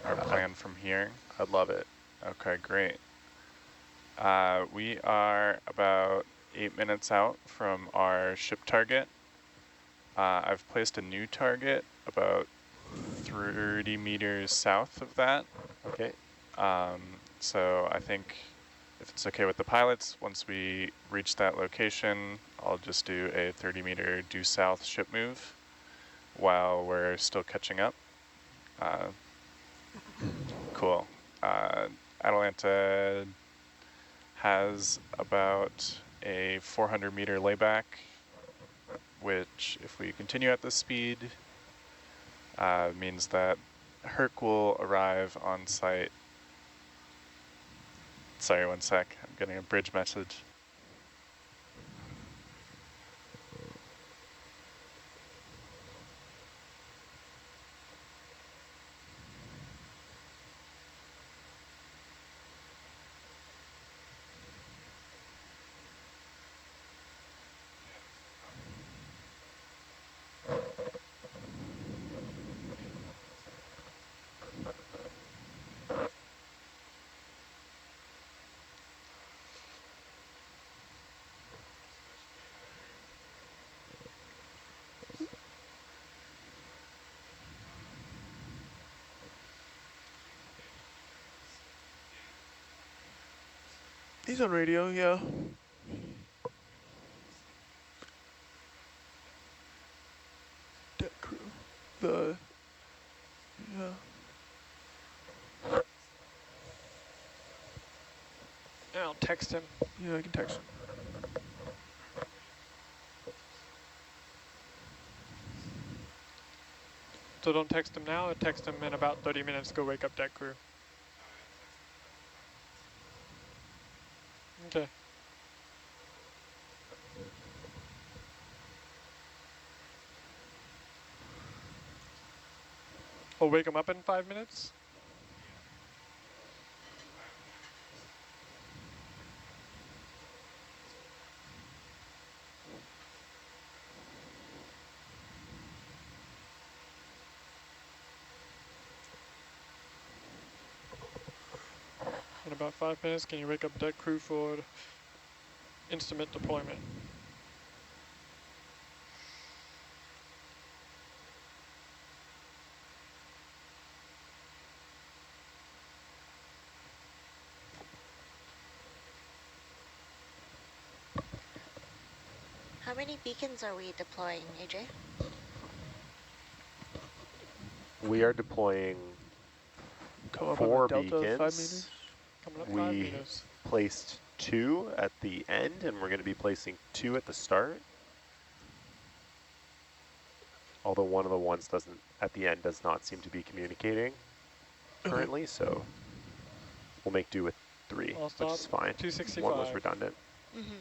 Speaker 12: our plan from here?
Speaker 10: I'd love it.
Speaker 12: Okay, great. We are about 8 minutes out from our ship target. I've placed a new target about 30 meters south of that.
Speaker 10: Okay.
Speaker 12: So I think if it's okay with the pilots, once we reach that location, I'll just do a 30-meter due south ship move while we're still catching up. Cool. Atalanta has about a 400-meter layback which if we continue at this speed, means that Herc will arrive on site. Sorry, one sec. I'm getting a bridge message.
Speaker 11: He's on radio, yeah. Deck crew. Yeah.
Speaker 13: I'll text him.
Speaker 11: Yeah, I can text him.
Speaker 13: So don't text him now, text him in about 30 minutes, go wake up deck crew. Okay. I'll wake him up in 5 minutes. In about 5 minutes, can you wake up deck crew for instrument deployment?
Speaker 9: How many beacons are we deploying, AJ?
Speaker 10: We are deploying
Speaker 11: Come up
Speaker 10: 4
Speaker 11: on a delta of 5
Speaker 10: beacons.
Speaker 11: meters.
Speaker 13: Coming up 5
Speaker 10: We
Speaker 13: meters.
Speaker 10: placed 2 at the end, and we're going to be placing 2 at the start. Although one of the ones doesn't, at the end, does not seem to be communicating currently, so we'll make do with 3,
Speaker 13: I'll
Speaker 10: which is fine.
Speaker 13: 265.
Speaker 10: 1 was redundant.
Speaker 9: Mm-hmm.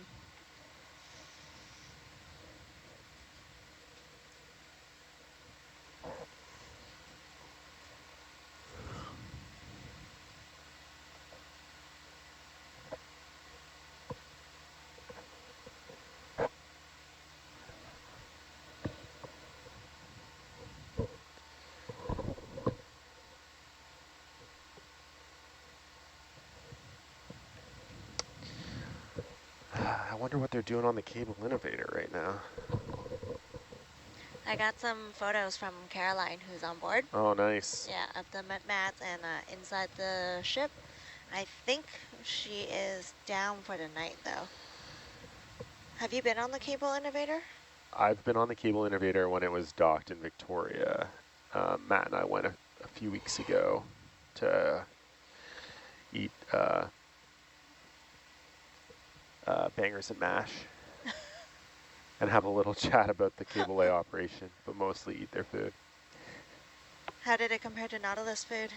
Speaker 10: I wonder what they're doing on the cable innovator right now.
Speaker 9: I got some photos from Caroline, who's on board.
Speaker 10: Oh, nice.
Speaker 9: Yeah, of the mats and inside the ship. I think she is down for the night, though. Have you been on the cable innovator?
Speaker 10: I've been on the cable innovator when it was docked in Victoria. Matt and I went a few weeks ago to eat bangers and mash and have a little chat about the cable lay operation, but mostly eat their food.
Speaker 9: How did it compare to Nautilus food?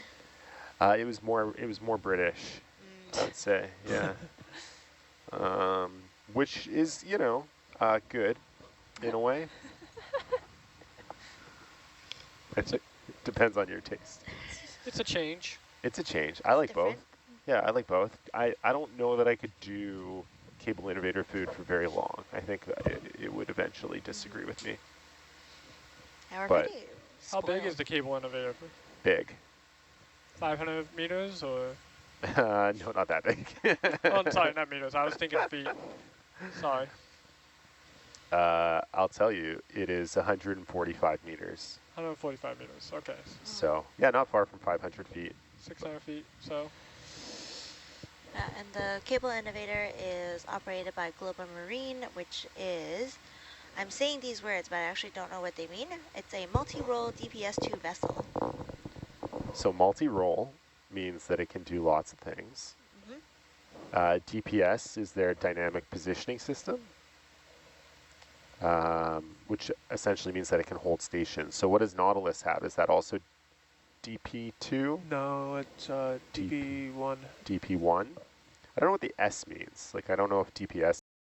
Speaker 10: It was more British, I would say, yeah. Which is, you know, good in a way. It depends on your taste.
Speaker 13: It's a change.
Speaker 10: It's a change. I like
Speaker 9: Different.
Speaker 10: both. Yeah, I like both. I don't know that I could do cable innovator food for very long. I think that it would eventually disagree with me. But
Speaker 13: How big is the cable innovator?
Speaker 10: big.
Speaker 13: 500 meters or?
Speaker 10: No, not that big.
Speaker 13: Oh, I'm sorry, not meters. I was thinking feet. Sorry.
Speaker 10: I'll tell you, it is 145 meters.
Speaker 13: 145 meters, okay.
Speaker 10: So, yeah, not far from 500 feet.
Speaker 13: 600 feet, so.
Speaker 9: And the cable innovator is operated by Global Marine, which is, I'm saying these words, but I actually don't know what they mean. It's a multi-role DPS-2 vessel.
Speaker 10: So multi-role means that it can do lots of things. DPS is their dynamic positioning system. which essentially means that it can hold station. So what does Nautilus have? Is that also DP2?
Speaker 11: No, it's DP1.
Speaker 10: DP1? I don't know what the S means. Like, I don't know if DPS